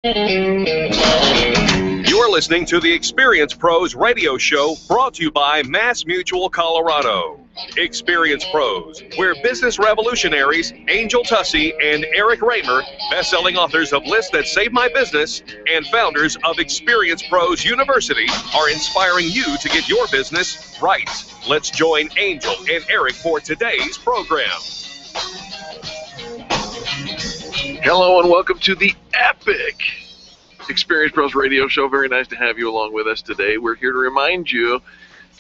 You're listening to the Experience Pros radio show brought to you by Mass Mutual Colorado. Experience Pros, where business revolutionaries Angel Tussey and Eric Raymer, best-selling authors of Lists That Save My Business and founders of Experience Pros University, are inspiring you to get your business right. Let's join Angel and Eric for today's program. Hello and welcome to the epic Experience Pros radio show. Very nice to have you along with us today. We're here to remind you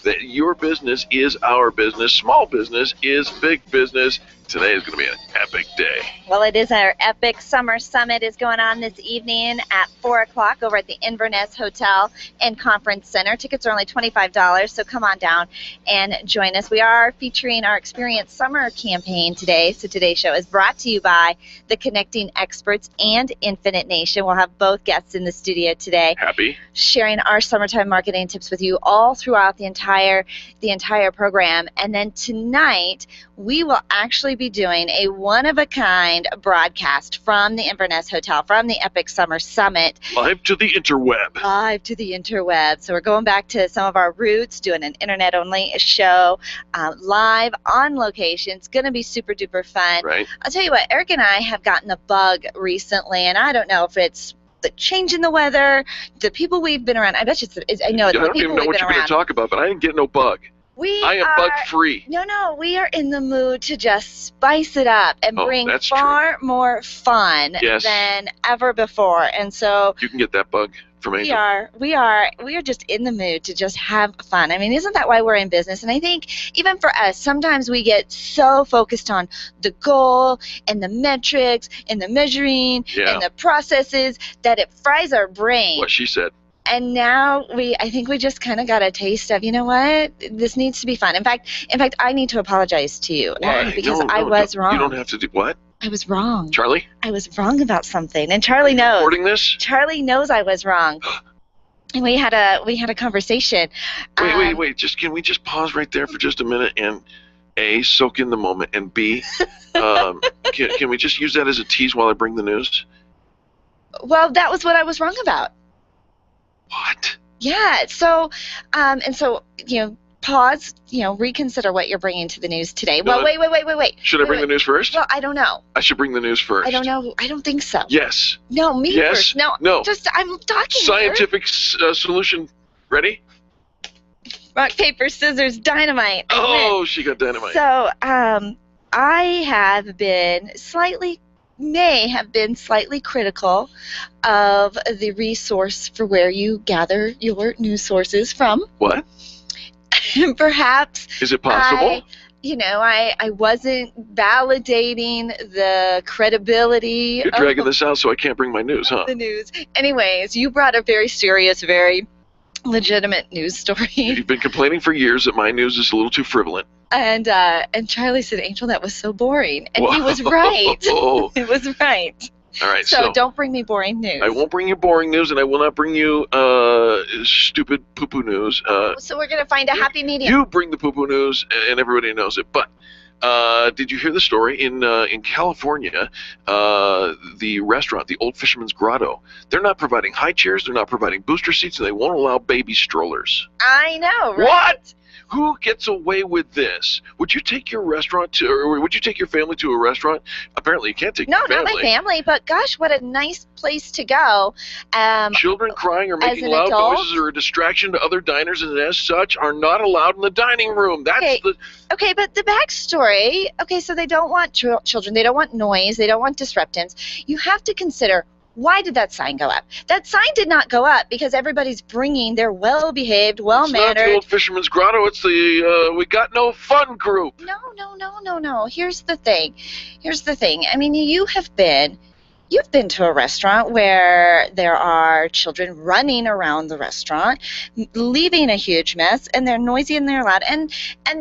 that your business is our business. Small business is big business. Today is going to be an epic day. Well, it is. Our epic summer summit is going on this evening at 4 o'clock over at the Inverness Hotel and Conference Center. Tickets are only $25, so come on down and join us. We are featuring our Experience Summer campaign today. So today's show is brought to you by the Connecting Experts and Infinite Nation. We'll have both guests in the studio today. Happy. Sharing our summertime marketing tips with you all throughout the entire program. And then tonight, we will actually be doing a one-of-a-kind broadcast from the Inverness Hotel, from the Epic Summer Summit. Live to the interweb. Live to the interweb. So we're going back to some of our roots, doing an internet-only show, live on location. It's going to be super-duper fun. Right. I'll tell you what, Eric and I have gotten a bug recently, and I don't know if it's the change in the weather, the people we've been around. I bet you I know it's the people we've been around. I don't even know what you're going to talk about, but I didn't get no bug. I am bug-free. No, we are in the mood to just spice it up and bring far more fun than ever before. And so you can get that bug from Angel. We are just in the mood to just have fun. I mean, isn't that why we're in business? And I think even for us, sometimes we get so focused on the goal and the metrics and the measuring and the processes that it fries our brain. What she said. And now I think we just kind of got a taste of, you know what, this needs to be fun. In fact, I need to apologize to you, Eric, because I was wrong. You don't have to do what? I was wrong. Charlie? I was wrong about something, and Charlie knows. Recording this? Charlie knows I was wrong. And we had a conversation. Wait. Can we just pause right there for just a minute and A, soak in the moment, and B, can we just use that as a tease while I bring the news? Well, that was what I was wrong about. What? Yeah. So, pause. Reconsider what you're bringing to the news today. Well, wait. Should I bring the news first? Well, I don't know. I should bring the news first. I don't know. I don't think so. Yes. No, me first. No. I'm talking. Scientific solution. Ready? Rock, paper, scissors, dynamite. Oh, she got dynamite. So, I may have been slightly critical of the resource for where you gather your news sources from. What? Perhaps. Is it possible? I wasn't validating the credibility. You're dragging this out so I can't bring my news, huh? The news. Anyways, you brought a very serious, very legitimate news story. You've been complaining for years that my news is a little too frivolent. And Charlie said, Angel, that was so boring. And he was right. He was right. All right. So don't bring me boring news. I won't bring you boring news, and I will not bring you stupid poo-poo news. So we're going to find a happy medium. You bring the poo-poo news, and everybody knows it. But did you hear the story in California? The restaurant, the Old Fisherman's Grotto, they're not providing high chairs, they're not providing booster seats, and they won't allow baby strollers. I know, right? What? Who gets away with this? Would you take your would you take your family to a restaurant? Apparently you can't take your family. No, not my family, but gosh, what a nice place to go. Children crying or making loud noises are a distraction to other diners, and as such are not allowed in the dining room. Okay, but the backstory, so they don't want children, they don't want noise, they don't want disruptance. You have to consider, why did that sign go up? That sign did not go up because everybody's bringing their well-behaved, well-mannered... It's not the Old Fisherman's Grotto, it's the We Got No Fun group. No. Here's the thing. I mean, you've been to a restaurant where there are children running around the restaurant, leaving a huge mess, and they're noisy and they're loud, and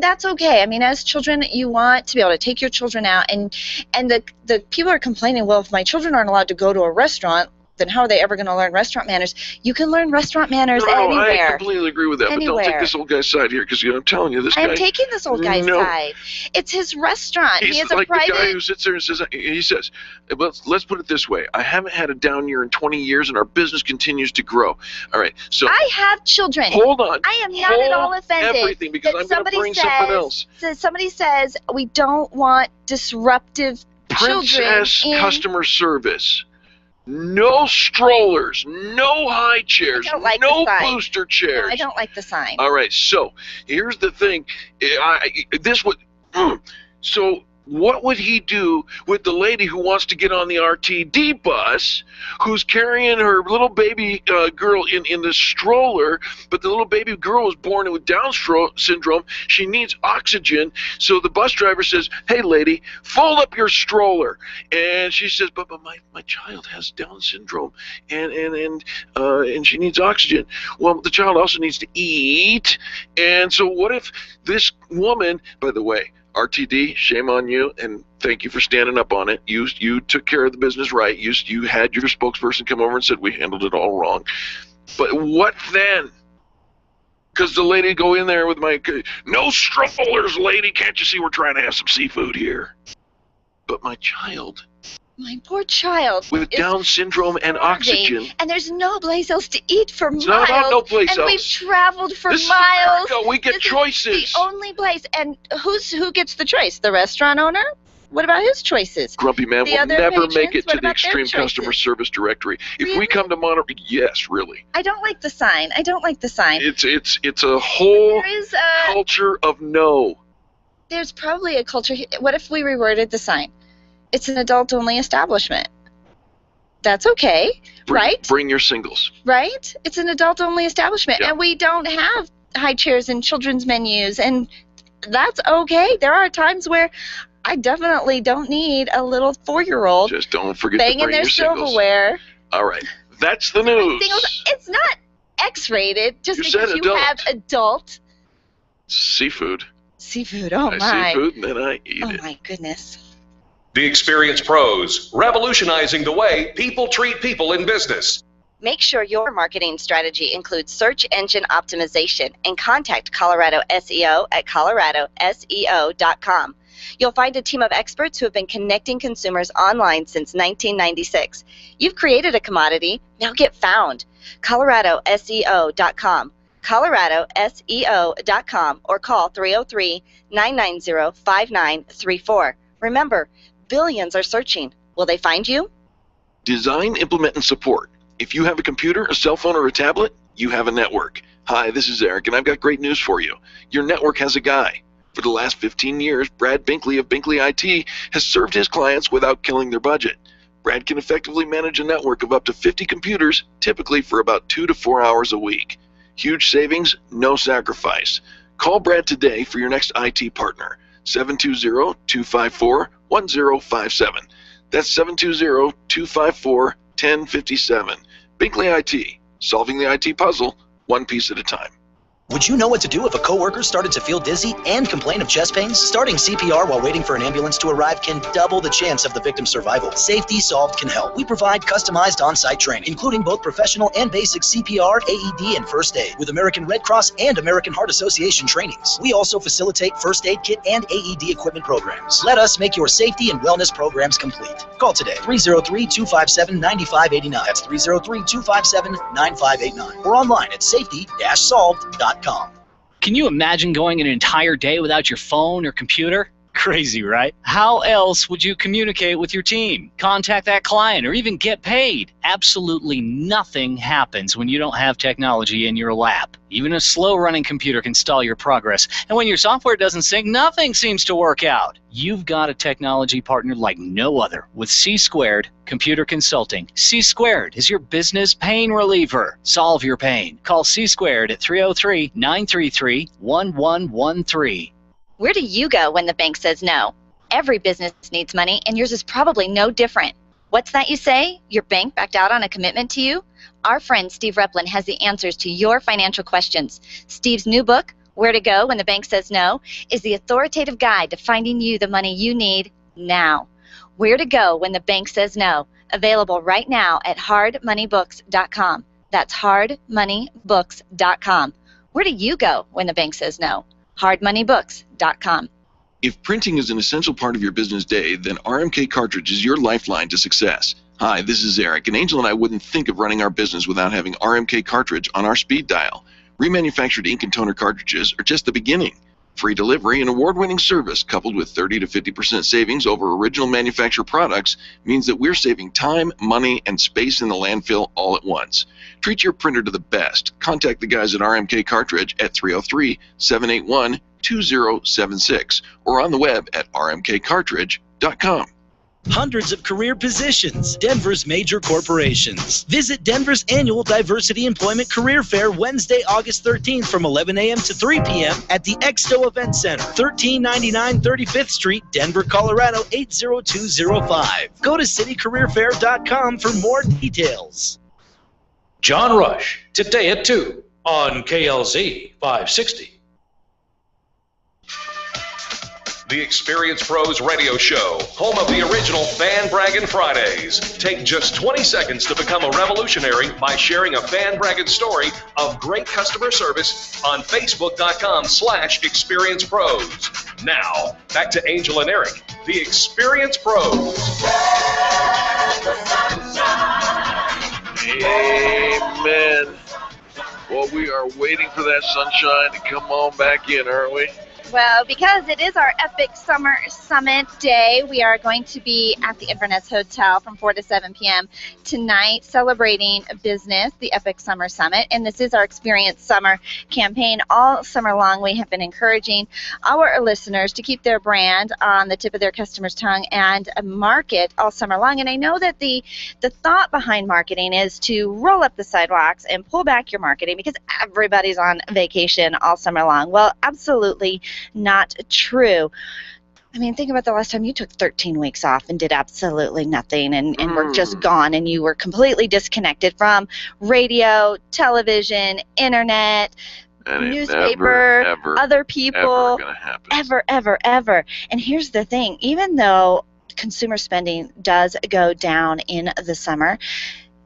that's okay. I mean, as children, you want to be able to take your children out, and the people are complaining, well, if my children aren't allowed to go to a restaurant, then how are they ever going to learn restaurant manners? You can learn restaurant manners anywhere. I completely agree with that, Anywhere. but don't take this old guy's side here, because I'm telling you, this guy... I'm taking this old guy's side. It's his restaurant. He's he is like a private... the guy who sits there and says, let's put it this way. I haven't had a down year in 20 years, and our business continues to grow. All right, so... I have children. Hold on. I am not at all offended. Everything, because I'm going to bring something else. Somebody says we don't want disruptive Princess children customer service. No strollers, no high chairs, no booster chairs. No, I don't like the sign. All right, so here's the thing. So what would he do with the lady who wants to get on the RTD bus, who's carrying her little baby girl in the stroller, but the little baby girl was born with Down syndrome. She needs oxygen. So the bus driver says, hey, lady, fold up your stroller. And she says, but my child has Down syndrome, and she needs oxygen. Well, the child also needs to eat. And so what if this woman, by the way, RTD, shame on you, and thank you for standing up on it. You took care of the business right. You had your spokesperson come over and said we handled it all wrong. But what then? Because the lady go in there with no strollers, lady. Can't you see we're trying to have some seafood here? But my child... My poor child. With Down syndrome and oxygen. And there's no place else to eat for miles. It's not about no place else. And we've traveled for this miles. Is America. We get choices. Is the only place. And who gets the choice? The restaurant owner? What about his choices? Grumpy man will never make it to the extreme customer choices? Service directory. Really? If we come to Monterey, yes, really. I don't like the sign. It's a whole culture of no. There's probably a culture. What if we reworded the sign? It's an adult-only establishment. That's okay, right? Bring your singles. Right? It's an adult-only establishment, yeah. And we don't have high chairs and children's menus, and that's okay. There are times where I definitely don't need a little 4-year-old just don't forget to bring banging their silverware. All right, that's the news. It's not X-rated just because you have adult seafood. Seafood. Oh my. Seafood, and then I eat it. Oh my goodness. The Experience Pros, revolutionizing the way people treat people in business. Make sure your marketing strategy includes search engine optimization and contact Colorado SEO at coloradoseo.com. You'll find a team of experts who have been connecting consumers online since 1996. You've created a commodity, now get found. coloradoseo.com. coloradoseo.com or call 303-990-5934. Remember, billions are searching. Will they find you? Design, implement, and support. If you have a computer, a cell phone, or a tablet, you have a network. Hi, this is Eric, and I've got great news for you. Your network has a guy. For the last 15 years, Brad Binkley of Binkley IT has served his clients without killing their budget. Brad can effectively manage a network of up to 50 computers, typically for about 2 to 4 hours a week. Huge savings, no sacrifice. Call Brad today for your next IT partner. 720-254-1057. That's 720-254-1057. Binkley IT, solving the IT puzzle one piece at a time. Would you know what to do if a coworker started to feel dizzy and complain of chest pains? Starting CPR while waiting for an ambulance to arrive can double the chance of the victim's survival. Safety Solved can help. We provide customized on-site training, including both professional and basic CPR, AED, and first aid, with American Red Cross and American Heart Association trainings. We also facilitate first aid kit and AED equipment programs. Let us make your safety and wellness programs complete. Call today, 303-257-9589. That's 303-257-9589. Or online at safety-solved.com. Can you imagine going an entire day without your phone or computer? Crazy, right? How else would you communicate with your team, contact that client, or even get paid? Absolutely nothing happens when you don't have technology in your lap. Even a slow-running computer can stall your progress. And when your software doesn't sync, nothing seems to work out. You've got a technology partner like no other with C² Computer Consulting. C² is your business pain reliever. Solve your pain. Call C² at 303-933-1113. Where do you go when the bank says no? Every business needs money, and yours is probably no different. What's that you say? Your bank backed out on a commitment to you? Our friend Steve Replin has the answers to your financial questions. Steve's new book, Where to Go When the Bank Says No, is the authoritative guide to finding you the money you need now. Where to Go When the Bank Says No. Available right now at hardmoneybooks.com. That's hardmoneybooks.com. Where do you go when the bank says no? hardmoneybooks.com. If printing is an essential part of your business day, then RMK Cartridge is your lifeline to success. Hi, this is Eric, and Angel and I wouldn't think of running our business without having RMK Cartridge on our speed dial. Remanufactured ink and toner cartridges are just the beginning. Free delivery and award-winning service coupled with 30 to 50% savings over original manufacturer products means that we're saving time, money, and space in the landfill all at once. Treat your printer to the best. Contact the guys at RMK Cartridge at 303-781-2076 or on the web at rmkcartridge.com. Hundreds of career positions, Denver's major corporations. Visit Denver's annual Diversity Employment Career Fair Wednesday, August 13th from 11 a.m. to 3 p.m. at the Exto Event Center, 1399 35th Street, Denver, Colorado 80205. Go to citycareerfair.com for more details. John Rush, today at 2 on KLZ 560. The Experience Pros Radio Show, home of the original Fan Braggin' Fridays. Take just 20 seconds to become a revolutionary by sharing a fan bragging story of great customer service on Facebook.com/Experience Pros. Now, back to Angel and Eric, the Experience Pros. Amen. Well, we are waiting for that sunshine to come on back in, aren't we? Well, because it is our Epic Summer Summit Day, we are going to be at the Inverness Hotel from 4 to 7 p.m. tonight celebrating business, the Epic Summer Summit. And this is our Experience Summer campaign. All summer long, we have been encouraging our listeners to keep their brand on the tip of their customer's tongue and market all summer long. And I know that the thought behind marketing is to roll up the sidewalks and pull back your marketing because everybody's on vacation all summer long. Well, absolutely not true. I mean, think about the last time you took 13 weeks off and did absolutely nothing and were just gone and you were completely disconnected from radio, television, internet, newspaper, other people, ever. And here's the thing, even though consumer spending does go down in the summer,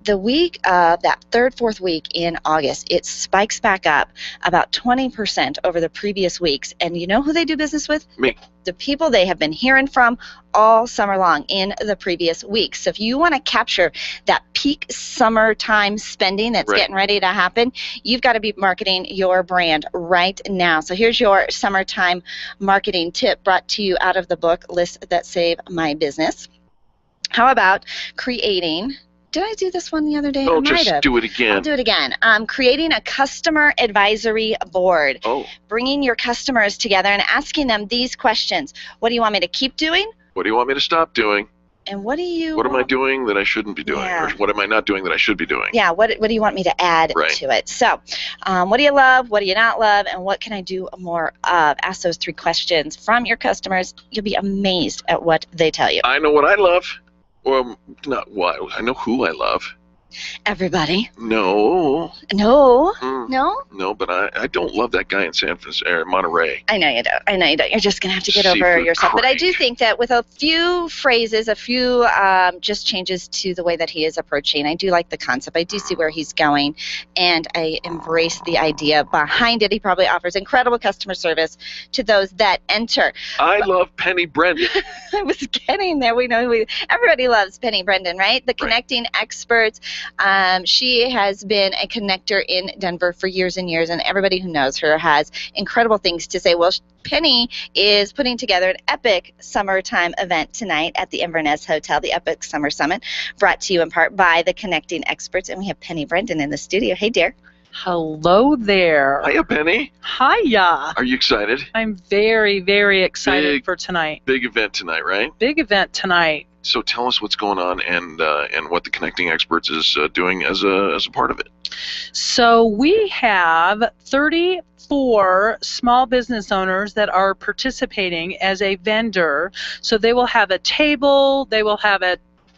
the week of that third, fourth week in August, it spikes back up about 20% over the previous weeks. And you know who they do business with? Me. The people they have been hearing from all summer long in the previous weeks. So if you want to capture that peak summertime spending that's getting ready to happen, you've got to be marketing your brand right now. So here's your summertime marketing tip brought to you out of the book, Lists That Save My Business. How about creating... Did I do this one the other day? Oh, just do it again. I'll do it again. Creating a customer advisory board. Oh. Bringing your customers together and asking them these questions. What do you want me to keep doing? What do you want me to stop doing? And what am I doing that I shouldn't be doing? Yeah. Or what am I not doing that I should be doing? Yeah, what do you want me to add to it? So, what do you love? What do you not love? And what can I do more of? Ask those 3 questions from your customers. You'll be amazed at what they tell you. I know what I love. Well, not what. I know who I love. Everybody. No. No? No, but I don't love that guy in San Francisco, or Monterey. I know you don't. You're just going to have to get over yourself. But I do think that with a few phrases, a few just changes to the way that he is approaching, I do like the concept. I do see where he's going, and I embrace the idea behind it. He probably offers incredible customer service to those that enter. I love Penny Brendan. I was getting there. We know everybody loves Penny Brendan, right? The connecting experts. She has been a connector in Denver for years and years, and everybody who knows her has incredible things to say. Well, Penny is putting together an epic summertime event tonight at the Inverness Hotel, the Epic Summer Summit, brought to you in part by the Connecting Experts, and we have Penny Brendan in the studio. Hey, dear. Hello there. Hiya, Penny. Hiya. Are you excited? I'm very, very excited for tonight. Big event tonight, right? Big event tonight. So tell us what's going on and what the Connecting Experts is doing as a part of it. So we have 34 small business owners that are participating as a vendor. So they will have a table, they will have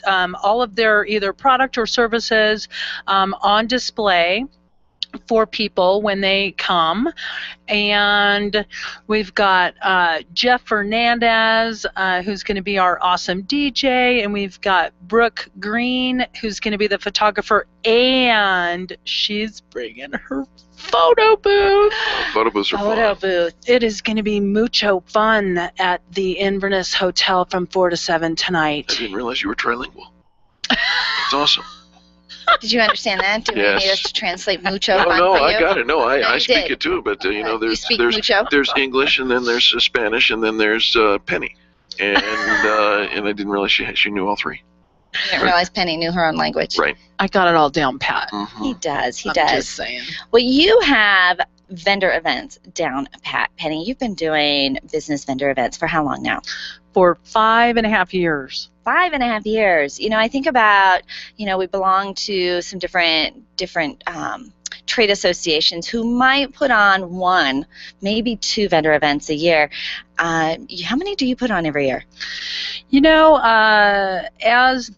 all of their either product or services on display. for people when they come. And we've got Jeff Fernandez, who's going to be our awesome DJ, and we've got Brooke Green, who's going to be the photographer, and she's bringing her photo booth. Photo booths are Photo fun. booth. It is going to be mucho fun at the Inverness Hotel from 4 to 7 tonight. I didn't realize you were trilingual. It's awesome. Did you understand that? Do we Yes. need us to translate mucho No, fun no, for you? I got it. No, I you speak did. it too. But you know, You speak there's mucho? there's English, and then there's Spanish, and then there's Penny, and and I didn't realize she knew all three. I didn't realize Penny knew her own language. Right. I got it all down pat. He does. He I'm does. just saying. Well, you have vendor events down pat. Penny, you've been doing business vendor events for how long now? For 5.5 years. 5.5 years. You know, I think about, you know, we belong to some different trade associations who might put on 1, maybe 2 vendor events a year. How many do you put on every year? You know, as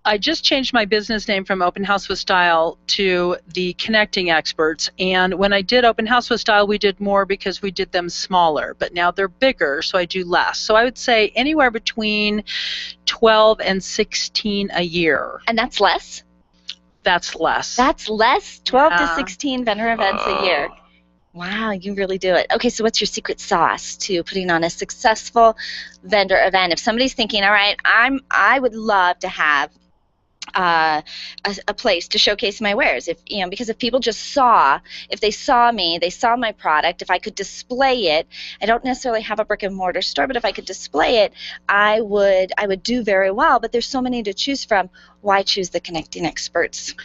I just changed my business name from Open House with Style to the Connecting Experts, and when I did Open House with Style, we did more because we did them smaller, but now they're bigger, so I do less. So I would say anywhere between 12 and 16 a year. And that's less? That's less. That's less? 12 to Yeah. 16 vendor events a year. Wow, you really do it. Okay, so what's your secret sauce to putting on a successful vendor event? If somebody's thinking, all right, I would love to have a place to showcase my wares, because if people just if they saw me, they saw my product, if I could display it, I don't necessarily have a brick and mortar store, but if I could display it, I would do very well. But there's so many to choose from. Why choose the Connecting Experts?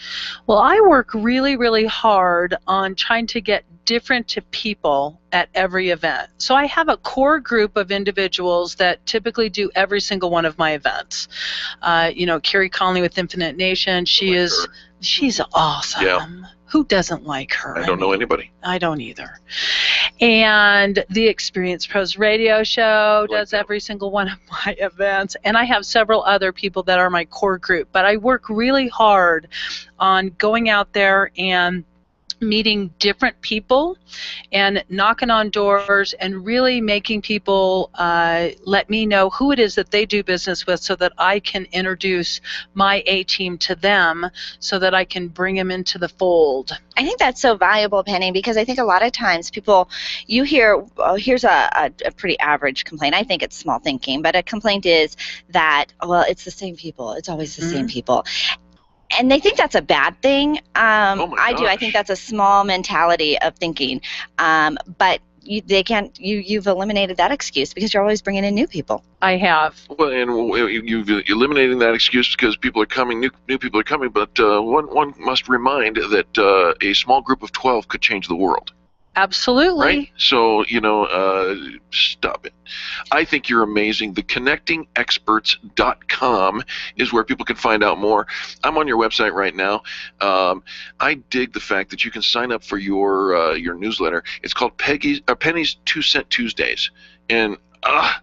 Well, I work really, really hard on trying to get different to people at every event. So I have a core group of individuals that typically do every single one of my events. Carey Conley with Infinite Nation, she's awesome. Yeah. Who doesn't like her? I don't know anybody. I don't either. And the Experience Pros radio show does that. every single one of my events. And I have several other people that are my core group. But I work really hard on going out there and meeting different people and knocking on doors and really making people let me know who it is that they do business with so that I can introduce my A-team to them so that I can bring them into the fold. I think that's so valuable, Penny, because I think a lot of times people, you hear, here's a pretty average complaint. I think it's small thinking, but a complaint is that, well, it's the same people. It's always the same people. And they think that's a bad thing. I do. I think that's a small mentality of thinking. But you've eliminated that excuse because you're always bringing in new people. I have. Well, and you've eliminating that excuse because people are coming, new people are coming. But one must remind that a small group of 12 could change the world. Absolutely. Right? So, stop it. I think you're amazing. The connectingexperts.com is where people can find out more. I'm on your website right now. I dig the fact that you can sign up for your newsletter. It's called Penny's 2 Cent Tuesdays. And I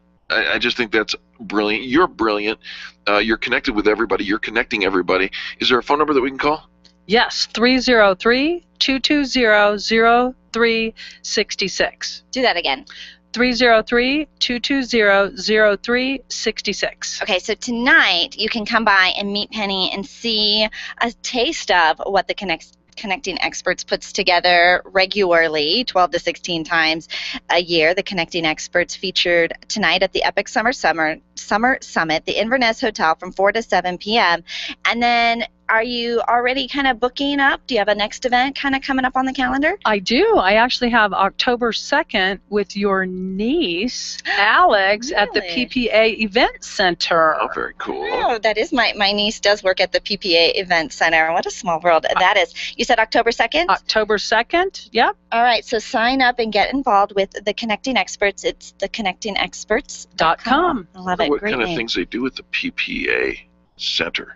just think that's brilliant. You're brilliant. You're connected with everybody. You're connecting everybody. Is there a phone number that we can call? Yes, 303-220-0366. Do that again. 303-220-0366. Okay, so tonight you can come by and meet Penny and see a taste of what the Connecting Experts puts together regularly, 12 to 16 times a year. The Connecting Experts featured tonight at the Epic Summer Summit, the Inverness Hotel from 4 to 7 p.m. And then are you already kind of booking up? Do you have a next event kind of coming up on the calendar? I do. I actually have October 2nd with your niece, Alex, at the Really? PPA Event Center. Oh, very cool. Oh, that is my niece does work at the PPA Event Center. What a small world that is. You said October 2nd? October 2nd, yep. All right, so sign up and get involved with the Connecting Experts. It's theconnectingexperts.com. I love it. What Great kind of name. things they do at the PPA Center?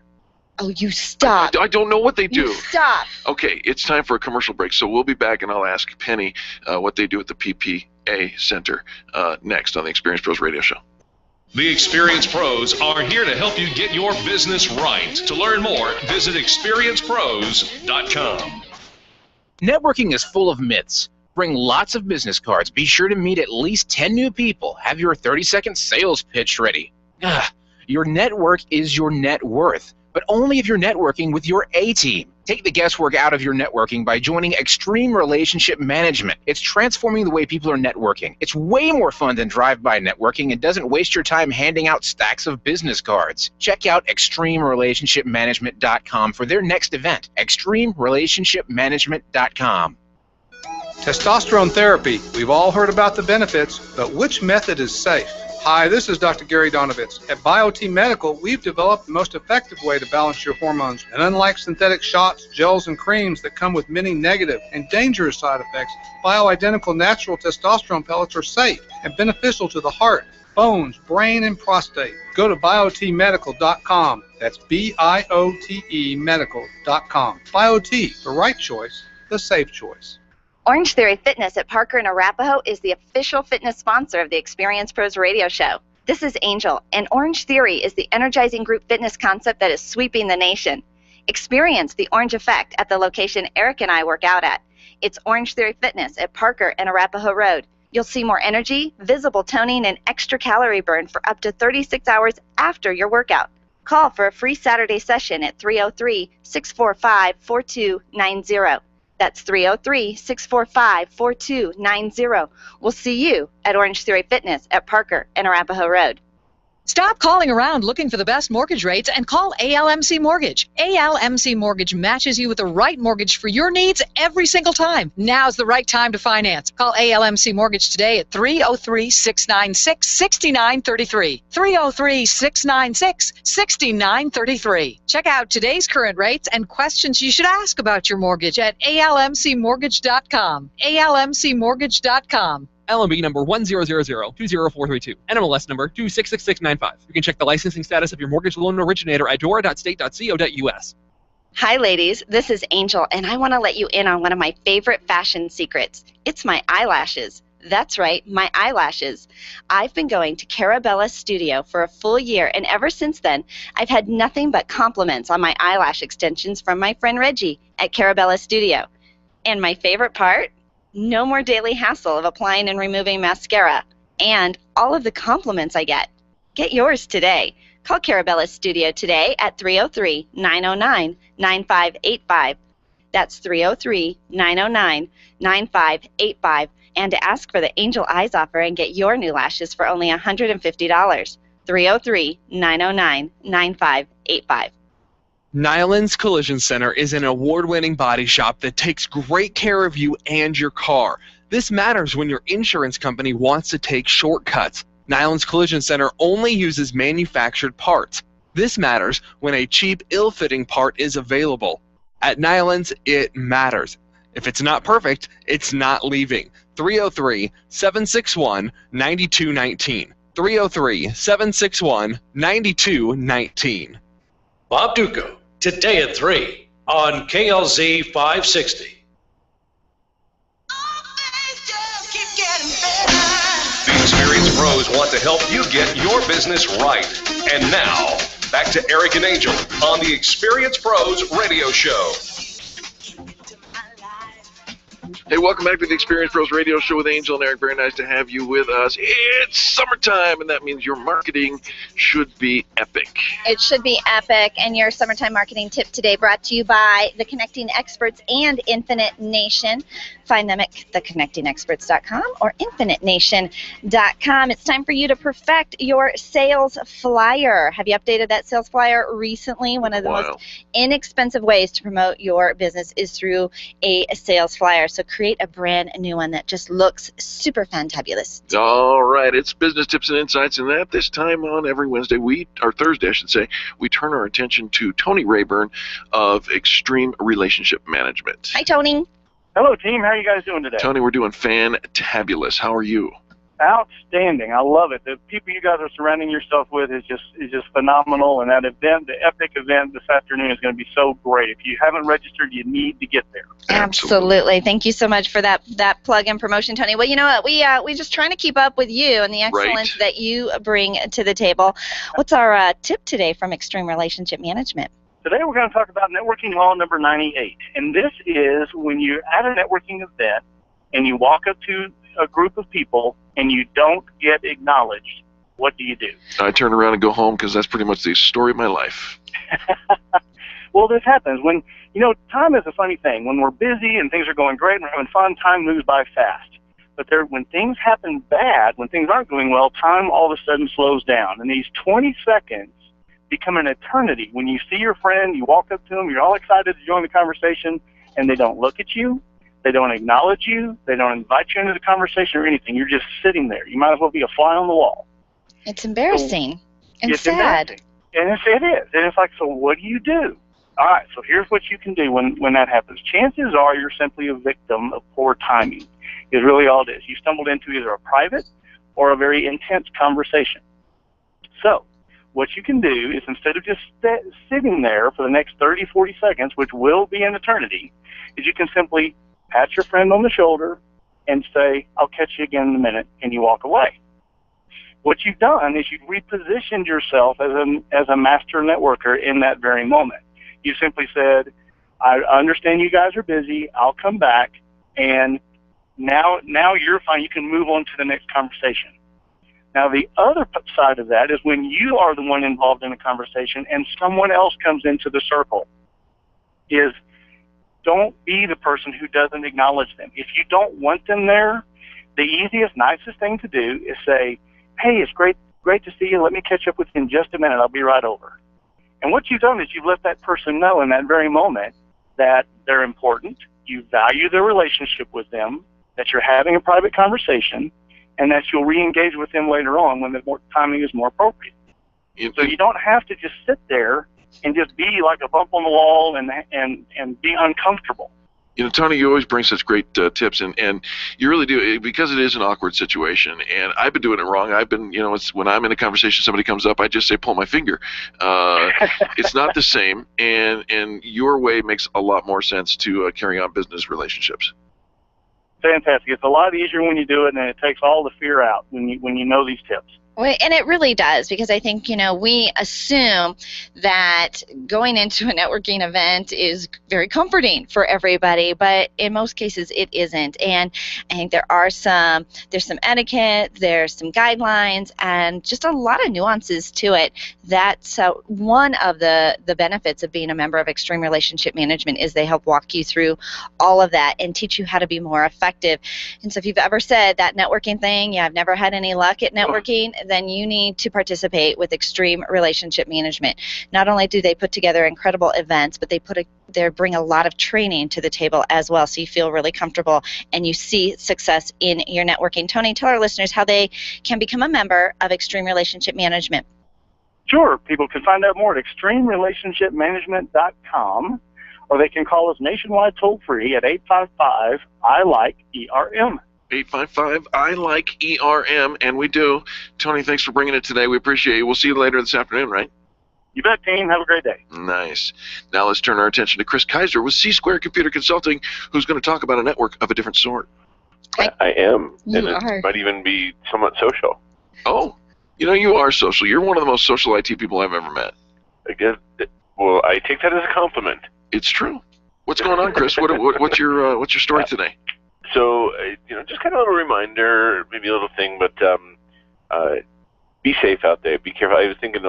Oh, you stop. I don't know what they do. You stop. Okay, it's time for a commercial break, so we'll be back and I'll ask Penny what they do at the PPA Center next on the Experience Pros Radio Show. The Experience Pros are here to help you get your business right. To learn more, visit experiencepros.com. Networking is full of myths. Bring lots of business cards. Be sure to meet at least 10 new people. Have your 30-second sales pitch ready. Your network is your net worth, but only if you're networking with your A-team. Take the guesswork out of your networking by joining Extreme Relationship Management. It's transforming the way people are networking. It's way more fun than drive-by networking and doesn't waste your time handing out stacks of business cards. Check out ExtremeRelationshipManagement.com for their next event. ExtremeRelationshipManagement.com. Testosterone therapy. We've all heard about the benefits, but which method is safe? Hi, this is Dr. Gary Donovitz. At BioT Medical, we've developed the most effective way to balance your hormones. And unlike synthetic shots, gels, and creams that come with many negative and dangerous side effects, bioidentical natural testosterone pellets are safe and beneficial to the heart, bones, brain, and prostate. Go to biotmedical.com. That's BIOTE medical.com. BioT, the right choice, the safe choice. Orange Theory Fitness at Parker and Arapahoe is the official fitness sponsor of the Experience Pros radio show. This is Angel, and Orange Theory is the energizing group fitness concept that is sweeping the nation. Experience the orange effect at the location Eric and I work out at. It's Orange Theory Fitness at Parker and Arapahoe Road. You'll see more energy, visible toning, and extra calorie burn for up to 36 hours after your workout. Call for a free Saturday session at 303-645-4290. That's 303-645-4290. We'll see you at Orange Theory Fitness at Parker and Arapahoe Road. Stop calling around looking for the best mortgage rates and call ALMC Mortgage. ALMC Mortgage matches you with the right mortgage for your needs every single time. Now's the right time to finance. Call ALMC Mortgage today at 303-696-6933. 303-696-6933. Check out today's current rates and questions you should ask about your mortgage at almcmortgage.com. almcmortgage.com. LMB number 100020432, NMLS number 266695. You can check the licensing status of your mortgage loan originator at dora.state.co.us. Hi, ladies. This is Angel, and I want to let you in on one of my favorite fashion secrets. It's my eyelashes. That's right, my eyelashes. I've been going to Carabella Studio for a full year, and ever since then, I've had nothing but compliments on my eyelash extensions from my friend Reggie at Carabella Studio. And my favorite part? No more daily hassle of applying and removing mascara. And all of the compliments I get. Get yours today. Call Carabella Studio today at 303-909-9585. That's 303-909-9585. And to ask for the Angel Eyes offer and get your new lashes for only $150. 303-909-9585. Nyland's Collision Center is an award-winning body shop that takes great care of you and your car. This matters when your insurance company wants to take shortcuts. Nyland's Collision Center only uses manufactured parts. This matters when a cheap, ill-fitting part is available. At Nyland's, it matters. If it's not perfect, it's not leaving. 303-761-9219. 303-761-9219. Bob Duco, today at 3 on KLZ 560. The Experience Pros want to help you get your business right. And now, back to Eric and Angel on the Experience Pros radio show. Hey, welcome back to the Experience Pros Radio Show with Angel and Eric. Very nice to have you with us. It's summertime, and that means your marketing should be epic. It should be epic, and your summertime marketing tip today brought to you by the Connecting Experts and Infinite Nation. Find them at theconnectingexperts.com or infinitenation.com. It's time for you to perfect your sales flyer. Have you updated that sales flyer recently? One of the most inexpensive ways to promote your business is through a sales flyer. So create a brand new one that just looks super fantabulous. All right, it's business tips and insights, and that this time on every Wednesday, or Thursday, I should say, we turn our attention to Tony Raburn of Extreme Relationship Management. Hi, Tony. Hello, team. How are you guys doing today? Tony, we're doing fantabulous. How are you? Outstanding. I love it. The people you guys are surrounding yourself with is just phenomenal. And that event, the epic event this afternoon, is going to be so great. If you haven't registered, you need to get there. Absolutely. Thank you so much for that plug and promotion, Tony. Well, you know what? We just trying to keep up with you and the excellence that you bring to the table. What's our tip today from Extreme Relationship Management? Today we're going to talk about networking law number 98. And this is when you're at a networking event and you walk up to a group of people and you don't get acknowledged. What do you do? I turn around and go home because that's pretty much the story of my life. Well, this happens when, time is a funny thing. When we're busy and things are going great and we're having fun, time moves by fast. But when things happen bad, when things aren't going well, time all of a sudden slows down. And these 20 seconds become an eternity. When you see your friend, you walk up to them, you're all excited to join the conversation, and they don't look at you, they don't acknowledge you, they don't invite you into the conversation or anything. You're just sitting there. You might as well be a fly on the wall. It's embarrassing and it's sad. Embarrassing. And it is. And it's like, so what do you do? All right, so here's what you can do when that happens. Chances are you're simply a victim of poor timing is really all it is. You stumbled into either a private or a very intense conversation. So what you can do is instead of just sitting there for the next 30, 40 seconds, which will be an eternity, is you can simply pat your friend on the shoulder and say, I'll catch you again in a minute, and you walk away. What you've done is you've repositioned yourself as a master networker in that very moment. You simply said, I understand you guys are busy, I'll come back, and now you're fine, you can move on to the next conversation. Now, the other side of that is when you are the one involved in a conversation and someone else comes into the circle, is don't be the person who doesn't acknowledge them. If you don't want them there, the easiest, nicest thing to do is say, hey, it's great to see you. Let me catch up with you in just a minute. I'll be right over. And what you've done is you've let that person know in that very moment that they're important, you value their relationship with them, that you're having a private conversation, and that you'll re-engage with them later on when the timing is more appropriate. So you don't have to just sit there and just be like a bump on the wall and be uncomfortable. Tony, you always bring such great tips, and you really do, because it is an awkward situation, and I've been doing it wrong. I've been, it's when I'm in a conversation, somebody comes up, I just say, pull my finger. It's not the same, and your way makes a lot more sense to carry on business relationships. Fantastic. It's a lot easier when you do it, and it takes all the fear out when you know these tips. Well, and it really does, because I think, we assume that going into a networking event is very comforting for everybody, but in most cases it isn't. And I think there's some etiquette, there's some guidelines, and just a lot of nuances to it. That's one of the benefits of being a member of Extreme Relationship Management is they help walk you through all of that and teach you how to be more effective. And so if you've ever said that networking thing, I've never had any luck at networking, then you need to participate with Extreme Relationship Management. Not only do they put together incredible events, but they bring a lot of training to the table as well, so you feel really comfortable and you see success in your networking. Tony, tell our listeners how they can become a member of Extreme Relationship Management. Sure. People can find out more at extremerelationshipmanagement.com, or they can call us nationwide toll-free at 855-I-LIKE-ERM. 855-I-LIKE-ERM, and we do. Tony, thanks for bringing it today. We appreciate it. We'll see you later this afternoon, right? You bet, team. Have a great day. Nice. Now let's turn our attention to Chris Kaiser with C-Square Computer Consulting, who's going to talk about a network of a different sort. I am, You and are. it might even be somewhat social. Oh, you are social. You're one of the most social IT people I've ever met. I guess. Well, I take that as a compliment. It's true. What's going on, Chris? What's your story today? So, just kind of a little reminder, maybe a little thing, but be safe out there. Be careful. I was thinking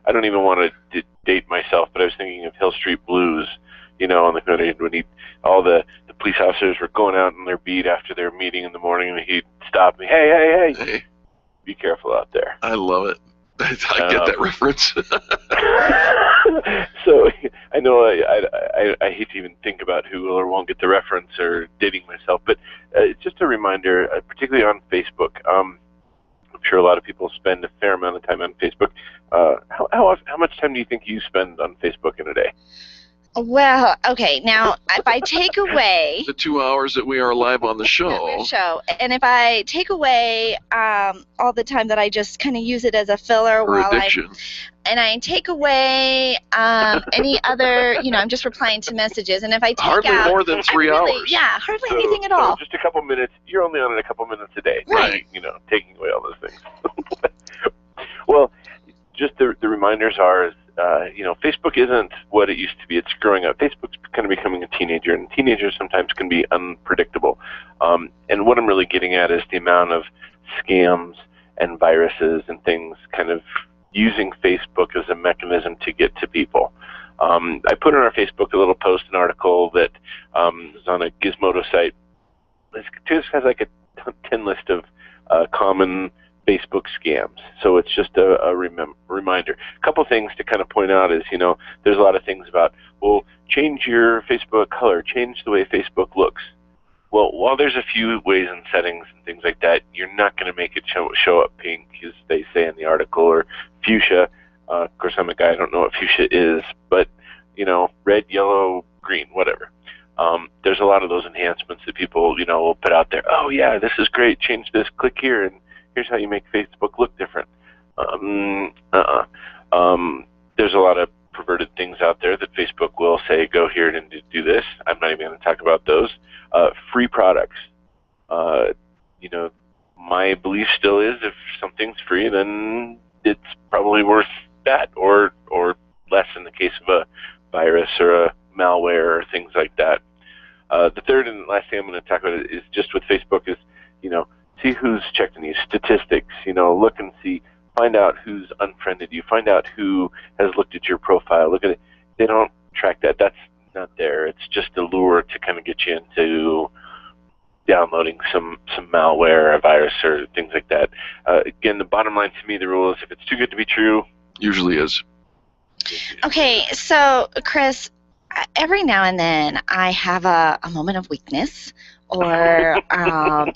I don't even want to date myself, but I was thinking of Hill Street Blues, on the when all the police officers were going out on their beat after their meeting in the morning, and he'd stop me. Hey. Be careful out there. I love it. I get that reference. So I know I hate to even think about who will or won't get the reference or dating myself, but it's just a reminder, particularly on Facebook. I'm sure a lot of people spend a fair amount of time on Facebook. How much time do you think you spend on Facebook in a day? Well, okay, now if I take away the 2 hours that we are live on the show, and if I take away all the time that I just kind of use it as a filler and I take away any other, I'm just replying to messages, and if I take hardly out more than 3 hours. Yeah, hardly anything at all. So just a couple minutes. You're only on it a couple minutes a day, right? Taking away all those things. Well, just the reminders are Facebook isn't what it used to be. It's growing up. Facebook's kind of becoming a teenager, and teenagers sometimes can be unpredictable. And what I'm really getting at is the amount of scams and viruses and things kind of using Facebook as a mechanism to get to people. I put on our Facebook a little post, an article that is on a Gizmodo site. It just has like a 10 list of common Facebook scams. So it's just a reminder. A couple things to kind of point out is, there's a lot of things about, well, change your Facebook color, change the way Facebook looks. Well, while there's a few ways and settings and things like that, you're not going to make it show up pink, as they say in the article, or fuchsia. Of course, I'm a guy, I don't know what fuchsia is, but, red, yellow, green, whatever. There's a lot of those enhancements that people, will put out there. Oh, yeah, this is great. Change this. Click here, and here's how you make Facebook look different. There's a lot of perverted things out there that Facebook will say, go here and do this. I'm not even going to talk about those. Free products. My belief still is if something's free, then it's probably worth that, or less in the case of a virus or a malware or things like that. The third and last thing I'm going to talk about is just with Facebook is, see who's checking these statistics, look and see, find out who's unfriended you, find out who has looked at your profile, look at it. They don't track that. That's not there. It's just a lure to kind of get you into downloading some malware, a virus, or things like that. Again, the bottom line to me, the rule is if it's too good to be true, usually is. Okay, so Chris, every now and then I have a moment of weakness, or or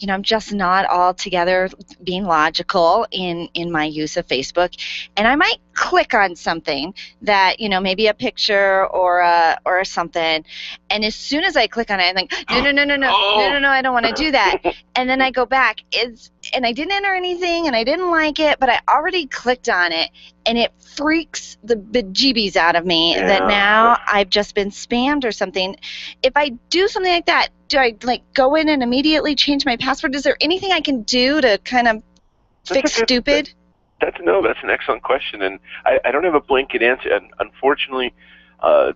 I'm just not altogether being logical in my use of Facebook, and I might click on something that maybe a picture or something, and as soon as I click on it, I'm like, no, I don't want to do that, and then I go back, and I didn't enter anything, and I didn't like it, but I already clicked on it, and it freaks the bejeebies out of me that now I've just been spammed or something. If I do something like that, do I go in and immediately change my password? Is there anything I can do to kind of fix stupid? That's an excellent question, and I don't have a blanket answer. And unfortunately,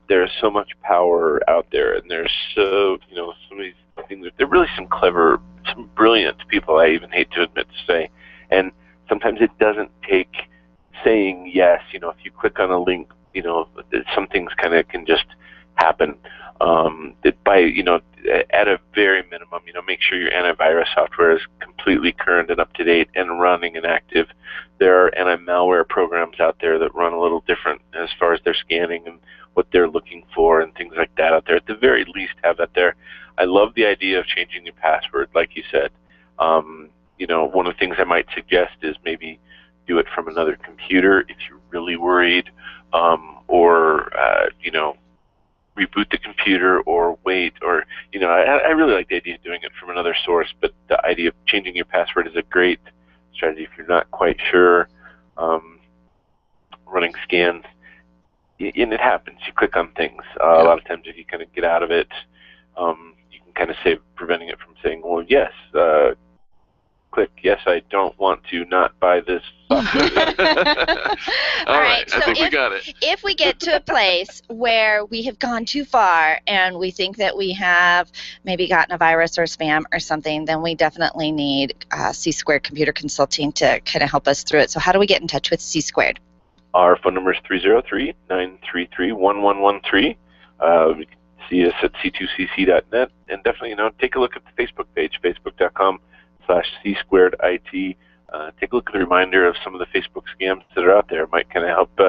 there's so much power out there, and there's some of these things. There are really some clever, some brilliant people. I even hate to admit to say, and sometimes it doesn't take saying yes. If you click on a link, some things kind of can just happen. At a very minimum, make sure your antivirus software is completely current and up to date and running and active. There are anti-malware programs out there that run a little different as far as their scanning and what they're looking for and things like that out there. At the very least, have that there. I love the idea of changing your password, like you said. One of the things I might suggest is maybe do it from another computer if you're really worried, or reboot the computer, or wait, or I really like the idea of doing it from another source, but the idea of changing your password is a great strategy if you're not quite sure. Running scans, and it happens, you click on things. A lot of times if you kind of get out of it, you can kind of save preventing it from saying, well, yes, click yes, I don't want to not buy this software. All right, I think we got it. If we get to a place where we have gone too far and we think that we have maybe gotten a virus or spam or something, then we definitely need C-Squared Computer Consulting to kind of help us through it. So how do we get in touch with C-Squared? Our phone number is 303-933-1113. You can see us at c2cc.net, and definitely, take a look at the Facebook page, facebook.com/C-Squared-IT. Take a look at the reminder of some of the Facebook scams that are out there. It might kind of help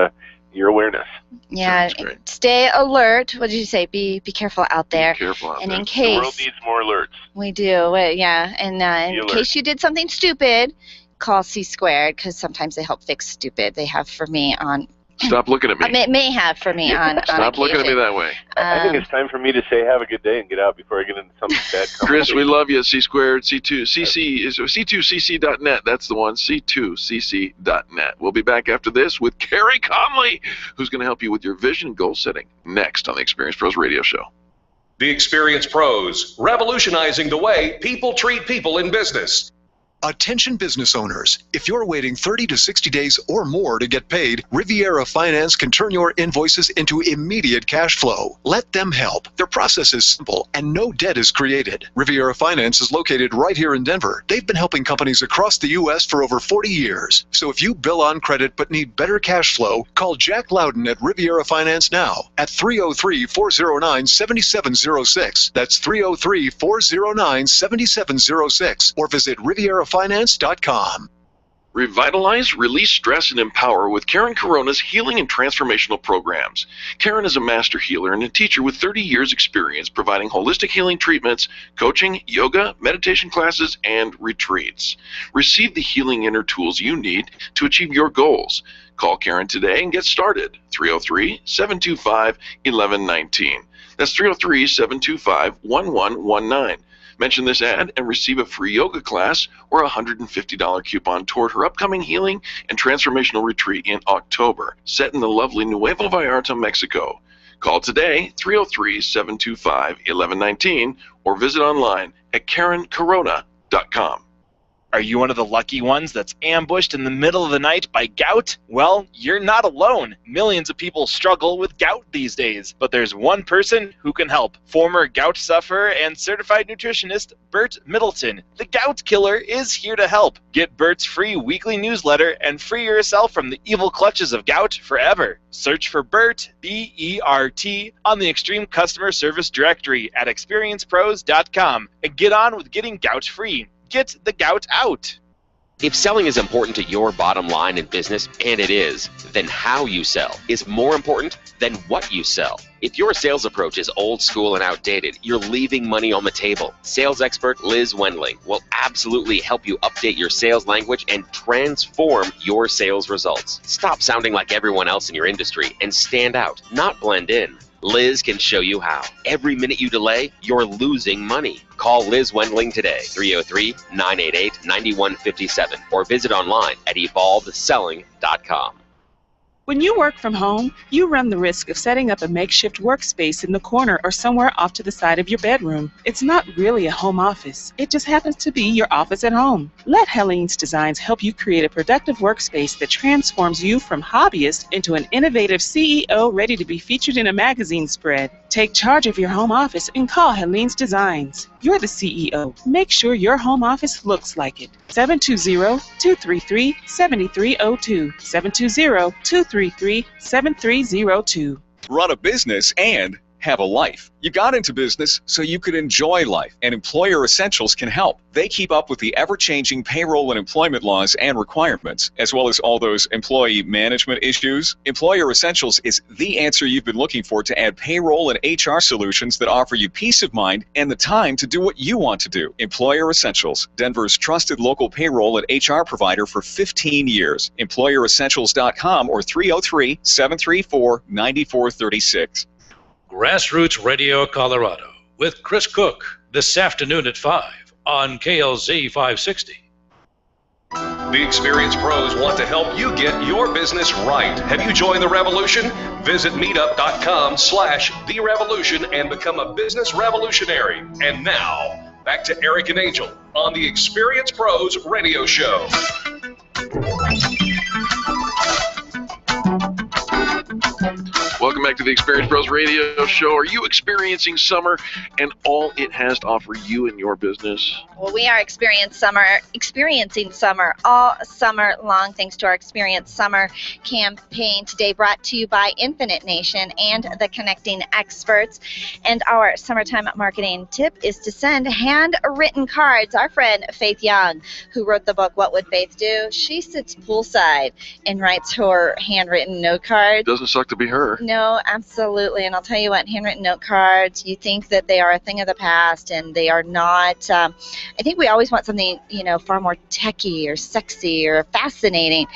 your awareness. Yeah, stay alert. What did you say? Be careful out there. Be careful out and there. in case The world needs more alerts. We do, yeah. And in case you did something stupid, call C-Squared, because sometimes they help fix stupid. They have for me on. Stop looking at me. It may have for me on. Stop looking at me that way. I think it's time for me to say have a good day and get out before I get into something bad. Chris, we love you. C-Squared, C2CC is C2CC.net. That's the one. C2CC.net. We'll be back after this with Carey Conley, who's going to help you with your vision goal setting next on the Experience Pros Radio Show. The Experience Pros, revolutionizing the way people treat people in business. Attention business owners, if you're waiting 30 to 60 days or more to get paid, Riviera Finance can turn your invoices into immediate cash flow. Let them help. Their process is simple and no debt is created. Riviera Finance is located right here in Denver. They've been helping companies across the U.S. for over 40 years. So if you bill on credit but need better cash flow, call Jack Loudon at Riviera Finance now at 303-409-7706. That's 303-409-7706 or visit RivieraFinance.com. Revitalize, release stress, and empower with Karen Corona's healing and transformational programs. Karen is a master healer and a teacher with 30 years experience providing holistic healing treatments, coaching, yoga, meditation classes, and retreats. Receive the healing inner tools you need to achieve your goals. Call Karen today and get started. 303-725-1119. That's 303-725-1119. Mention this ad and receive a free yoga class or a $150 coupon toward her upcoming healing and transformational retreat in October, set in the lovely Nuevo Vallarta, Mexico. Call today, 303-725-1119, or visit online at KarenCorona.com. Are you one of the lucky ones that's ambushed in the middle of the night by gout? Well, you're not alone. Millions of people struggle with gout these days, but there's one person who can help. Former gout sufferer and certified nutritionist Bert Middleton, the Gout Killer, is here to help. Get Bert's free weekly newsletter and free yourself from the evil clutches of gout forever. Search for Bert, B-E-R-T, on the Extreme Customer Service Directory at experiencepros.com and get on with getting gout free. Get the gout out. If selling is important to your bottom line in business, and it is, then how you sell is more important than what you sell. If your sales approach is old school and outdated, you're leaving money on the table. Sales expert Liz Wendling will absolutely help you update your sales language and transform your sales results. Stop sounding like everyone else in your industry and stand out, not blend in. Liz can show you how. Every minute you delay, you're losing money. Call Liz Wendling today, 303-988-9157, or visit online at evolvedselling.com. When you work from home, you run the risk of setting up a makeshift workspace in the corner or somewhere off to the side of your bedroom. It's not really a home office. It just happens to be your office at home. Let Helene's Designs help you create a productive workspace that transforms you from hobbyist into an innovative CEO ready to be featured in a magazine spread. Take charge of your home office and call Helene's Designs. You're the CEO. Make sure your home office looks like it. 720-233-7302. 720-233-7302. Run a business and have a life. You got into business so you could enjoy life, and Employer Essentials can help. They keep up with the ever-changing payroll and employment laws and requirements, as well as all those employee management issues. Employer Essentials is the answer you've been looking for to add payroll and HR solutions that offer you peace of mind and the time to do what you want to do. Employer Essentials, Denver's trusted local payroll and HR provider for 15 years. EmployerEssentials.com or 303-734-9436. Grassroots Radio Colorado with Chris Cook this afternoon at 5 on KLZ 560. The Experience Pros want to help you get your business right. Have you joined the revolution? Visit meetup.com/therevolution and become a business revolutionary. And now, back to Eric and Angel on the Experience Pros Radio Show. Welcome back to the Experience Pros Radio Show. Are you experiencing summer and all it has to offer you and your business? Well, we are experiencing summer all summer long, thanks to our Experience Summer campaign today, brought to you by Infinite Nation and the Connecting Experts. And our summertime marketing tip is to send handwritten cards. Our friend Faith Young, who wrote the book What Would Faith Do? She sits poolside and writes her handwritten note cards. Doesn't suck to be her. No, absolutely. And I'll tell you what, handwritten note cards, you think that they are a thing of the past, and they are not. I think we always want something, far more techy or sexy or fascinating.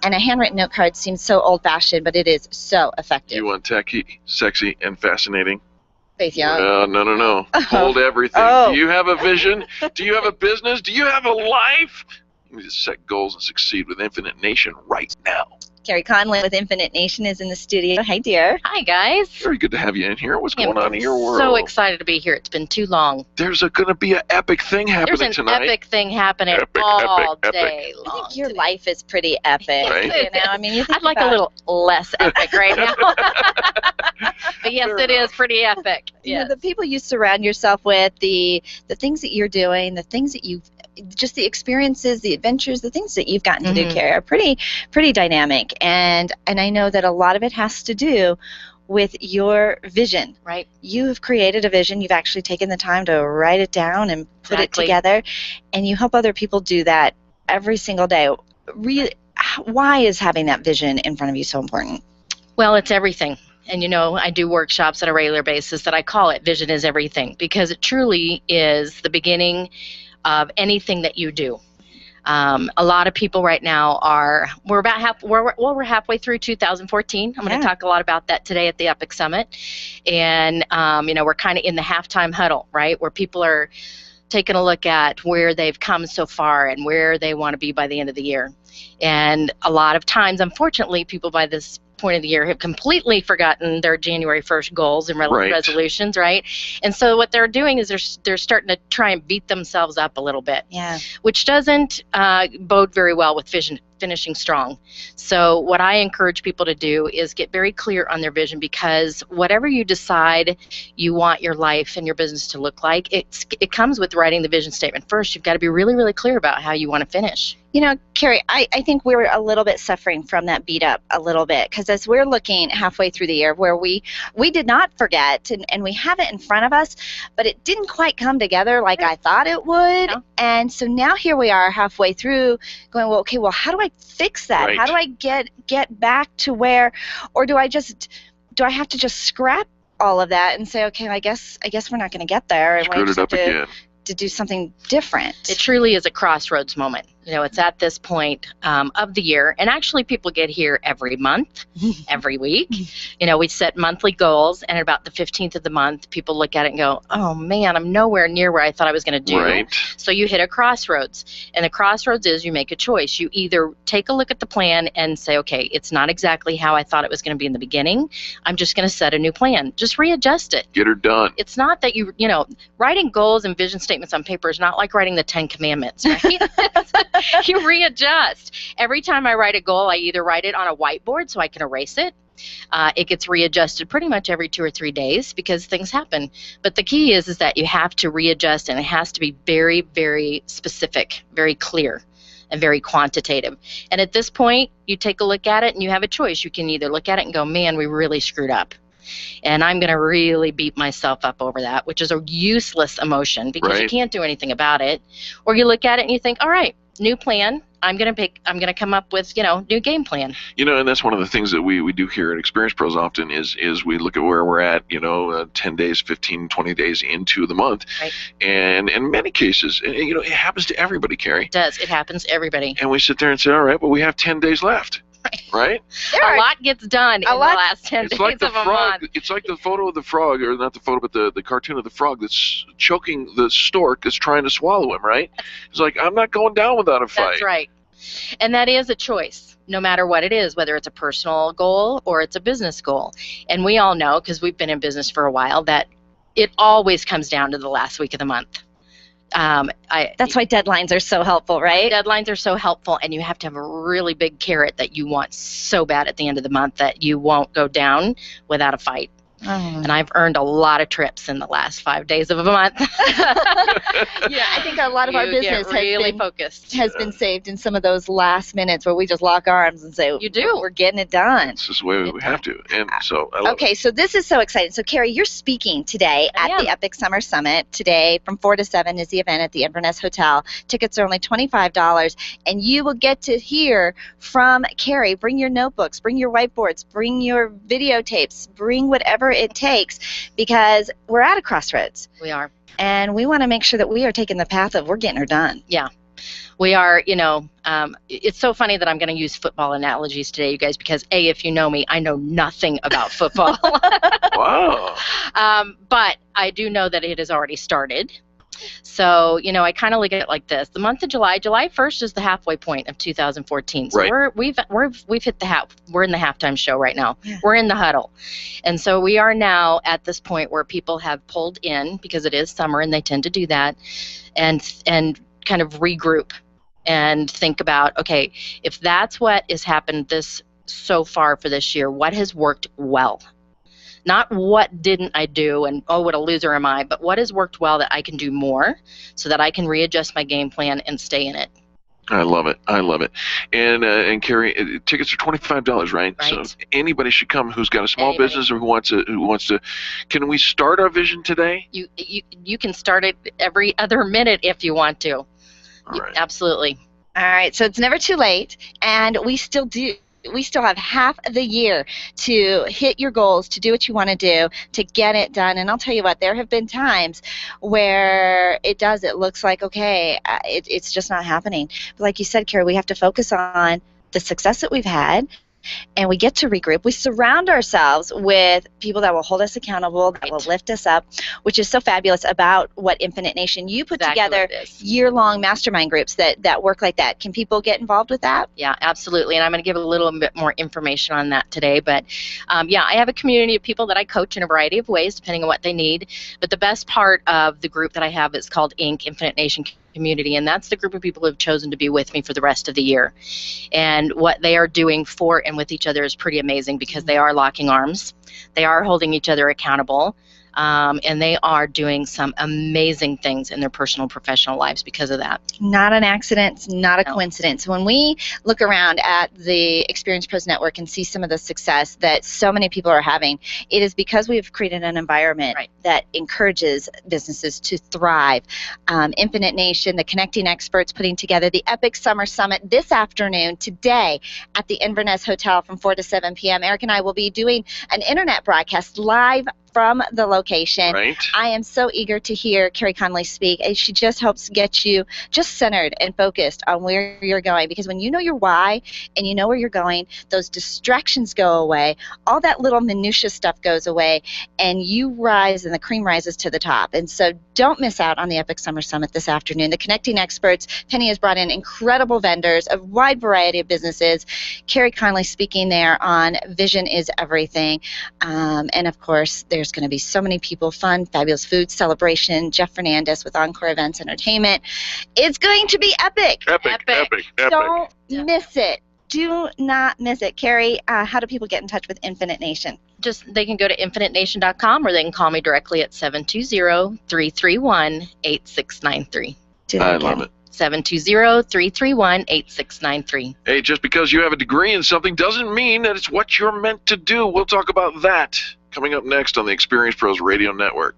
And a handwritten note card seems so old-fashioned, but it is so effective. You want techy, sexy, and fascinating? Faith Young. No. Hold everything. Oh. Do you have a vision? Do you have a business? Do you have a life? We need to set goals and succeed with Infinite Nation right now. Carey Conley with Infinite Nation is in the studio. Hi, dear. Hi, guys. Very good to have you in here. What's going on in your world? So excited to be here. It's been too long. There's going to be an epic thing happening There's an tonight. epic thing happening all day long. I think your life is pretty epic. Right? You know, I mean, you think I'd like a little less epic right now. But yes, it is pretty epic. You know, the people you surround yourself with, the things that you're doing, the things that you've just the experiences, the adventures, the things that you've gotten to do, Carey, are pretty dynamic. And I know that a lot of it has to do with your vision. Right. You have created a vision. You've actually taken the time to write it down and put it together, and you help other people do that every single day. Really, why is having that vision in front of you so important? Well, it's everything. And, you know, I do workshops on a regular basis that I call it Vision is Everything, because it truly is the beginning of anything that you do. A lot of people right now we're halfway through 2014. I'm going to talk a lot about that today at the Epic Summit. And, you know, we're kind of in the halftime huddle, right, where people are taking a look at where they've come so far and where they want to be by the end of the year. And a lot of times, unfortunately, people by this point of the year have completely forgotten their January 1st goals and resolutions, right? And so what they're doing is they're starting to try and beat themselves up a little bit, which doesn't bode very well with finishing strong. So what I encourage people to do is get very clear on their vision, because whatever you decide you want your life and your business to look like, it comes with writing the vision statement first. You've got to be really, really clear about how you want to finish. You know, Carey, I think we're a little bit suffering from that beat up a little bit, because as we're looking halfway through the year where we did not forget, and we have it in front of us, but it didn't quite come together like I thought it would. And so now here we are halfway through going, well, okay, well, how do I fix that? Right. How do I get back to where, or do I have to just scrap all of that and say, okay, I guess we're not going to get there, and Screwed it up again. To do something different. It truly is a crossroads moment. You know, it's at this point of the year, and actually people get here every month, every week. You know, we set monthly goals, and at about the 15th of the month, people look at it and go, oh man, I'm nowhere near where I thought I was going to do. Right. So you hit a crossroads, and the crossroads is you make a choice. You either take a look at the plan and say, okay, it's not exactly how I thought it was going to be in the beginning. I'm just going to set a new plan. Just readjust it. Get her done. It's not that you know, writing goals and vision statements on paper is not like writing the 10 Commandments, right? You readjust. Every time I write a goal, I either write it on a whiteboard so I can erase it. It gets readjusted pretty much every 2 or 3 days because things happen. But the key is that you have to readjust, and it has to be very, very specific, very clear, and very quantitative. And at this point, you take a look at it and you have a choice. You can either look at it and go, man, we really screwed up, and I'm going to really beat myself up over that, which is a useless emotion because you can't do anything about it. Or you look at it and you think, all right, new plan. I'm going to come up with, you know, new game plan. You know, and that's one of the things that we do here at Experience Pros often is we look at where we're at, you know, 10 days, 15, 20 days into the month. Right. And in many cases, you know, it happens to everybody, Carey. It does. It happens to everybody. And we sit there and say, all right, well, we have 10 days left. Right? A lot gets done in the last 10 days like the of a frog. month. It's like the photo of the frog, or not the photo, but the cartoon of the frog that's choking the stork that's trying to swallow him, right? It's like, I'm not going down without a fight. That's right. And that is a choice, no matter what it is, whether it's a personal goal or it's a business goal. And we all know, because we've been in business for a while, that it always comes down to the last week of the month. That's why deadlines are so helpful, right? Deadlines are so helpful, and you have to have a really big carrot that you want so bad at the end of the month that you won't go down without a fight. And I've earned a lot of trips in the last 5 days of a month. Yeah, I think a lot of our business has been saved in some of those last minutes where we just lock arms and say, we're getting it done. It's just the way we have to. And so I love so this is so exciting. So, Carey, you're speaking today at the Epic Summer Summit. Today, from 4 to 7 is the event at the Inverness Hotel. Tickets are only $25, and you will get to hear from Carey. Bring your notebooks, bring your whiteboards, bring your videotapes, bring whatever it takes, because we're at a crossroads. We are. And we want to make sure that we are taking the path of we're getting her done. Yeah. We are, you know, it's so funny that I'm going to use football analogies today, you guys, because A, if you know me, I know nothing about football. Wow. But I do know that it has already started. So, I kind of look at it like this. The month of July 1st is the halfway point of 2014. So Right. we've hit the we're in the halftime show right now. Yeah. We're in the huddle. And so we are now at this point where people have pulled in because it is summer and they tend to do that and kind of regroup and think about, okay, if that's what has happened so far for this year, what has worked well? Not what didn't I do and, oh, what a loser am I, but what has worked well that I can do more so that I can readjust my game plan and stay in it. I love it. And Carey, tickets are $25, right? So anybody should come who's got a small business or who wants to. Can we start our vision today? You can start it every other minute if you want to. All right. Absolutely. All right, so it's never too late, and we still have half of the year to hit your goals, to do what you want to do, to get it done. And I'll tell you what, there have been times where it looks like, okay, it's just not happening. But like you said, Carey, we have to focus on the success that we've had, and we get to regroup. We surround ourselves with people that will hold us accountable, that will lift us up, which is so fabulous about what Infinite Nation. You put together year-long mastermind groups that work like that. Can people get involved with that? Yeah, absolutely. And I'm going to give a little bit more information on that today. But I have a community of people that I coach in a variety of ways, depending on what they need. But the best part of the group that I have is called Infinite Nation Community, and that's the group of people who have chosen to be with me for the rest of the year. And what they are doing for and with each other is pretty amazing because they are locking arms, they are holding each other accountable, and they are doing some amazing things in their personal and professional lives because of that. Not an accident, not a coincidence. When we look around at the Experience Pros Network and see some of the success that so many people are having, it is because we've created an environment that encourages businesses to thrive. Infinite Nation, the Connecting Experts, putting together the Epic Summer Summit this afternoon, today, at the Inverness Hotel from 4 to 7 p.m. Eric and I will be doing an internet broadcast live from the location. Right. I am so eager to hear Carey Conley speak. She just helps get you just centered and focused on where you're going, because when you know your why and you know where you're going, those distractions go away, all that little minutia stuff goes away, and you rise and the cream rises to the top. And so don't miss out on the Epic Summer Summit this afternoon. The Connecting Experts, Penny has brought in incredible vendors, a wide variety of businesses. Carey Conley speaking there on Vision is Everything. And of course, there's going to be so many people, fun, fabulous food, celebration, Jeff Fernandez with Encore Events Entertainment. It's going to be epic. Epic. Don't miss it. Do not miss it. Carey, how do people get in touch with Infinite Nation? They can go to infinitenation.com, or they can call me directly at 720-331-8693. I love it. 720-331-8693. Hey, just because you have a degree in something doesn't mean that it's what you're meant to do. We'll talk about that coming up next on the Experience Pros Radio Network.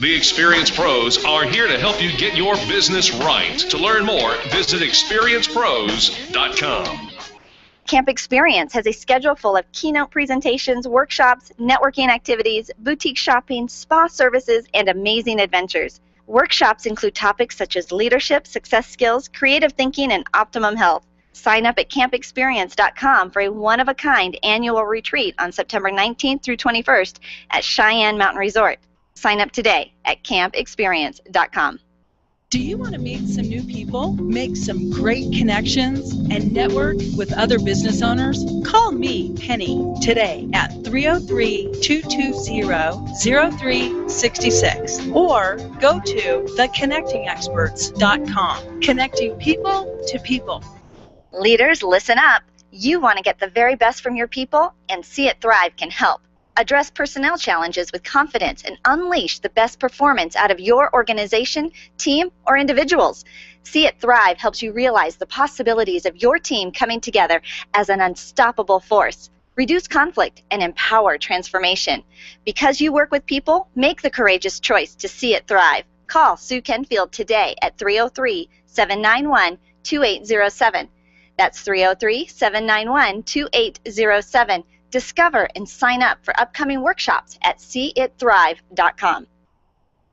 The Experience Pros are here to help you get your business right. To learn more, visit experiencepros.com. Camp Experience has a schedule full of keynote presentations, workshops, networking activities, boutique shopping, spa services, and amazing adventures. Workshops include topics such as leadership, success skills, creative thinking, and optimum health. Sign up at campexperience.com for a one-of-a-kind annual retreat on September 19th through 21st at Cheyenne Mountain Resort. Sign up today at campexperience.com. Do you want to meet some new people, make some great connections, and network with other business owners? Call me, Penny, today at 303-220-0366 or go to theconnectingexperts.com. Connecting people to people. Leaders, listen up. You want to get the very best from your people, and See It Thrive can help. Address personnel challenges with confidence and unleash the best performance out of your organization, team, or individuals. See It Thrive helps you realize the possibilities of your team coming together as an unstoppable force. Reduce conflict and empower transformation. Because you work with people, make the courageous choice to See It Thrive. Call Sue Kenfield today at 303-791-2807. That's 303-791-2807. Discover and sign up for upcoming workshops at seeitthrive.com.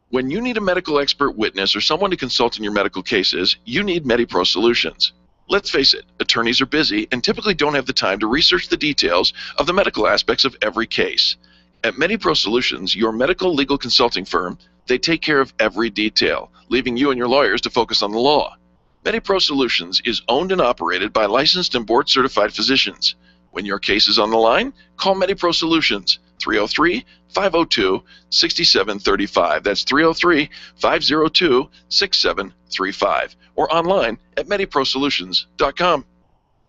When you need a medical expert witness or someone to consult in your medical cases, you need MediPro Solutions. Let's face it, attorneys are busy and typically don't have the time to research the details of the medical aspects of every case. At MediPro Solutions, your medical legal consulting firm, They take care of every detail, leaving you and your lawyers to focus on the law. MediPro Solutions is owned and operated by licensed and board-certified physicians. When your case is on the line, call MediPro Solutions, 303-502-6735. That's 303-502-6735. Or online at MediProSolutions.com.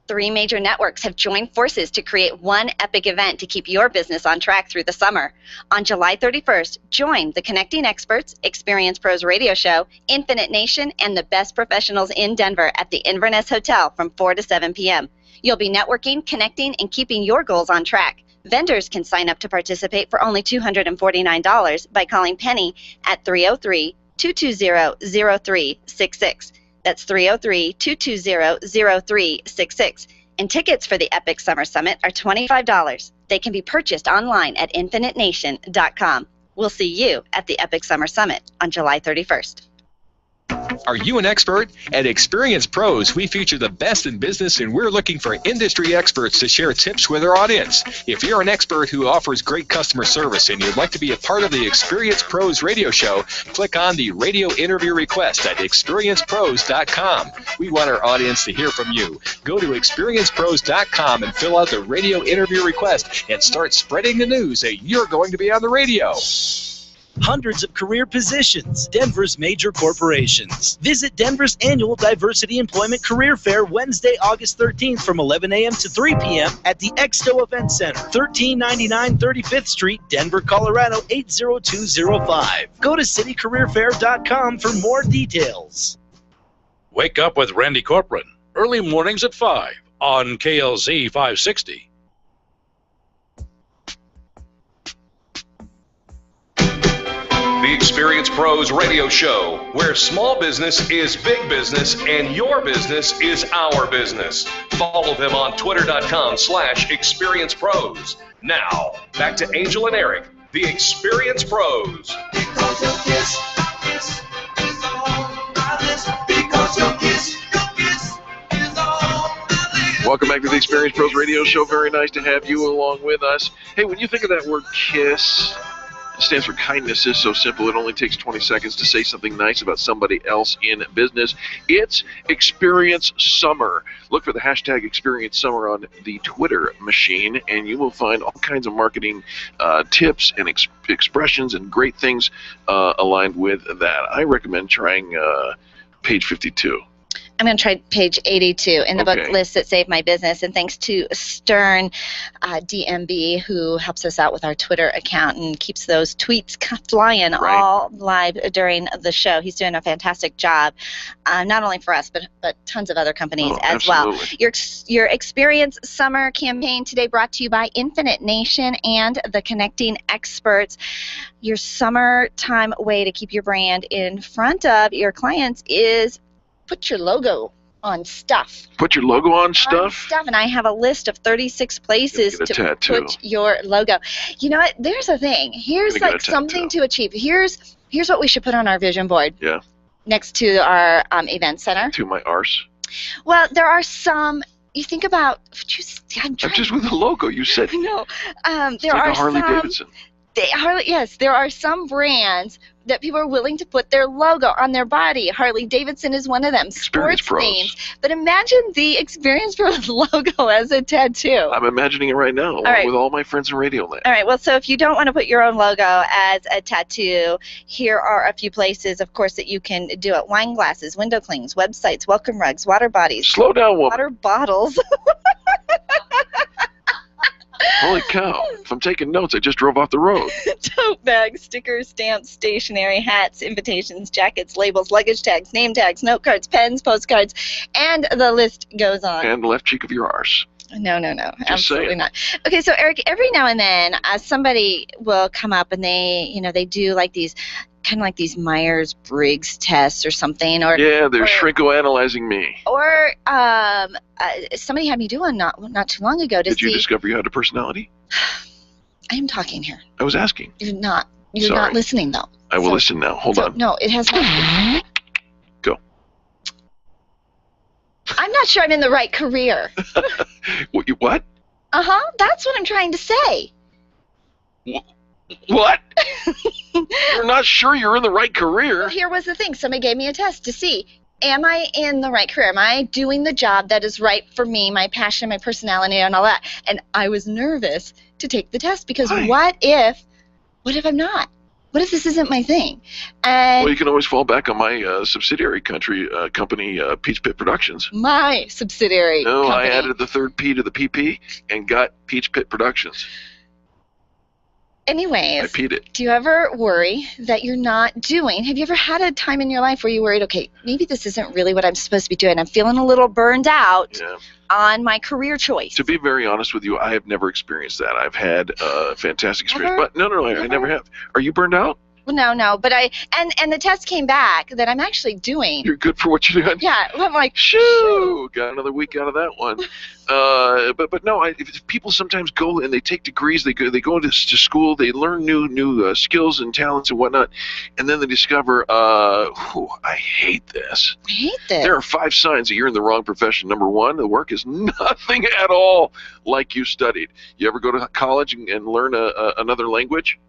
3 major networks have joined forces to create one epic event to keep your business on track through the summer. On July 31st, join the Connecting Experts, Experience Pros Radio Show, Infinite Nation, and the best professionals in Denver at the Inverness Hotel from 4 to 7 p.m. You'll be networking, connecting, and keeping your goals on track. Vendors can sign up to participate for only $249 by calling Penny at 303-220-0366. That's 303-220-0366. And tickets for the Epic Summer Summit are $25. They can be purchased online at infinitenation.com. We'll see you at the Epic Summer Summit on July 31st. Are you an expert? At Experience Pros, we feature the best in business, and we're looking for industry experts to share tips with our audience. If you're an expert who offers great customer service and you'd like to be a part of the Experience Pros radio show, click on the radio interview request at experiencepros.com. We want our audience to hear from you. Go to experiencepros.com and fill out the radio interview request and start spreading the news that you're going to be on the radio. Hundreds of career positions, Denver's major corporations. Visit Denver's annual Diversity Employment Career Fair Wednesday, August 13th from 11 a.m. to 3 p.m. at the Exto Event Center, 1399 35th Street, Denver, Colorado 80205. Go to citycareerfair.com for more details. Wake up with Randy Corcoran, early mornings at 5 on KLZ 560. The Experience Pros Radio Show, where small business is big business and your business is our business. Follow them on twitter.com/experiencepros. Now, back to Angel and Eric, the Experience Pros. Because your kiss is all I miss. Because your kiss is all I miss. Welcome back to the Experience Pros Radio Show. Very nice to have you along with us. Hey, when you think of that word KISS, it stands for kindness is so simple. It only takes 20 seconds to say something nice about somebody else in business. It's Experience Summer. Look for the hashtag Experience Summer on the Twitter machine, and you will find all kinds of marketing tips and expressions and great things aligned with that. I recommend trying page 52. I'm going to try page 82 in the book Lists That Save My Business. And thanks to Stern DMB, who helps us out with our Twitter account and keeps those tweets flying all live during the show. He's doing a fantastic job, not only for us, but tons of other companies as well. Your Experience Summer campaign today brought to you by Infinite Nation and the Connecting Experts. Your summertime way to keep your brand in front of your clients is put your logo on stuff. Put your logo on stuff? And I have a list of 36 places to put your logo. You know what? There's a thing. Here's like something to achieve. Here's what we should put on our vision board. Yeah. Next to our event center. To my arse. Well, there are some. You think about. I'm just with the logo. You said. No. There like are a Harley some. Davidson. Yes, there are some brands that people are willing to put their logo on their body. Harley Davidson is one of them. Experience Sports names. But imagine the Experience Pros logo as a tattoo. I'm imagining it right now with all my friends in Radio Land. All right, well, so if you don't want to put your own logo as a tattoo, here are a few places, of course, that you can do it. Wine glasses, window clings, websites, welcome rugs, water bodies. Slow down, woman. Water bottles. Holy cow. If I'm taking notes, I just drove off the road. Tote bags, stickers, stamps, stationery, hats, invitations, jackets, labels, luggage tags, name tags, note cards, pens, postcards, and the list goes on. And the left cheek of your arse. No, absolutely not. Okay, so Eric, every now and then somebody will come up and they do like these kind of like these Myers-Briggs tests or something, or they're shrinko-analyzing me. Or somebody had me do one not too long ago to see. Did you discover you had a personality? I am talking here. I was asking. You're not listening though. I will listen now. Hold on. No, it has not. Go. I'm not sure I'm in the right career. What? That's what I'm trying to say. What? You're not sure you're in the right career. Well, here was the thing. Somebody gave me a test to see, am I in the right career? Am I doing the job that is right for me, my passion, my personality, and all that? And I was nervous to take the test because what if I'm not? What if this isn't my thing? And well, you can always fall back on my subsidiary company, Peach Pit Productions. My subsidiary company. I added the third P to the PP and got Peach Pit Productions. Anyways, I peed it. Do you ever worry that you're not doing? Have you ever had a time in your life where you worried, okay, maybe this isn't really what I'm supposed to be doing. I'm feeling a little burned out on my career choice. To be very honest with you, I have never experienced that. I've had a fantastic experience, but no, I never have. Are you burned out? Well, no, but and the test came back that I'm actually doing. You're good for what you're doing. Yeah, I'm like, shoo, got another week out of that one. But no, if people sometimes go and they take degrees, they go to school, they learn new skills and talents and whatnot, and then they discover, I hate this. I hate this. There are 5 signs that you're in the wrong profession. Number 1, the work is nothing at all like you studied. You ever go to college and learn another language?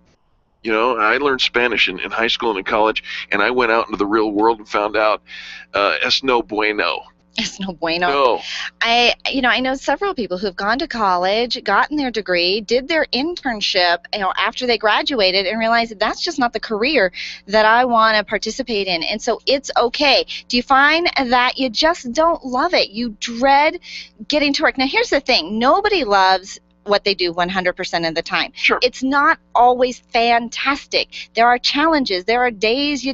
You know, I learned Spanish in high school and in college, and I went out into the real world and found out es no bueno. Es no bueno. No. I know several people who've gone to college, gotten their degree, did their internship, after they graduated, and realized that that's just not the career that I want to participate in. And so it's okay. Do you find that you just don't love it? You dread getting to work. Now, here's the thing. Nobody loves what they do 100% of the time. Sure. It's not always fantastic. There are challenges. There are days you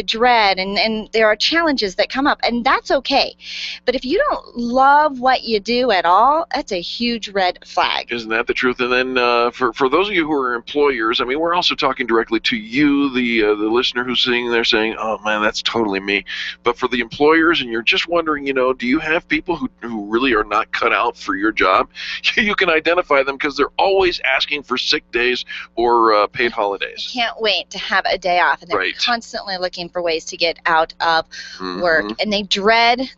dread, and there are challenges that come up, and that's okay. But if you don't love what you do at all, that's a huge red flag. Isn't that the truth? And then for those of you who are employers, I mean, we're also talking directly to you, the listener who's sitting there saying, oh, man, that's totally me. But for the employers, and you're just wondering, do you have people who really are not cut out for your job? You can identify them because they're always asking for sick days or paid holidays. Can't wait to have a day off, and they're constantly looking for ways to get out of work, and they dread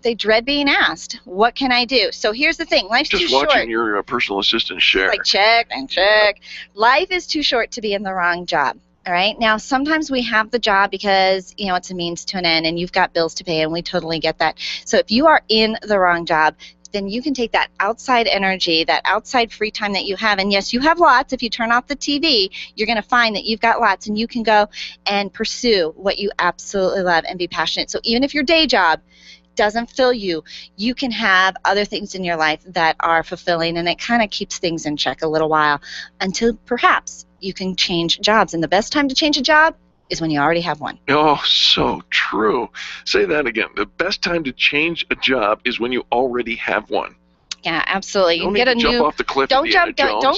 being asked, what can I do? So here's the thing, life's too short. Just watching your personal assistant share. Like check and check. Life is too short to be in the wrong job. All right. Now, sometimes we have the job because, it's a means to an end, and you've got bills to pay, and we totally get that. So if you are in the wrong job, then you can take that outside energy, that outside free time that you have, and yes, you have lots. If you turn off the TV, you're going to find that you've got lots, and you can go and pursue what you absolutely love and be passionate. So even if your day job doesn't fill you, you can have other things in your life that are fulfilling, and it kind of keeps things in check a little while until perhaps you can change jobs. And the best time to change a job is when you already have one. Oh, so true. Say that again. The best time to change a job is when you already have one. Yeah, absolutely. Don't jump off the cliff. Don't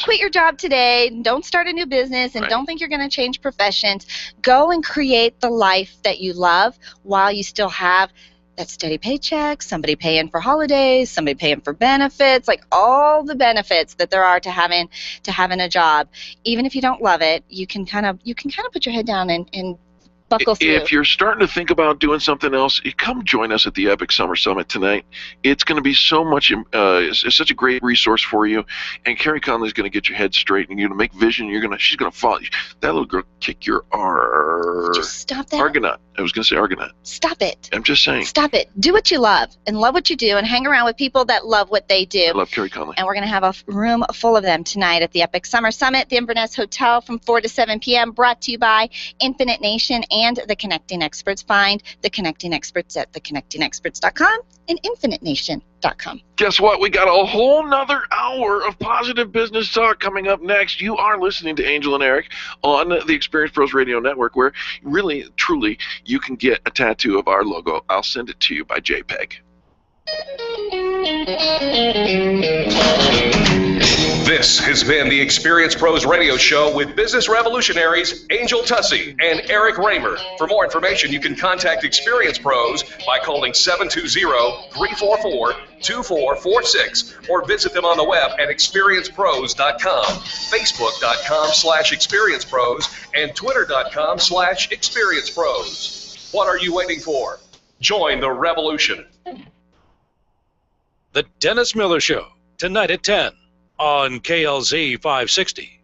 quit your job today. Don't start a new business, and don't think you're going to change professions. Go and create the life that you love while you still have that steady paycheck, somebody paying for holidays, somebody paying for benefits, like all the benefits that there are to having a job. Even if you don't love it, you can kind of put your head down and buckle through. If you're starting to think about doing something else, come join us at the Epic Summer Summit tonight. It's going to be so much, it's such a great resource for you. And Carey Conley is going to get your head straight, and you're going to make vision. She's going to follow you. That little girl kick your Just stop that. Argonaut. I was going to say Argonaut. Stop it. I'm just saying. Stop it. Do what you love, and love what you do, and hang around with people that love what they do. I love Carey Conley. And we're going to have a room full of them tonight at the Epic Summer Summit, the Inverness Hotel, from 4 to 7 p.m., brought to you by Infinite Nation and the Connecting Experts. Find the Connecting Experts at theconnectingexperts.com and infinitenation.com. Guess what? We got a whole nother hour of positive business talk coming up next. You are listening to Angel and Eric on the Experience Pros Radio Network, where really, truly, you can get a tattoo of our logo. I'll send it to you by JPEG. This has been the Experience Pros Radio Show with business revolutionaries Angel Tussey and Eric Raymer. For more information, you can contact Experience Pros by calling 720-344-2446 or visit them on the web at experiencepros.com, facebook.com/experiencepros, and twitter.com/experiencepros. What are you waiting for? Join the revolution. The Dennis Miller Show, tonight at 10 on KLZ 560.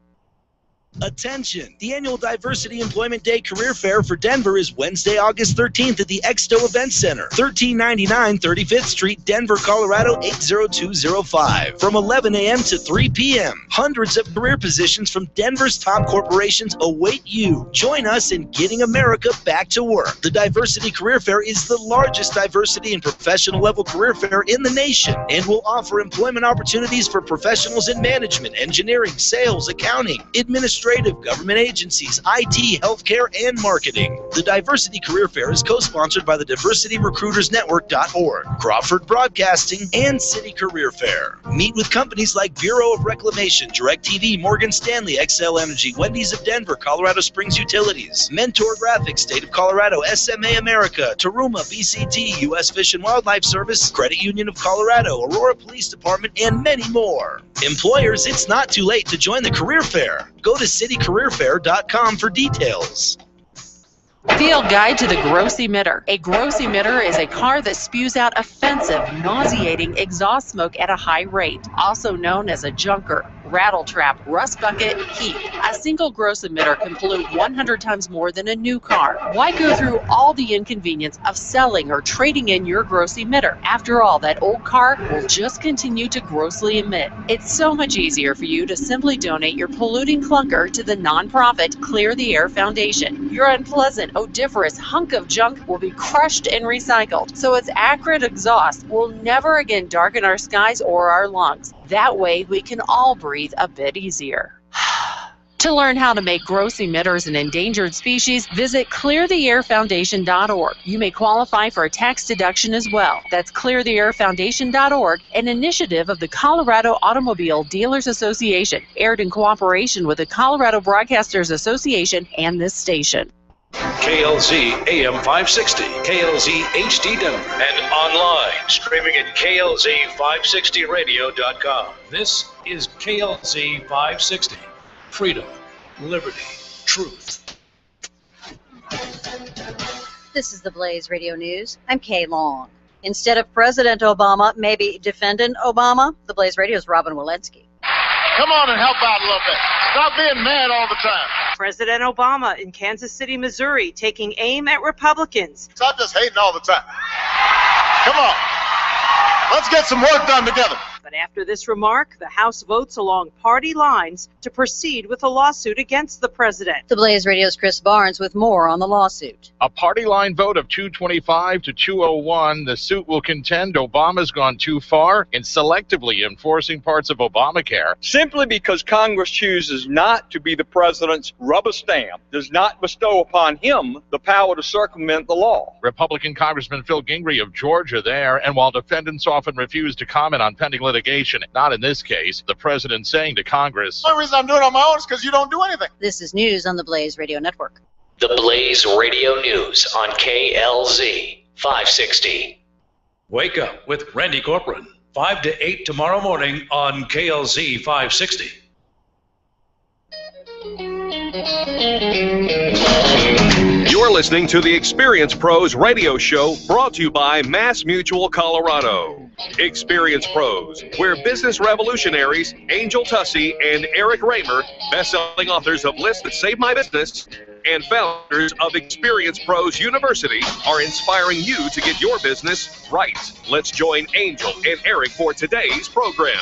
Attention! The annual Diversity Employment Day Career Fair for Denver is Wednesday, August 13th at the Exto Event Center, 1399 35th Street, Denver, Colorado 80205, from 11 a.m. to 3 p.m. Hundreds of career positions from Denver's top corporations await you. Join us in getting America back to work. The Diversity Career Fair is the largest diversity and professional level career fair in the nation and will offer employment opportunities for professionals in management, engineering, sales, accounting, administration, government agencies, IT, healthcare, and marketing. The Diversity Career Fair is co-sponsored by the DiversityRecruitersNetwork.org, Crawford Broadcasting, and City Career Fair. Meet with companies like Bureau of Reclamation, DirecTV, Morgan Stanley, XL Energy, Wendy's of Denver, Colorado Springs Utilities, Mentor Graphics, State of Colorado, SMA America, Taruma, BCT, U.S. Fish and Wildlife Service, Credit Union of Colorado, Aurora Police Department, and many more. Employers, it's not too late to join the career fair. Go to citycareerfair.com for details. Field Guide to the Gross Emitter. A gross emitter is a car that spews out offensive, nauseating exhaust smoke at a high rate, also known as a junker, rattle trap, rust bucket, heap. A single gross emitter can pollute 100 times more than a new car. Why go through all the inconvenience of selling or trading in your gross emitter? After all, that old car will just continue to grossly emit. It's so much easier for you to simply donate your polluting clunker to the nonprofit Clear the Air Foundation. Your unpleasant, odoriferous hunk of junk will be crushed and recycled, so its acrid exhaust will never again darken our skies or our lungs. That way, we can all breathe a bit easier. To learn how to make gross emitters an endangered species, visit cleartheairfoundation.org. You may qualify for a tax deduction as well. That's cleartheairfoundation.org, an initiative of the Colorado Automobile Dealers Association, aired in cooperation with the Colorado Broadcasters Association and this station. KLZ AM 560, KLZ HD Denver, and online streaming at KLZ560radio.com. This is KLZ 560. Freedom, liberty, truth. This is the Blaze Radio News. I'm Kay Long. Instead of President Obama, maybe Defendant Obama, the Blaze Radio's Robin Walensky. Come on and help out a little bit. Stop being mad all the time. President Obama in Kansas City, Missouri, taking aim at Republicans. Stop just hating all the time. Come on. Let's get some work done together. But after this remark, the House votes along party lines to proceed with a lawsuit against the president. The Blaze Radio's Chris Barnes with more on the lawsuit. A party line vote of 225 to 201. The suit will contend Obama's gone too far in selectively enforcing parts of Obamacare. Simply because Congress chooses not to be the president's rubber stamp does not bestow upon him the power to circumvent the law. Republican Congressman Phil Gingrey of Georgia there, and while defendants often refuse to comment on pending litigation, not in this case, the president saying to Congress, "The only reason I'm doing it on my own is because you don't do anything." This is news on the Blaze Radio Network. The Blaze Radio News on KLZ 560. Wake up with Randy Corcoran, 5 to 8 tomorrow morning on KLZ 560. You're listening to the Experience Pros radio show brought to you by Mass Mutual Colorado. Experience Pros, where business revolutionaries Angel Tussey and Eric Raymer, best-selling authors of Lists That Saved My Business, and founders of Experience Pros University, are inspiring you to get your business right. Let's join Angel and Eric for today's program.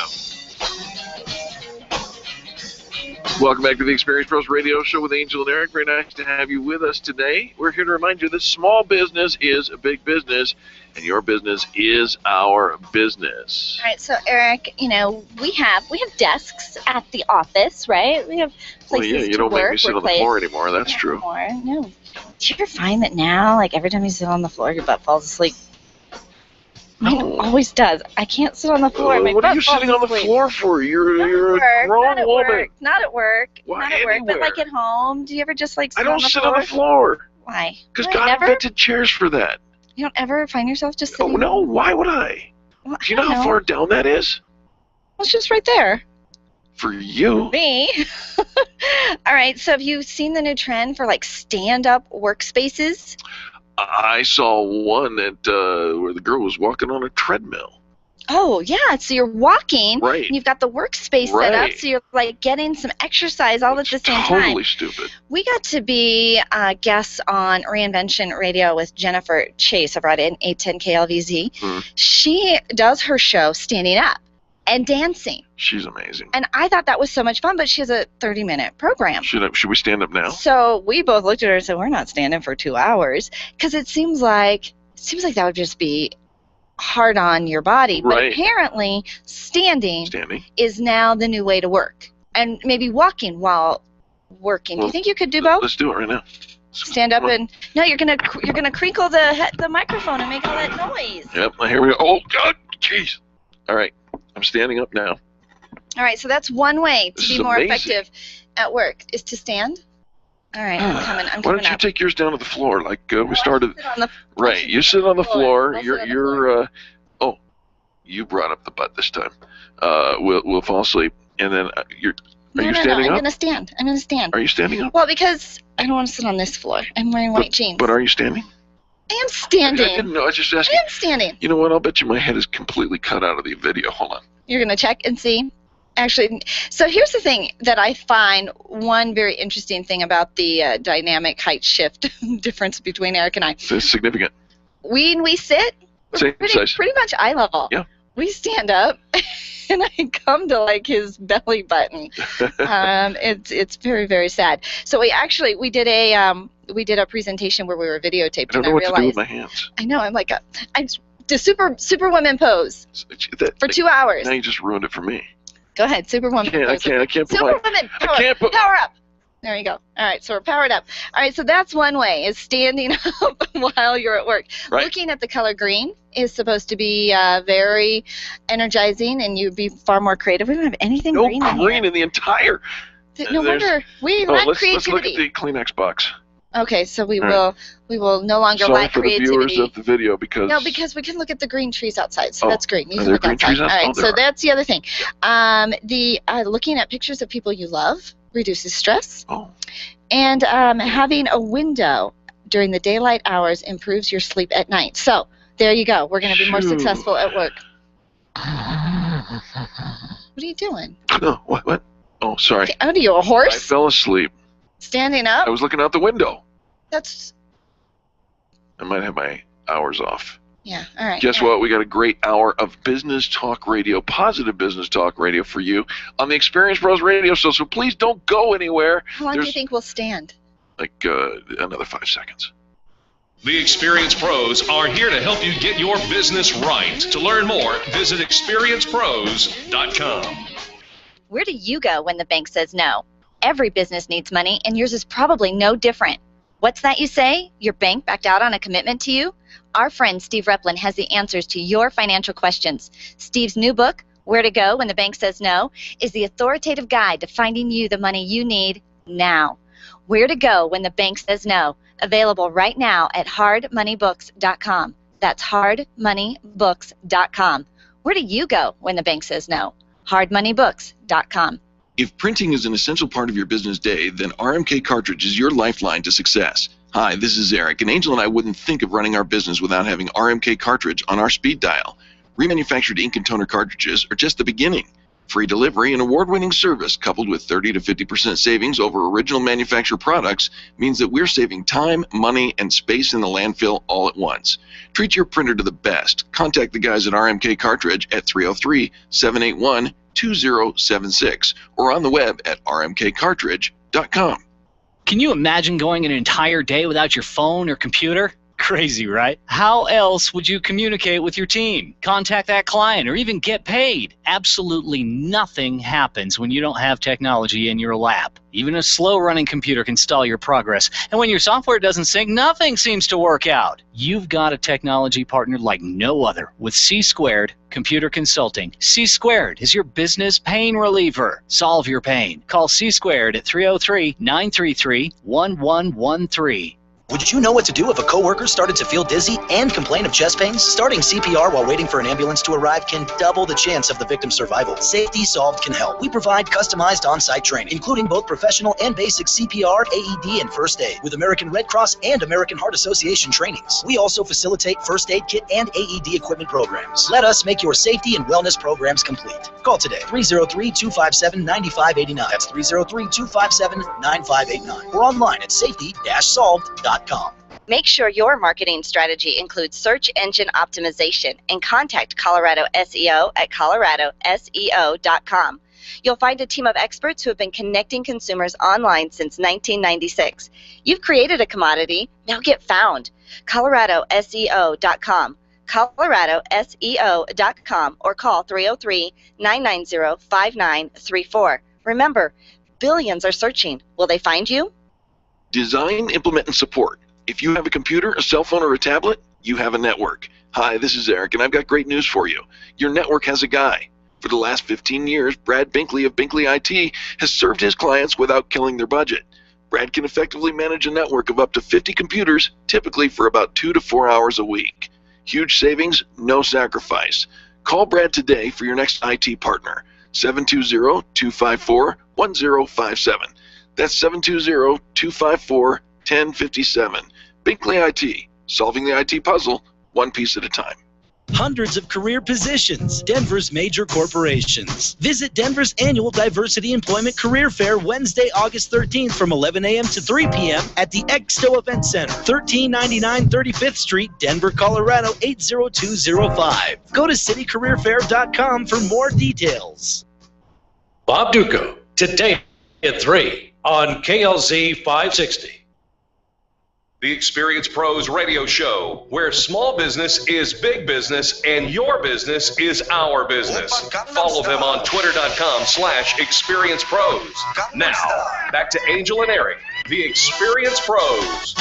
Welcome back to the Experience Pros Radio Show with Angel and Eric. Very nice to have you with us today. We're here to remind you that small business is a big business, and your business is our business. All right, so Eric, you know, we have desks at the office, right? We have places you don't to work, make me sit on the floor anymore. That's true. No. Do you ever find that now, like every time you sit on the floor, your butt falls asleep? Mine always does. I can't sit on the floor. My What butt are you falls sitting on the asleep. floor for? You're a Not at grown woman. work. Not at work. Why, Not at work. But anywhere? like at home, do you ever just like sit I don't on the sit floor? on the floor. Why? Because Why, God never? invented chairs for that. You don't ever find yourself just Oh, sitting? no, why would I? Well, Do you know how far down that is? It's just right there. For you? Me? All right, so have you seen the new trend for like stand-up workspaces? I saw one where the girl was walking on a treadmill. Oh, yeah. So you're walking. Right. And you've got the workspace set up, Right. so you're like getting some exercise all at the same time. Totally stupid. We got to be guests on Reinvention Radio with Jennifer Chase over at 810 KLVZ. She does her show standing up and dancing. She's amazing. And I thought that was so much fun, but she has a 30-minute program. Should we stand up now? So we both looked at her and said, we're not standing for 2 hours, because it seems like that would just be hard on your body. But Right. apparently standing is now the new way to work. And maybe walking while working. Do you think you could do both? Let's do it right now. Stand up and you're gonna crinkle the microphone and make all that noise. Yep, here we go. Oh, God, jeez. All right, I'm standing up now. All right, so that's one way to This be is more amazing. effective at work, is to stand. All right, I'm coming Why don't you up. take yours down to the floor like we started? Sit on the- Right, you sit on the floor. I'll sit You're on the oh, you brought up the butt this time. We'll fall asleep, and then Are you standing I'm up? gonna stand. I'm gonna stand. Are you standing up? Well, because I don't want to sit on this floor. I'm wearing white jeans. But are you standing? I am standing. I didn't know. I was just asking. I am standing. You know what? I'll bet you my head is completely cut out of the video. Hold on. You're gonna check and see. Actually, so here's the thing that I find one very interesting thing about the dynamic height shift difference between Eric and I. It's significant. When we sit, we're Same size. pretty much eye level. Yeah. We stand up, and I come to like his belly button. It's very, very sad. So we did a presentation where we were videotaped. I don't and know what to do with realized, my hands. I know, I'm the superwoman pose for 2 hours. Now you just ruined it for me. Go ahead, superwoman pose. I can't put Superwoman, power up. There you go. All right, so we're powered up. All right, so that's one way, is standing up while you're at work. Right. Looking at the color green is supposed to be very energizing, and you'd be far more creative. We don't have anything No green in here. green in the entire. No wonder. We lack let's creativity. look at the Kleenex box. Okay, so we All will no longer Sorry lack for the creativity. viewers of the video because. No, because we can look at the green trees outside, so Oh, that's great. You are can there look green outside. trees All outside? right, Oh, so there are. that's the other thing. Looking at pictures of people you love reduces stress. Oh. And having a window during the daylight hours improves your sleep at night. So there you go. We're going to be more Phew. successful at work. What are you doing? No, what? Oh, sorry. Oh, are you a I horse? fell asleep. Standing up? I was looking out the window. That's, I might have my hours off. yeah, all right. Guess all right. what? We got a great hour of business talk radio, positive business talk radio for you on the Experience Pros radio show. So please don't go anywhere. How long do you think we'll stand? Like another 5 seconds. The Experience Pros are here to help you get your business right. To learn more, visit experiencepros.com. Where do you go when the bank says no? Every business needs money, and yours is probably no different. What's that you say? Your bank backed out on a commitment to you? Our friend Steve Replin has the answers to your financial questions. Steve's new book, Where to Go When the Bank Says No, is the authoritative guide to finding you the money you need now. Where to Go When the Bank Says No, available right now at hardmoneybooks.com. That's hardmoneybooks.com. Where do you go when the bank says no? hardmoneybooks.com. If printing is an essential part of your business day, then RMK Cartridge is your lifeline to success. Hi, this is Eric, and Angel and I wouldn't think of running our business without having RMK Cartridge on our speed dial. Remanufactured ink and toner cartridges are just the beginning. Free delivery and award-winning service coupled with 30 to 50% savings over original manufacturer products means that we're saving time, money, and space in the landfill all at once. Treat your printer to the best. Contact the guys at RMK Cartridge at 303-781-2076 or on the web at rmkcartridge.com. Can you imagine going an entire day without your phone or computer? Crazy, right? How else would you communicate with your team, contact that client, or even get paid? Absolutely nothing happens when you don't have technology in your lap. Even a slow-running computer can stall your progress. And when your software doesn't sync, nothing seems to work out. You've got a technology partner like no other with C-Squared Computer Consulting. C-Squared is your business pain reliever. Solve your pain. Call C-Squared at 303-933-1113. Would you know what to do if a coworker started to feel dizzy and complain of chest pains? Starting CPR while waiting for an ambulance to arrive can double the chance of the victim's survival. Safety Solved can help. We provide customized on-site training, including both professional and basic CPR, AED, and first aid, with American Red Cross and American Heart Association trainings. We also facilitate first aid kit and AED equipment programs. Let us make your safety and wellness programs complete. Call today, 303-257-9589. That's 303-257-9589. Or online at safety-solved.com. Make sure your marketing strategy includes search engine optimization and contact Colorado SEO at coloradoseo.com. You'll find a team of experts who have been connecting consumers online since 1996. You've created a commodity, now get found. coloradoseo.com. coloradoseo.com or call 303-990-5934. Remember, billions are searching. Will they find you? Design, implement, and support. If you have a computer, a cell phone, or a tablet, you have a network. Hi, this is Eric, and I've got great news for you. Your network has a guy. For the last 15 years, Brad Binkley of Binkley IT has served his clients without killing their budget. Brad can effectively manage a network of up to 50 computers, typically for about 2 to 4 hours a week. Huge savings, no sacrifice. Call Brad today for your next IT partner. 720-254-1057. That's 720-254-1057. Binkley IT, solving the IT puzzle one piece at a time. Hundreds of career positions, Denver's major corporations. Visit Denver's annual Diversity Employment Career Fair Wednesday, August 13th from 11 a.m. to 3 p.m. at the Exto Event Center, 1399 35th Street, Denver, Colorado 80205. Go to citycareerfair.com for more details. Bob Duco, today at 3 on KLZ 560. The Experience Pros radio show, where small business is big business and your business is our business. Follow them on twitter.com/experiencepros. Now, back to Angel and Eric, the Experience Pros.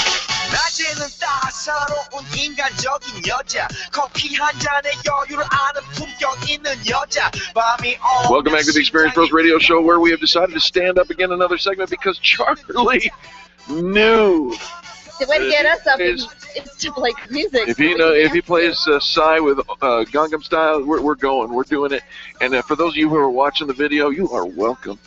낮에는 따사로운 인간적인 여자 커피 한 잔에 여유를 아는 품격 있는 여자 밤이 Welcome back to the Experience Pros Radio Show, where we have decided to stand up again another segment because Charlie knew. The way to get us up is to play music. If he plays Psy with Gangnam Style, we're going. We're doing it. And for those of you who are watching the video, you are welcome.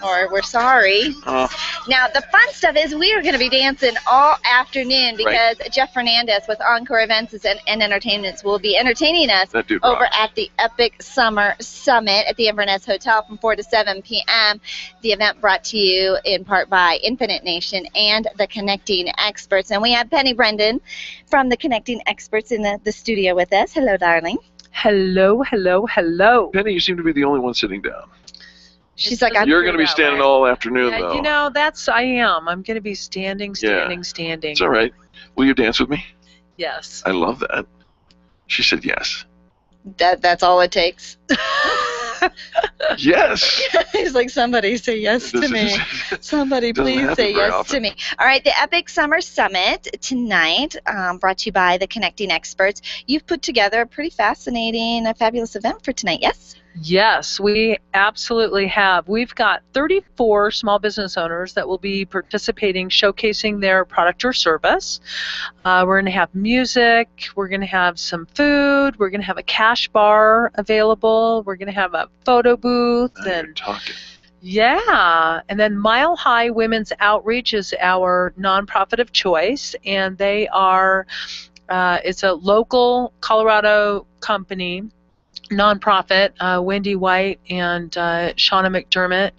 Or we're sorry. Now, the fun stuff is we are going to be dancing all afternoon because Jeff Fernandez with Encore Events and Entertainments will be entertaining us over at the Epic Summer Summit at the Inverness Hotel from 4 to 7 p.m. The event brought to you in part by Infinite Nation and the Connecting Experts. And we have Penny Brendan from the Connecting Experts in the studio with us. Hello, darling. Hello, hello, hello. Penny, you seem to be the only one sitting down. She's like, you're going to be standing all afternoon, though. You know, I am. I'm going to be standing. It's all right. Will you dance with me? Yes. I love that. She said yes. That's all it takes. Yes. He's like, somebody say yes to me. Somebody please say yes to me. All right, the Epic Summer Summit tonight, brought to you by the Connecting Experts. You've put together a pretty fascinating, fabulous event for tonight, yes? Yes, we absolutely have. We've got 34 small business owners that will be participating, showcasing their product or service. We're going to have music. We're going to have some food. We're going to have a cash bar available. We're going to have a photo booth. Yeah, and then Mile High Women's Outreach is our nonprofit of choice, and they are, it's a local Colorado company, nonprofit. Wendy White and Shauna McDermott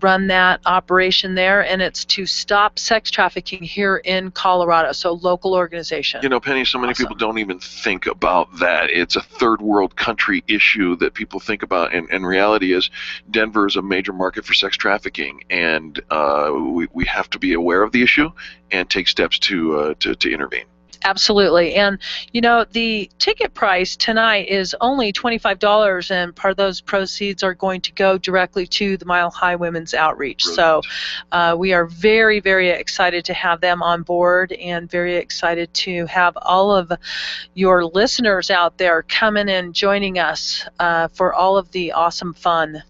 run that operation there, and it's to stop sex trafficking here in Colorado, so local organization. You know, Penny, so many people don't even think about that. It's a third world country issue that people think about, and reality is Denver is a major market for sex trafficking, and we have to be aware of the issue and take steps to intervene. Absolutely. And, you know, the ticket price tonight is only $25, and part of those proceeds are going to go directly to the Mile High Women's Outreach. Brilliant. So we are very, very excited to have them on board, and very excited to have all of your listeners out there coming and joining us for all of the awesome fun.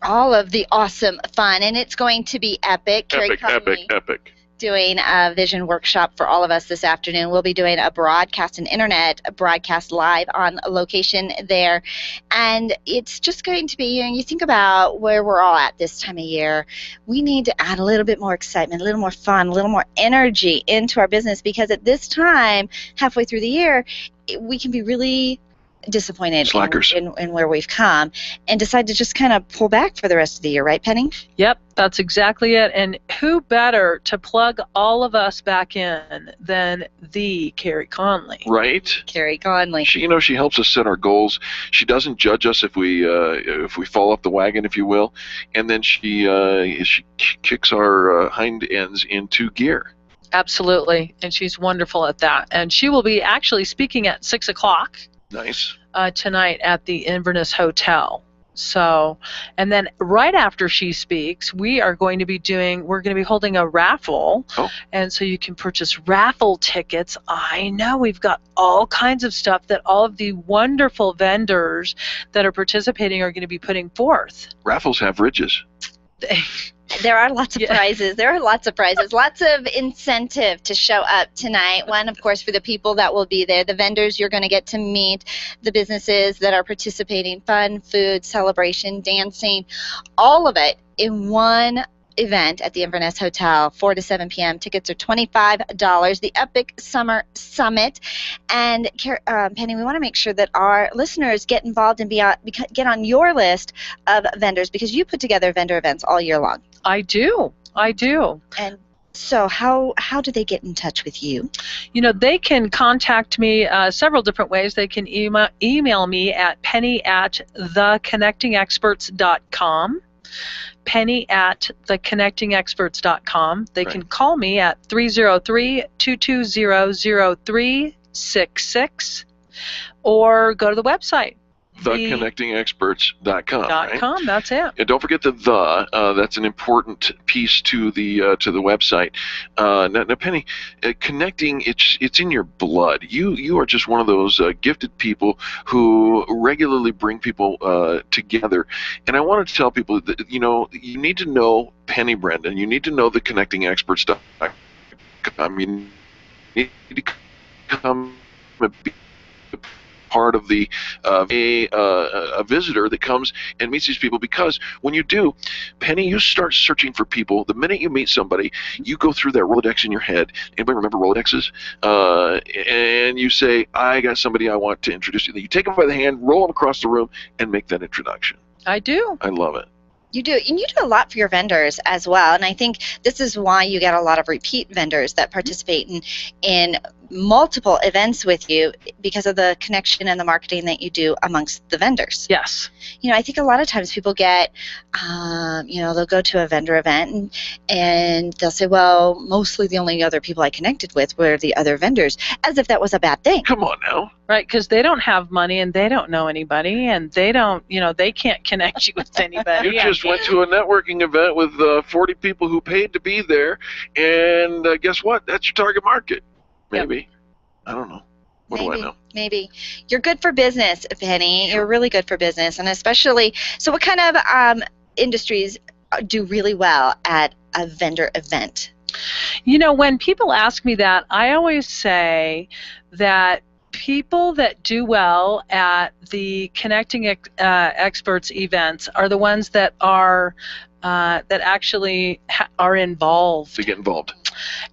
All of the awesome fun, and it's going to be epic. Carey Conley. Epic. doing a vision workshop for all of us this afternoon. We'll be doing a broadcast, an internet broadcast live on location there. And it's just going to be, you think about where we're all at this time of year. We need to add a little bit more excitement, a little more fun, a little more energy into our business, because at this time, halfway through the year, we can be really disappointed in where we've come and decide to just kind of pull back for the rest of the year, right, Penny? Yep, that's exactly it. And who better to plug all of us back in than the Carey Conley? Right. Carey Conley. She helps us set our goals. She doesn't judge us if we fall off the wagon, if you will, and then she kicks our hind ends into gear. Absolutely, and she's wonderful at that. And she will be actually speaking at 6 o'clock. Nice. Tonight at the Inverness Hotel. So, and then right after she speaks, we're going to be holding a raffle. Oh. And so you can purchase raffle tickets. I know we've got all kinds of stuff that all of the wonderful vendors that are participating are going to be putting forth. Raffles have ridges. There are lots of prizes. There are lots of prizes, lots of incentive to show up tonight. One, of course, for the people that will be there, the vendors you're going to get to meet, the businesses that are participating, fun, food, celebration, dancing, all of it in one event at the Inverness Hotel, 4 to 7 p.m. Tickets are $25. The Epic Summer Summit. And Penny, we want to make sure that our listeners get involved and get on your list of vendors, because you put together vendor events all year long. I do. And so how do they get in touch with you? They can contact me several different ways. They can email me at penny@theconnectingexperts.com. penny@theconnectingexperts.com. They can call me at 303-220-0366 or go to the website. theconnectingexperts.com. .com, that's it. And don't forget that's an important piece to the website. Now, Penny, connecting, it's in your blood. You are just one of those gifted people who regularly bring people together. And I want to tell people that you need to know Penny Brendan. You need to know the connectingexperts.com. You need to come and be part of a visitor that comes and meets these people, because when you do, Penny, you start searching for people. The minute you meet somebody, you go through that Rolodex in your head. Anybody remember Rolodexes? And you say, I got somebody I want to introduce you. You take them by the hand, roll them across the room, and make that introduction. I do. I love it. You do, and you do a lot for your vendors as well, and I think this is why you get a lot of repeat vendors that participate in multiple events with you, because of the connection and the marketing that you do amongst the vendors. Yes. I think a lot of times people get, they'll go to a vendor event and they'll say, well, mostly the only other people I connected with were the other vendors, as if that was a bad thing. Come on now. Right, because they don't have money and they don't know anybody, and they don't, they can't connect you with anybody. You just went to a networking event with 40 people who paid to be there, and guess what? That's your target market. Maybe. Yep. I don't know. What do I know? Maybe. You're good for business, Penny. You're really good for business, and especially, so what kind of industries do really well at a vendor event? When people ask me that, I always say that people that do well at the Connecting Experts events are the ones that are actually are involved. They get involved.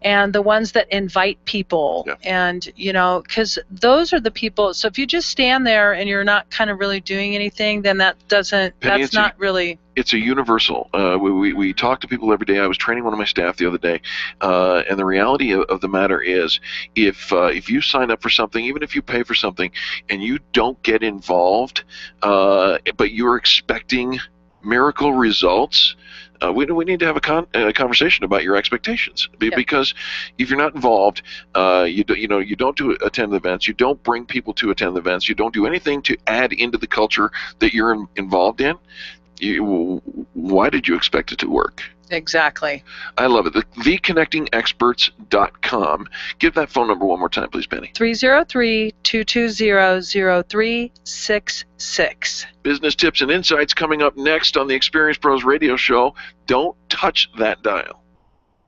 And the ones that invite people, and because those are the people. So if you just stand there and you're not kind of really doing anything, then that's not really. It's a universal. We talk to people every day. I was training one of my staff the other day, and the reality of the matter is, if you sign up for something, even if you pay for something, and you don't get involved, but you're expecting miracle results, we need to have a conversation about your expectations, because if you're not involved, you don't attend the events, you don't bring people to attend the events, you don't do anything to add into the culture that you're involved in. Why did you expect it to work? Exactly. I love it. Theconnectingexperts.com. Give that phone number one more time, please, Penny. 303-220-0366. Business tips and insights coming up next on the Experience Pros Radio Show. Don't touch that dial.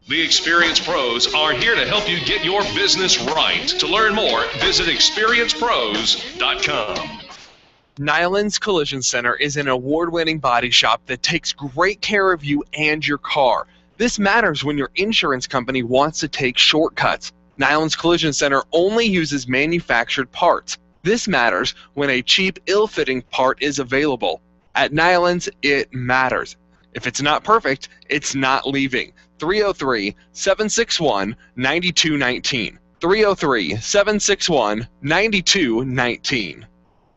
The Experience Pros are here to help you get your business right. To learn more, visit experiencepros.com. Nyland's Collision Center is an award-winning body shop that takes great care of you and your car. This matters when your insurance company wants to take shortcuts. Nyland's Collision Center only uses manufactured parts. This matters when a cheap, ill-fitting part is available. At Nyland's, it matters. If it's not perfect, it's not leaving. 303-761-9219. 303-761-9219.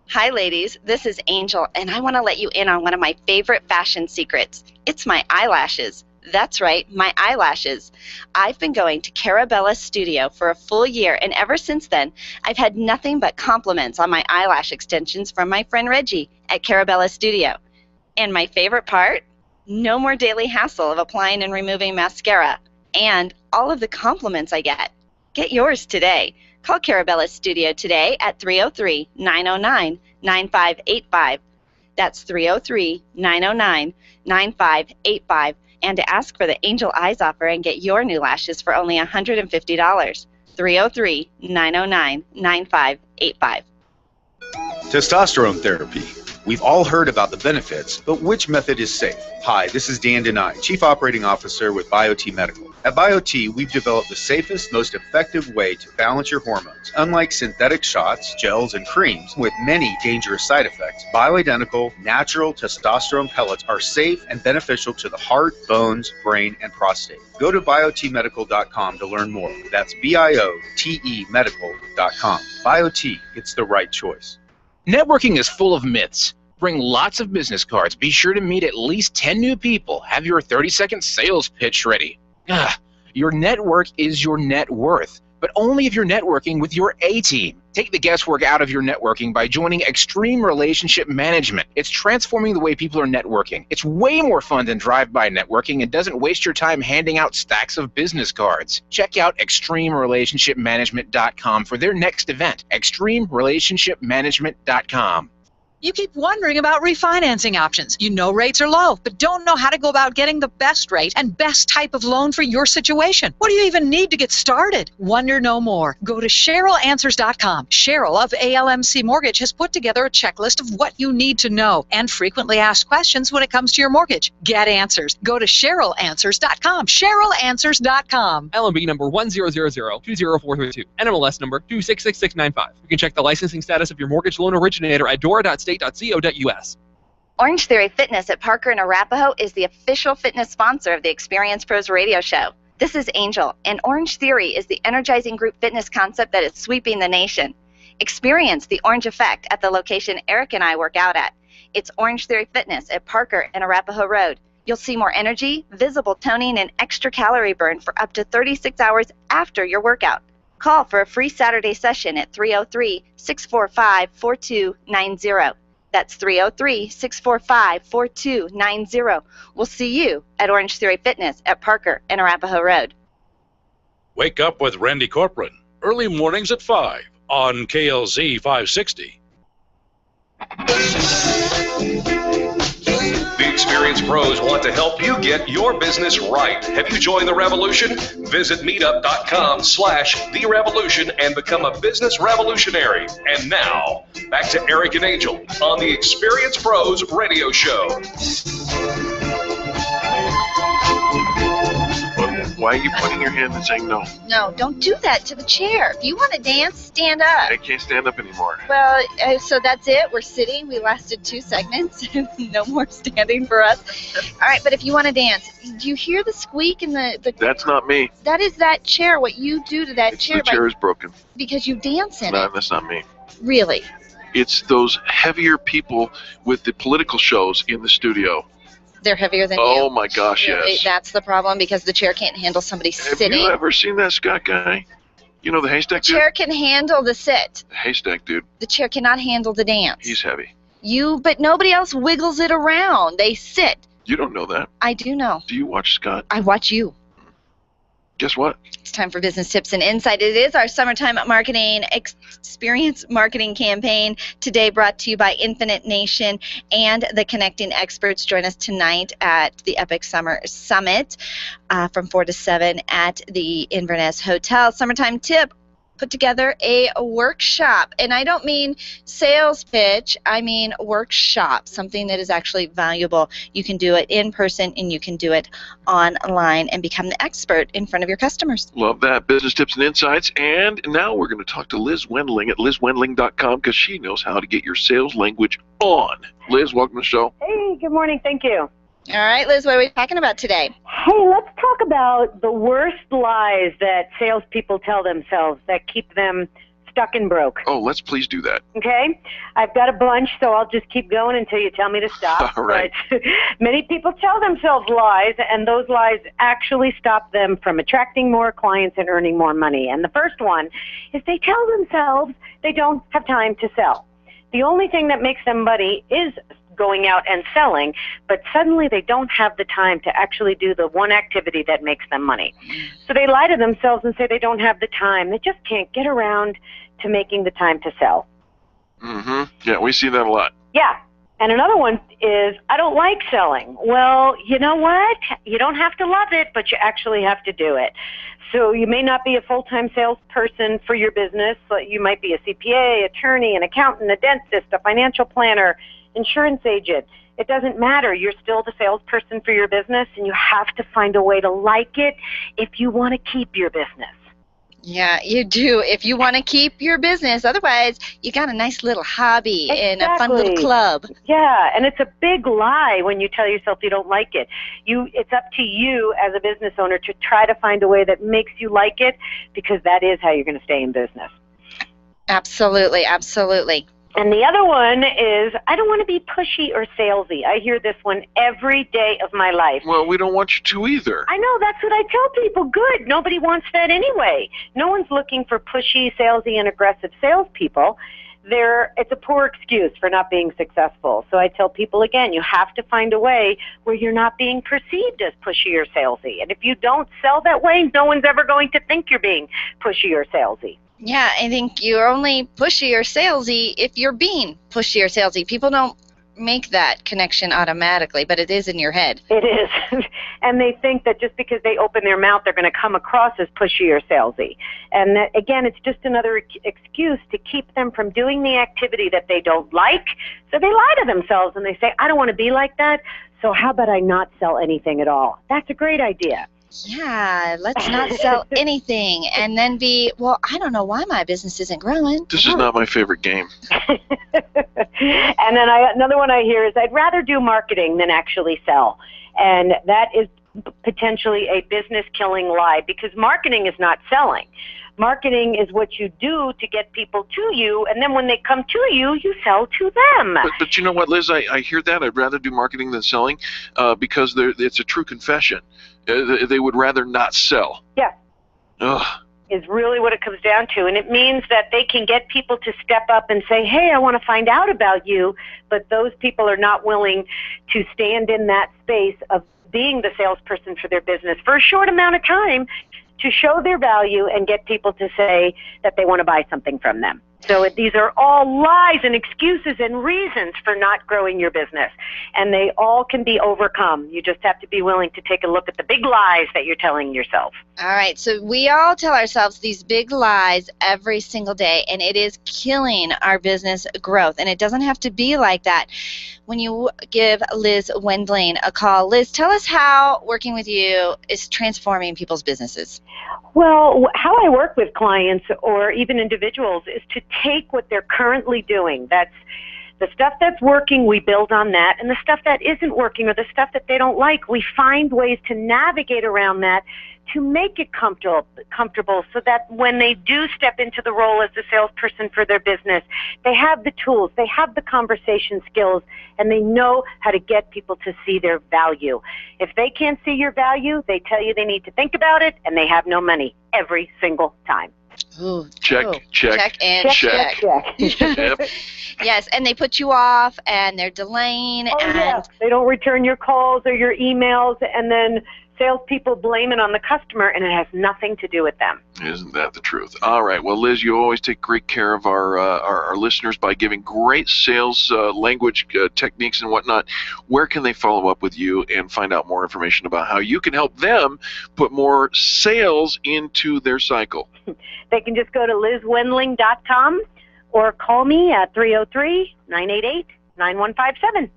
Hi, ladies. This is Angel, and I want to let you in on one of my favorite fashion secrets. It's my eyelashes. That's right, my eyelashes. I've been going to Carabella's studio for a full year, and ever since then, I've had nothing but compliments on my eyelash extensions from my friend Reggie at Carabella's studio. And my favorite part? No more daily hassle of applying and removing mascara. And all of the compliments I get. Get yours today. Call Carabella's studio today at 303-909-9585. That's 303-909-9585. And to ask for the Angel Eyes offer and get your new lashes for only $150. 303-909-9585. Testosterone therapy. We've all heard about the benefits, but which method is safe? Hi, this is Dan Denai, Chief Operating Officer with BioT Medical. At BioT, we've developed the safest, most effective way to balance your hormones. Unlike synthetic shots, gels, and creams with many dangerous side effects, bioidentical, natural testosterone pellets are safe and beneficial to the heart, bones, brain, and prostate. Go to biotmedical.com to learn more. That's BIOTE medical.com. BioT, it's the right choice. Networking is full of myths. Bring lots of business cards. Be sure to meet at least 10 new people. Have your 30-second sales pitch ready. Your network is your net worth, but only if you're networking with your A-team. Take the guesswork out of your networking by joining Extreme Relationship Management. It's transforming the way people are networking. It's way more fun than drive-by networking and doesn't waste your time handing out stacks of business cards. Check out ExtremeRelationshipManagement.com for their next event. ExtremeRelationshipManagement.com. You keep wondering about refinancing options. You know rates are low, but don't know how to go about getting the best rate and best type of loan for your situation. What do you even need to get started? Wonder no more. Go to CherylAnswers.com. Cheryl of ALMC Mortgage has put together a checklist of what you need to know and frequently asked questions when it comes to your mortgage. Get answers. Go to CherylAnswers.com. CherylAnswers.com. LMB number 100020432. NMLS number 266695. You can check the licensing status of your mortgage loan originator at dora.state.co.us. Orange Theory Fitness at Parker and Arapahoe is the official fitness sponsor of the Experience Pros radio show. This is Angel, and Orange Theory is the energizing group fitness concept that is sweeping the nation. Experience the orange effect at the location Eric and I work out at. It's Orange Theory Fitness at Parker and Arapahoe Road. You'll see more energy, visible toning, and extra calorie burn for up to 36 hours after your workout. Call for a free Saturday session at 303-645-4290. That's 303-645-4290. We'll see you at Orange Theory Fitness at Parker and Arapahoe Road. Wake up with Randy Corcoran, early mornings at 5 on KLZ 560. The Experience Pros want to help you get your business right. Have you joined the revolution? Visit meetup.com/therevolution and become a business revolutionary. And now, back to Eric and Angel on the Experience Pros radio show. Why are you pointing your hand and saying no? No, don't do that to the chair. If you want to dance, stand up. I can't stand up anymore. Well, so that's it. We're sitting. We lasted 2 segments. No more standing for us. All right, but if you want to dance, do you hear the squeak in the That's not me. That is that chair, what you do to that chair. The chair is broken. Because you dance in No, it. that's not me. Really? It's those heavier people with the political shows in the studio. They're heavier than you. Oh my gosh, Really? yes. That's the problem because the chair can't handle somebody sitting. Have you ever seen that Scott guy? You know the haystack dude? Chair can handle the sit. The haystack dude. The chair cannot handle the dance. He's heavy. But nobody else wiggles it around. They sit. You don't know that. I do know. Do you watch Scott? I watch you. Guess what? It's time for Business Tips and Insight. It is our summertime marketing experience marketing campaign, today brought to you by Infinite Nation and the Connecting Experts. Join us tonight at the Epic Summer Summit from 4 to 7 at the Inverness Hotel. Summertime tip: put together a workshop. And I don't mean sales pitch, I mean workshop, something that is actually valuable. You can do it in person and you can do it online and become the expert in front of your customers. Love that. Business tips and insights. And now we're going to talk to Liz Wendling at lizwendling.com because she knows how to get your sales language on. Liz, welcome to the show. Hey, good morning. Thank you. All right, Liz, what are we talking about today? Hey, let's talk about the worst lies that salespeople tell themselves that keep them stuck and broke. Oh, let's please do that. Okay? I've got a bunch, so I'll just keep going until you tell me to stop. All right. But many people tell themselves lies, and those lies actually stop them from attracting more clients and earning more money. And the first one is they tell themselves they don't have time to sell. The only thing that makes them money is going out and selling, but suddenly they don't have the time to actually do the one activity that makes them money. So they lie to themselves and say they don't have the time. They just can't get around to making the time to sell. Mm-hmm. Yeah, we see that a lot. Yeah. And another one is, I don't like selling. Well, you know what? You don't have to love it, but you actually have to do it. So you may not be a full-time salesperson for your business, but you might be a CPA, attorney, an accountant, a dentist, a financial planner, insurance agent. It doesn't matter. You're still the salesperson for your business, and you have to find a way to like it if you want to keep your business. Yeah, you do. If you want to keep your business, otherwise you got a nice little hobby and a fun little club. Yeah, and it's a big lie when you tell yourself you don't like it. It's up to you as a business owner to try to find a way that makes you like it, because that is how you're going to stay in business. Absolutely, absolutely. And the other one is, I don't want to be pushy or salesy. I hear this one every day of my life. Well, we don't want you to either. I know, that's what I tell people. Good. Nobody wants that anyway. No one's looking for pushy, salesy, and aggressive salespeople. It's a poor excuse for not being successful. So I tell people again, you have to find a way where you're not being perceived as pushy or salesy. And if you don't sell that way, no one's ever going to think you're being pushy or salesy. Yeah, I think you're only pushy or salesy if you're being pushy or salesy. People don't make that connection automatically, but it is in your head. It is. And they think that just because they open their mouth, they're going to come across as pushy or salesy. And that, again, it's just another excuse to keep them from doing the activity that they don't like. So they lie to themselves and they say, I don't want to be like that, so how about I not sell anything at all? That's a great idea. Yeah, let's not sell anything and then be, well, I don't know why my business isn't growing. This is not my favorite game. And then another one I hear is, I'd rather do marketing than actually sell. And that is potentially a business-killing lie, because marketing is not selling. Marketing is what you do to get people to you, and then when they come to you, you sell to them. But you know what, Liz? I hear that. I'd rather do marketing than selling because it's a true confession. They would rather not sell. Yeah. Ugh. Is really what it comes down to. And it means that they can get people to step up and say, hey, I want to find out about you, but those people are not willing to stand in that space of being the salesperson for their business for a short amount of time to show their value and get people to say that they want to buy something from them. So these are all lies and excuses and reasons for not growing your business. And they all can be overcome. You just have to be willing to take a look at the big lies that you're telling yourself. All right, so we all tell ourselves these big lies every single day, and it is killing our business growth. And it doesn't have to be like that. When you give Liz Wendling a call, Liz, tell us how working with you is transforming people's businesses. Well, how I work with clients or even individuals is to take what they're currently doing. That's the stuff that's working, we build on that, and the stuff that isn't working or the stuff that they don't like, we find ways to navigate around that to make it comfortable so that when they do step into the role as the salesperson for their business, they have the tools, they have the conversation skills, and they know how to get people to see their value. If they can't see your value, they tell you they need to think about it, and they have no money every single time. Ooh, check. Yep. Yes, and they put you off, and they're delaying. Yeah. They don't return your calls or your emails, and then salespeople blame it on the customer, and it has nothing to do with them. Isn't that the truth? All right. Well, Liz, you always take great care of our listeners by giving great sales language techniques and whatnot. Where can they follow up with you and find out more information about how you can help them put more sales into their cycle? They can just go to lizwendling.com or call me at 303-988-9157.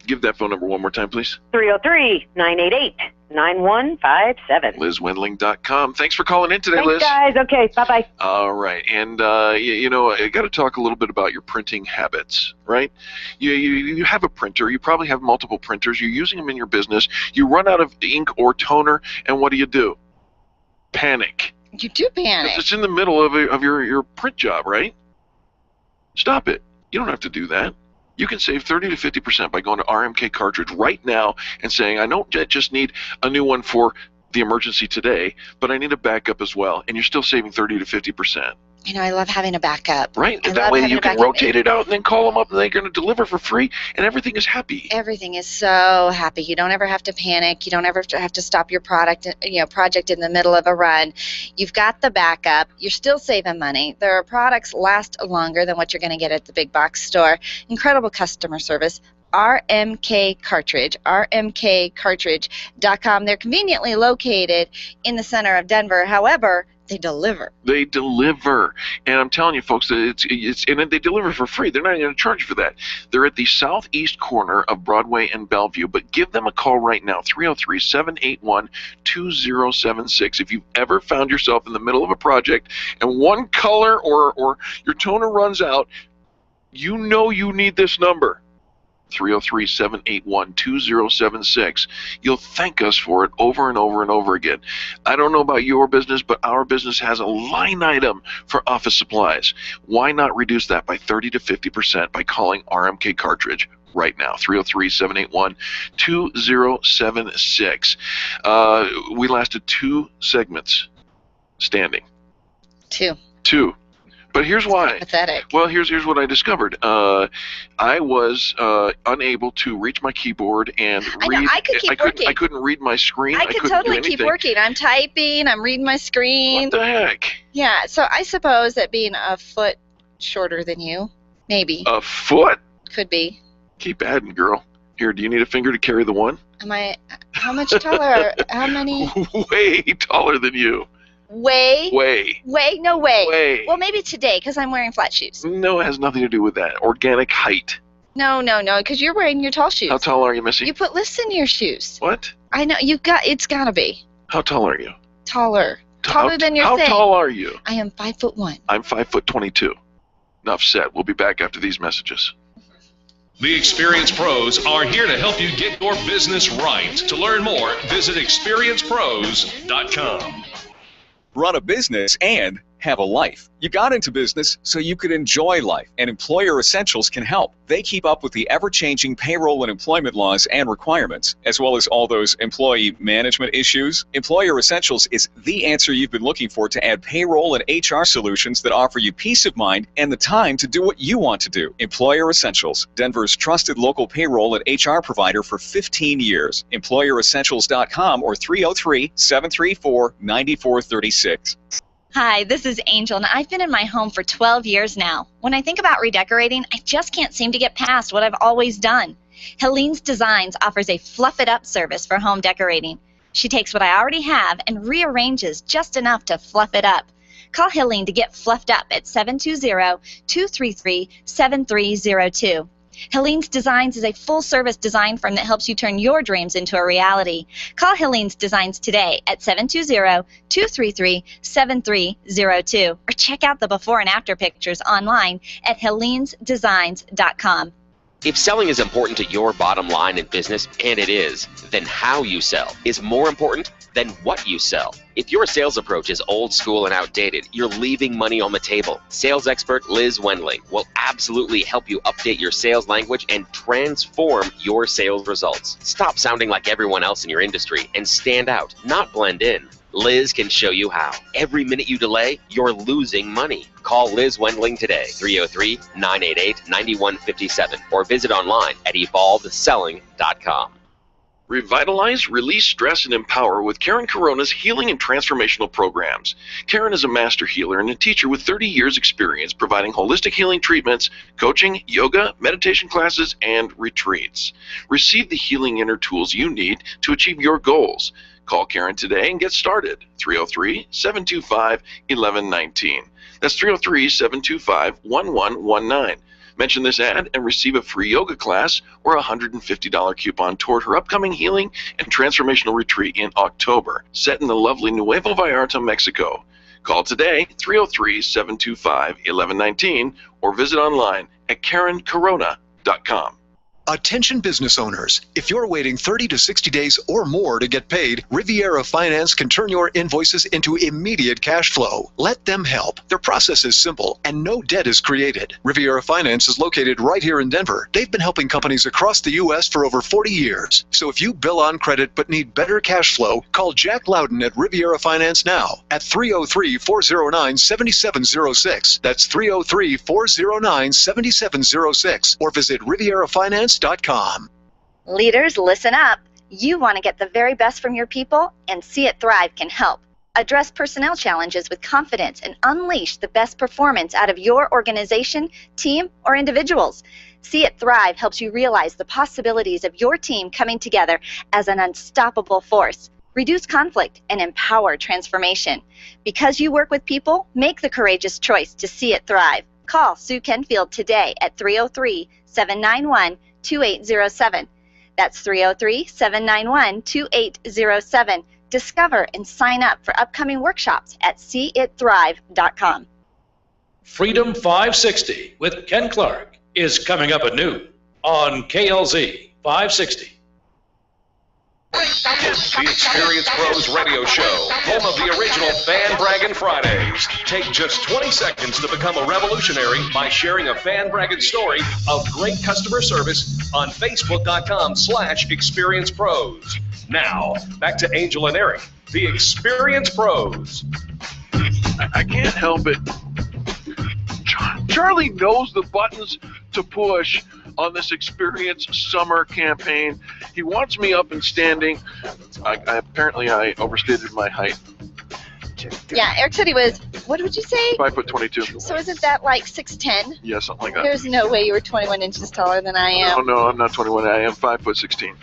Give that phone number one more time, please. 303-988-9157. LizWendling.com. Thanks for calling in today, Thanks, Liz. guys. Okay, bye-bye. All right. And, you know, I got to talk a little bit about your printing habits, right? You have a printer. You probably have multiple printers. You're using them in your business. You run out of ink or toner, and what do? Panic. You do panic. It's in the middle of your print job, right? Stop it. You don't have to do that. You can save 30 to 50% by going to RMK Cartridge right now and saying, I don't just need a new one for the emergency today, but I need a backup as well. And you're still saving 30 to 50%. You know, I love having a backup. Right? And that way you can rotate it out and then call them up and they're going to deliver for free and everything is happy. Everything is so happy. You don't ever have to panic. You don't ever have to stop your project in the middle of a run. You've got the backup. You're still saving money. Their products last longer than what you're going to get at the big box store. Incredible customer service. RMK Cartridge, rmkcartridge.com. They're conveniently located in the center of Denver. However, they deliver. They deliver. And I'm telling you, folks, that and they deliver for free. They're not even going to charge you for that. They're at the southeast corner of Broadway and Bellevue. But give them a call right now, 303-781-2076. If you've ever found yourself in the middle of a project and one color or your toner runs out, you know you need this number. 303-781-2076. You'll thank us for it over and over and over again. I don't know about your business, but our business has a line item for office supplies. Why not reduce that by 30 to 50% by calling RMK Cartridge right now? 303-781-2076. We lasted 2 segments standing. 2. But here's why. Pathetic. Well, here's what I discovered. I was unable to reach my keyboard and read. I know, I could keep working. I couldn't read my screen. I could totally keep working. I'm typing. I'm reading my screen. What the heck? Yeah, so I suppose that being a foot shorter than you, maybe. A foot? Could be. Keep adding, girl. Here, do you need a finger to carry the one? How much taller? How many? Way taller than you. Way? No way. Way. Well, maybe today, because I'm wearing flat shoes. No, it has nothing to do with that. Organic height. No, because you're wearing your tall shoes. How tall are you, Missy? You put lifts in your shoes. What? I know, it's gotta be. How tall are you? Taller than your thing. How tall are you? I am 5'1". I'm 5'22". Enough said. We'll be back after these messages. The Experienced Pros are here to help you get your business right. To learn more, visit experiencepros.com. Run a business and have a life. You got into business so you could enjoy life, and Employer Essentials can help. They keep up with the ever-changing payroll and employment laws and requirements, as well as all those employee management issues. Employer Essentials is the answer you've been looking for to add payroll and HR solutions that offer you peace of mind and the time to do what you want to do. Employer Essentials, Denver's trusted local payroll and HR provider for 15 years. EmployerEssentials.com or 303-734-9436. Hi, this is Angel, and I've been in my home for 12 years now. When I think about redecorating, I just can't seem to get past what I've always done. Helene's Designs offers a fluff it up service for home decorating. She takes what I already have and rearranges just enough to fluff it up. Call Helene to get fluffed up at 720-233-7302. Helene's Designs is a full-service design firm that helps you turn your dreams into a reality. Call Helene's Designs today at 720-233-7302 or check out the before and after pictures online at helenesdesigns.com. If selling is important to your bottom line in business, and it is, then how you sell is more important than what you sell. If your sales approach is old school and outdated, you're leaving money on the table. Sales expert Liz Wendling will absolutely help you update your sales language and transform your sales results. Stop sounding like everyone else in your industry and stand out, not blend in. Liz can show you how. Every minute you delay, you're losing money. Call Liz Wendling today, 303-988-9157, or visit online at evolvedselling.com. Revitalize, release stress, and empower with Karen Corona's healing and transformational programs. Karen is a master healer and a teacher with 30 years experience providing holistic healing treatments, coaching, yoga, meditation classes, and retreats. Receive the healing inner tools you need to achieve your goals. Call Karen today and get started. 303-725-1119. That's 303-725-1119. Mention this ad and receive a free yoga class or a $150 coupon toward her upcoming healing and transformational retreat in October, set in the lovely Nuevo Vallarta, Mexico. Call today, 303-725-1119, or visit online at KarenCorona.com. Attention business owners, if you're waiting 30 to 60 days or more to get paid, Riviera Finance can turn your invoices into immediate cash flow. Let them help. Their process is simple and no debt is created. Riviera Finance is located right here in Denver. They've been helping companies across the U.S. for over 40 years. So if you bill on credit but need better cash flow, call Jack Loudon at Riviera Finance now at 303-409-7706. That's 303-409-7706, or visit RivieraFinance.com. Leaders, listen up. You want to get the very best from your people, and See It Thrive can help. Address personnel challenges with confidence and unleash the best performance out of your organization, team, or individuals. See It Thrive helps you realize the possibilities of your team coming together as an unstoppable force. Reduce conflict and empower transformation. Because you work with people, make the courageous choice to see it thrive. Call Sue Kenfield today at 303-791-2807. That's 303-791-2807. Discover and sign up for upcoming workshops at seeitthrive.com. Freedom 560 with Ken Clark is coming up at noon on KLZ 560. The Experience Pros Radio Show, home of the original Fan Braggin' Fridays. Take just 20 seconds to become a revolutionary by sharing a fan bragging story of great customer service on Facebook.com/Experience Pros. Now, back to Angel and Eric, the Experience Pros. I can't help it. Charlie knows the buttons to push on this Experience Summer campaign. He wants me up and standing. Apparently I overstated my height. Yeah, Eric said he was, what would you say? 5'22". So isn't that like 6'10"? Yeah, something like that. There's no way you were 21 inches taller than I am. No, I'm not 21. I am 5'16".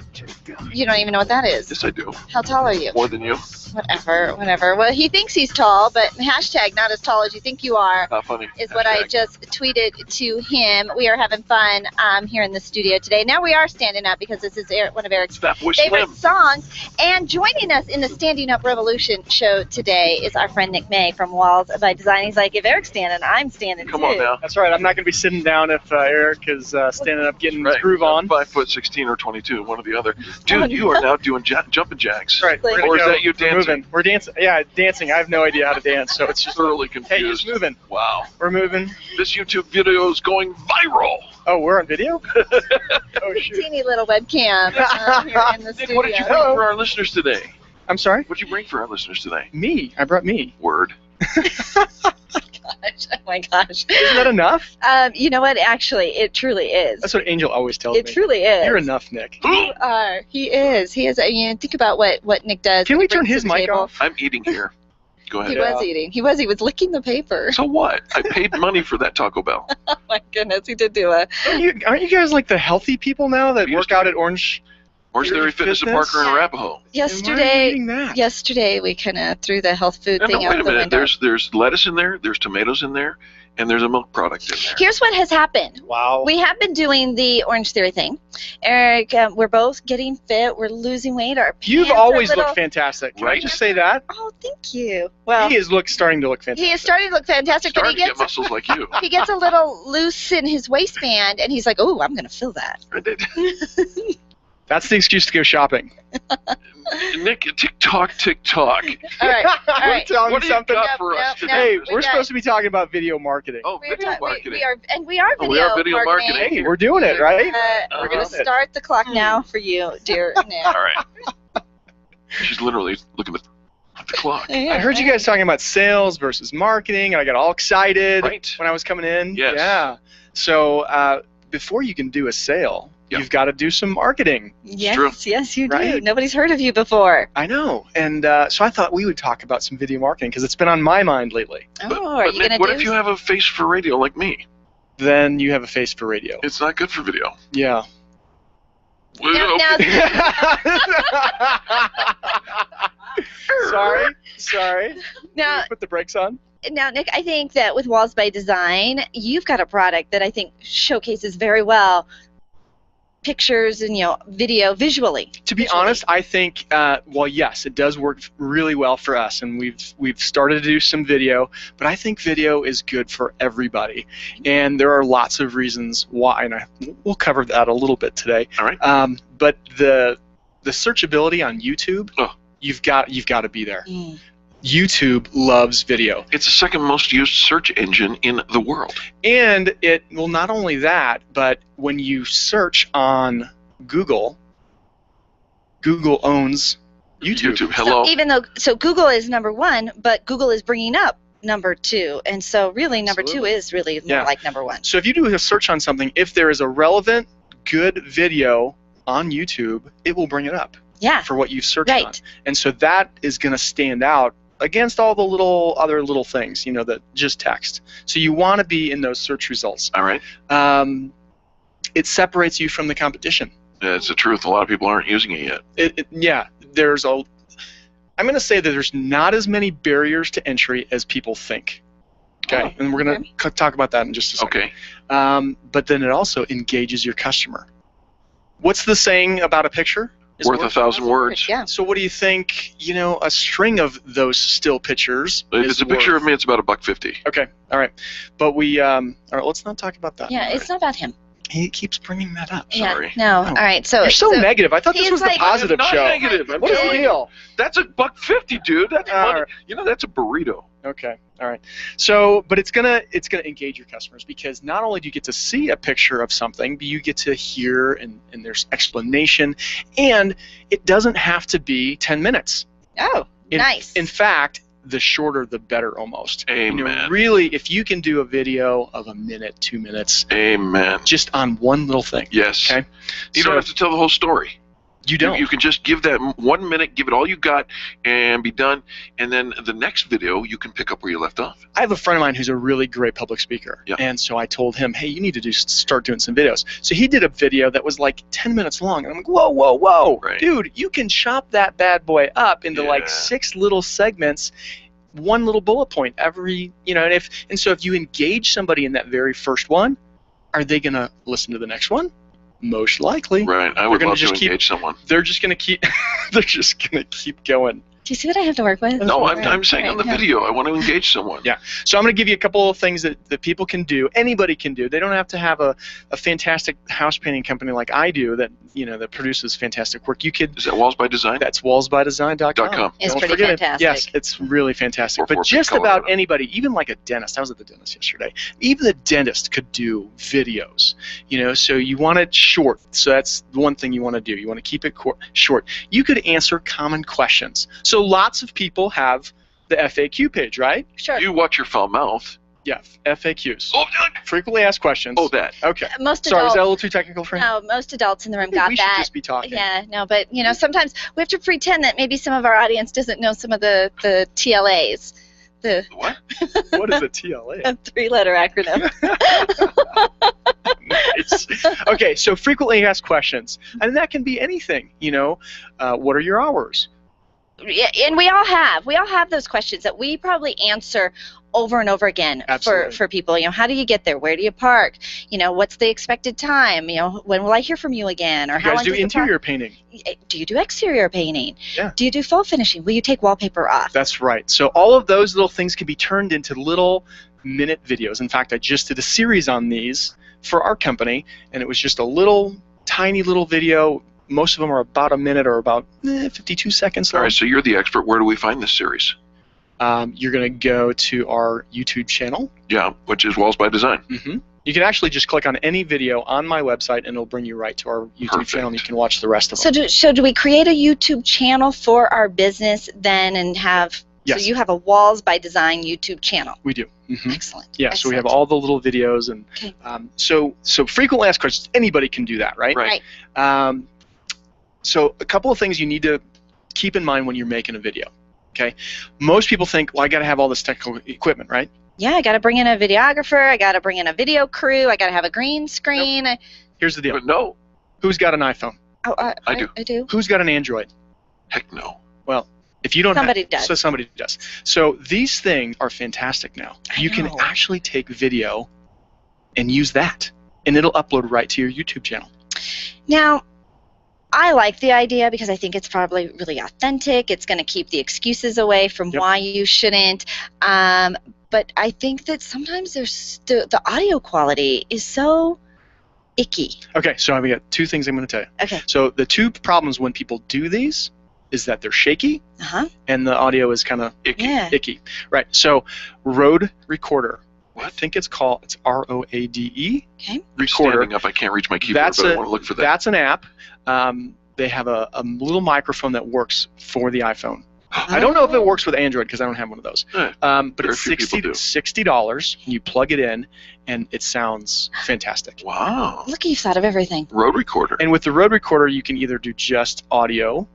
You don't even know what that is. Yes, I do. How tall are you? More than you. Whatever. Well, he thinks he's tall, but hashtag not as tall as you think you are. Not funny. Is what I just tweeted to him. We are having fun here in the studio today. Now we are standing up because this is one of Eric's favorite songs. And joining us in the Standing Up Revolution show today is our friend Nick May from Walls by Design. He's like, if Eric's standing, I'm standing too. Come on now. That's right. I'm not going to be sitting down if Eric is standing up getting his groove on. 5'16" or 22, one or the other. Dude, you are now doing jumping jacks. Right. Or is that you dancing? We're dancing. Yeah, dancing. I have no idea how to dance, so it's just thoroughly confused. Hey, it's moving. Wow. We're moving. This YouTube video is going viral. Oh, we're on video? Oh, shoot. Teeny little webcam here in the studio. What did you bring for our listeners today? I'm sorry? What did you bring for our listeners today? Me. I brought me. Word. Oh my gosh. Isn't that enough? You know what? Actually, it truly is. That's what Angel always tells me. It truly is. You're enough, Nick. You are. He is. He is. Think about what Nick does. Can we turn his mic off? I'm eating here. Go ahead. He was eating. He was licking the paper. So what? I paid money for that Taco Bell. Oh my goodness, he did do a. Aren't you guys like the healthy people now that work out at Orange Theory Fitness at Parker and Arapahoe. Yesterday we kind of threw the health food thing out the window. There's lettuce in there, there's tomatoes in there, and there's a milk product in there. Here's what has happened. Wow. We have been doing the Orange Theory thing. Eric, we're both getting fit. We're losing weight. You've always looked fantastic. Can I just say that? Oh, thank you. Well, he is starting to look fantastic. He is starting to look fantastic, but he gets muscles like you. He gets a little loose in his waistband, and he's like, "Oh, I'm going to fill that." That's the excuse to go shopping. Nick, TikTok. All right. Tell what me something. for us today? Hey, we're supposed to be talking about video marketing. Oh, video marketing. We are video marketing. Hey, we're doing it, right? We're going to start the clock now for you, dear Nick. All right. She's literally looking at the clock. I heard you guys talking about sales versus marketing, and I got all excited when I was coming in. Yes. Yeah. So before you can do a sale, you've got to do some marketing. Yes, yes, you do. Right? Nobody's heard of you before. I know, and so I thought we would talk about some video marketing because it's been on my mind lately. Are you going to What if you have a face for radio like me? Then you have a face for radio. It's not good for video. Yeah. Sorry. Now, put the brakes on. Now, Nick, I think that with Walls by Design, you've got a product that I think showcases very well pictures and video visually. To be honest, I think well, yes, it does work really well for us, and we've started to do some video, but I think video is good for everybody, and there are lots of reasons why, and we'll cover that a little bit today. All right. But the searchability on YouTube, you've got to be there. YouTube loves video. It's the second most used search engine in the world. And not only that, but when you search on Google, Google owns YouTube. Hello. So Google is number one, but Google is bringing up number two, and so really number two is really more like number one. So if you do a search on something, if there is a relevant, good video on YouTube, it will bring it up. Yeah. For what you've searched on. And so that is going to stand out against all the other little things, that just text. So you want to be in those search results. All right. It separates you from the competition. Yeah, it's the truth. A lot of people aren't using it yet. I'm going to say that there's not as many barriers to entry as people think. Okay, and we're going to talk about that in just a second. Okay. But then it also engages your customer. What's the saying about a picture? Worth 1,000 words. Yeah. So what do you think, a string of those still pictures If it's a picture of me, it's about $1.50. Okay, all right. But all right, let's not talk about that. Yeah, it's not about him. He keeps bringing that up. Yeah, Sorry. no. All right. So you're so negative. I thought this was the like- positive I'm not show. negative. I'm What is the telling deal? That's $1.50, dude. That's money. That's a burrito. Okay. All right. So, but it's gonna engage your customers because not only do you get to see a picture of something, but you get to hear and there's explanation, and it doesn't have to be 10 minutes. Oh, nice. In fact, the shorter the better almost. Amen. Really, if you can do a video of a minute, 2 minutes. Amen. Just on one little thing. Yes. Okay. You don't have to tell the whole story. You don't. You can just give that 1 minute, give it all you got, and be done. And then the next video, you can pick up where you left off. I have a friend of mine who's a really great public speaker. Yeah. And so I told him, hey, you need to start doing some videos. So he did a video that was like 10 minutes long. And I'm like, whoa. Right. Dude, you can chop that bad boy up into like 6 little segments, one little bullet point every, and so if you engage somebody in that very first one, are they going to listen to the next one? Most likely. Right. I would love to engage someone. They're just going to keep going. Do you see what I have to work with? No, I'm saying on the video, I want to engage someone. Yeah. So I'm going to give you a couple of things that people can do. Anybody can do. They don't have to have a fantastic house painting company like I do that that produces fantastic work. You could. Is that Walls by Design? That's wallsbydesign.com. It's Don't pretty forget fantastic. it. Yes, it's really fantastic. But just about anybody, even like a dentist. I was at the dentist yesterday. Even the dentist could do videos. So you want it short. So that's the one thing you want to do. You want to keep it short. You could answer common questions. So lots of people have the FAQ page, right? Sure. You watch your foul mouth. Yeah, FAQs. Frequently asked questions. Oh, that. Okay. Most Sorry, is adults, that a little too technical for you? No, most adults in the room got we that. should just be talking. Yeah, no, but sometimes we have to pretend that maybe some of our audience doesn't know some of the TLAs. The what? What is a TLA? A 3-letter acronym. Nice. Okay, so frequently asked questions, and that can be anything. What are your hours? Yeah, and we all have those questions that we probably answer over and over again for people. How do you get there? Where do you park? What's the expected time? When will I hear from you again? Or You guys do interior painting? Do you do exterior painting? Yeah. Do you do faux finishing? Will you take wallpaper off? That's right. So all of those little things can be turned into little minute videos. In fact, I just did a series on these for our company, and it was just a tiny little video. Most of them are about a minute or about 52 seconds long. All right, so you're the expert. Where do we find this series? You're going to go to our YouTube channel. Yeah, which is Walls by Design. Mm-hmm. You can actually just click on any video on my website, and it'll bring you right to our YouTube channel, and you can watch the rest of them. So do we create a YouTube channel for our business then and have... Yes. So you have a Walls by Design YouTube channel. We do. Excellent. Yeah, so we have all the little videos, and so frequently asked questions. Anybody can do that, right? Right. So a couple of things you need to keep in mind when you're making a video. Okay, most people think, well, I got to have all this technical equipment, right? Yeah, I got to bring in a videographer. I got to bring in a video crew. I got to have a green screen. Nope. Here's the deal. But no. Who's got an iPhone? Oh, I do. I do. Who's got an Android? Heck no. Well, if you don't Somebody does. So somebody does. So these things are fantastic now. You can actually take video and use that, and it'll upload right to your YouTube channel. Now, I like the idea because I think it's probably really authentic. It's going to keep the excuses away from why you shouldn't. But I think that sometimes there's the audio quality is so icky. Okay, so we got two things I'm going to tell you. Okay. So the two problems when people do these is that they're shaky, and the audio is kind of icky. Right. So Rode Recorder. I think it's called. It's ROADE. Okay. Recorder. Standing up, I can't reach my keyboard, but I want to look for that. That's an app. They have a little microphone that works for the iPhone. I don't know if it works with Android because I don't have one of those. But it's $60. You plug it in, and it sounds fantastic. Wow. Look, you've thought of everything. Rode Recorder. And with the Rode Recorder, you can either do just audio,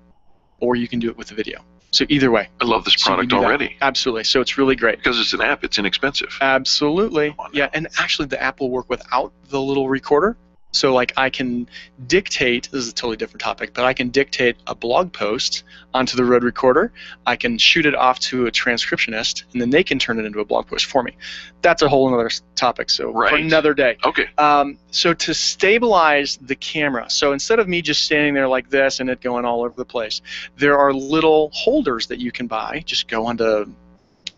or you can do it with the video. So either way. I love this product already. Absolutely. So it's really great. Because it's an app, it's inexpensive. Absolutely. Yeah, and actually the app will work without the little recorder. So like I can dictate, this is a totally different topic, but I can dictate a blog post onto the Rode Recorder. I can shoot it off to a transcriptionist, and then they can turn it into a blog post for me. That's a whole other topic, so for another day. Okay. So to stabilize the camera, so instead of me just standing there like this and it going all over the place, there are little holders that you can buy. Just go onto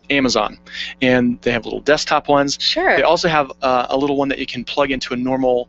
Amazon, and they have little desktop ones. Sure. They also have a little one that you can plug into a normal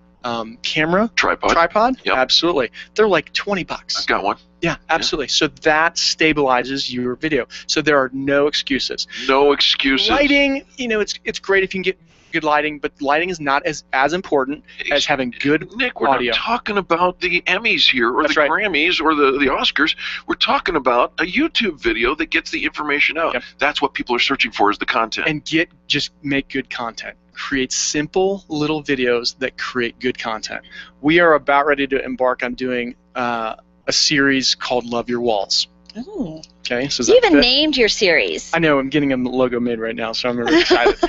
camera tripod. Yep. Absolutely. They're like $20. I've got one. Yeah, absolutely. So that stabilizes your video. So there are no excuses. No excuses. Lighting, it's great if you can get good lighting, but lighting is not as important as having good Nick, we're audio. not talking about the Emmys here, or Grammys, or the Oscars. We're talking about a YouTube video that gets the information out. Yep. That's what people are searching for, is the content. And just make good content. Create simple little videos that create good content. We are about ready to embark on doing a series called Love Your Walls. Ooh. Okay, so you even named your series. I know, I'm getting a logo made right now, so I'm really excited.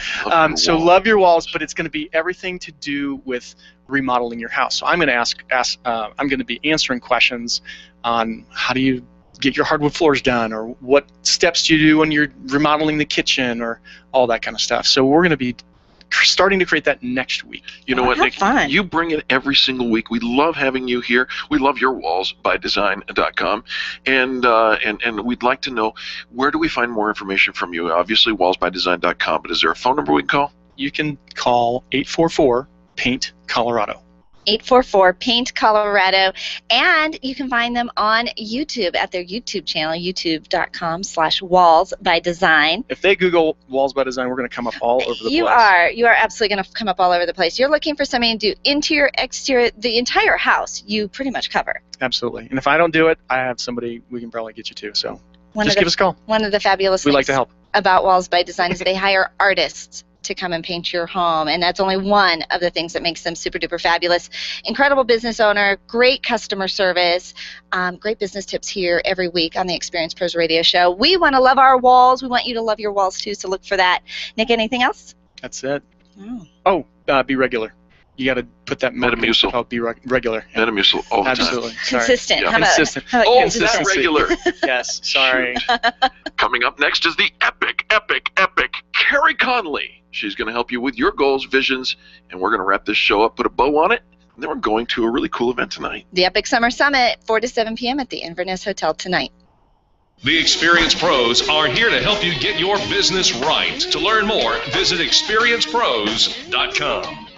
So Love Your Walls, but it's going to be everything to do with remodeling your house. So I'm going to I'm going to be answering questions on how do you get your hardwood floors done, or what steps do you do when you're remodeling the kitchen, or all that kind of stuff. So we're going to be starting to create that next week. You know what, Nick? You bring it every single week. We love having you here. We love your wallsbydesign.com, and we'd like to know, where do we find more information from you? Obviously, wallsbydesign.com, but is there a phone number we can call? You can call 844-PAINT-COLORADO. 844-PAINT Colorado, and you can find them on YouTube at their YouTube channel, youtube.com/wallsbydesign. If they Google Walls by Design, we're going to come up all over the place. You are absolutely going to come up all over the place. You're looking for something to do interior, exterior, the entire house. You pretty much cover. Absolutely. And if I don't do it, I have somebody we can probably get you to. So just give us a call. One of the fabulous We'd things like to help about Walls by Design is they hire artists to come and paint your home, and that's only one of the things that makes them super duper fabulous. Incredible business owner, great customer service, great business tips here every week on the Experience Pros Radio Show. We want to love our walls. We want you to love your walls too, so look for that. Nick, anything else? That's it. Be regular. You got to put that Metamucil. Be regular. Yeah. Metamucil all the time. Absolutely. Sorry. Consistent. Yeah. How about, Consistent. How about Not regular. Yes, sorry. Coming up next is the epic Carey Conley. She's going to help you with your goals, visions, and we're going to wrap this show up, put a bow on it, and then we're going to a really cool event tonight. The Epic Summer Summit, 4 to 7 p.m. at the Inverness Hotel tonight. The Experience Pros are here to help you get your business right. To learn more, visit experiencepros.com.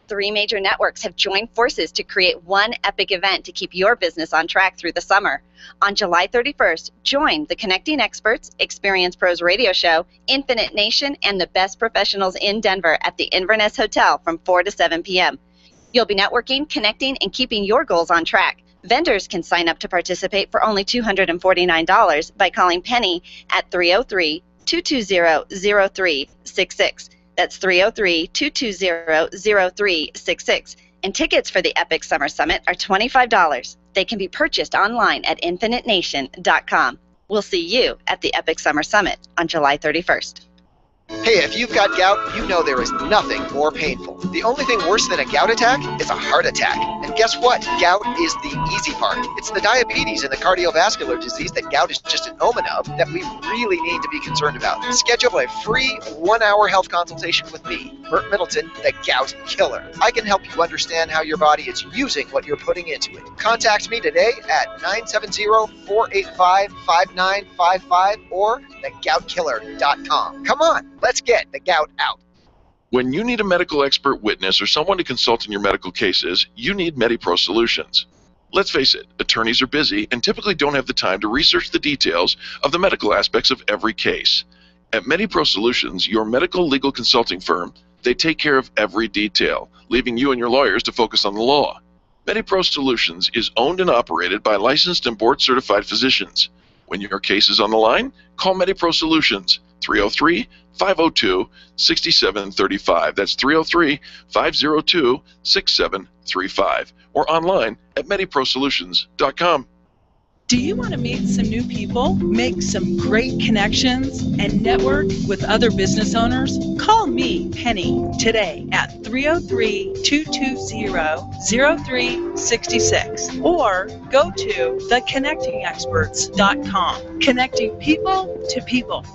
3 major networks have joined forces to create one epic event to keep your business on track through the summer. On July 31st, join the Connecting Experts, Experience Pros Radio Show, Infinite Nation, and the best professionals in Denver at the Inverness Hotel from 4 to 7 p.m. You'll be networking, connecting, and keeping your goals on track. Vendors can sign up to participate for only $249 by calling Penny at 303 303-220-0366. That's 303-220-0366. And tickets for the Epic Summer Summit are $25. They can be purchased online at infinitenation.com. We'll see you at the Epic Summer Summit on July 31st. Hey, if you've got gout, you know there is nothing more painful. The only thing worse than a gout attack is a heart attack. And guess what? Gout is the easy part. It's the diabetes and the cardiovascular disease that gout is just an omen of that we really need to be concerned about. Schedule a free 1-hour health consultation with me, Burt Middleton, the Gout Killer. I can help you understand how your body is using what you're putting into it. Contact me today at 970-485-5955 or thegoutkiller.com. Come on, let's get the gout out. When you need a medical expert witness or someone to consult in your medical cases, you need MediPro Solutions. Let's face it, attorneys are busy and typically don't have the time to research the details of the medical aspects of every case. At MediPro Solutions, your medical legal consulting firm, they take care of every detail, leaving you and your lawyers to focus on the law. MediPro Solutions is owned and operated by licensed and board-certified physicians. When your case is on the line, call MediPro Solutions, 303-502-6735. That's 303-502-6735. Or online at mediprosolutions.com. Do you want to meet some new people, make some great connections, and network with other business owners? Call me, Penny, today at 303-220-0366 or go to theconnectingexperts.com. Connecting people to people.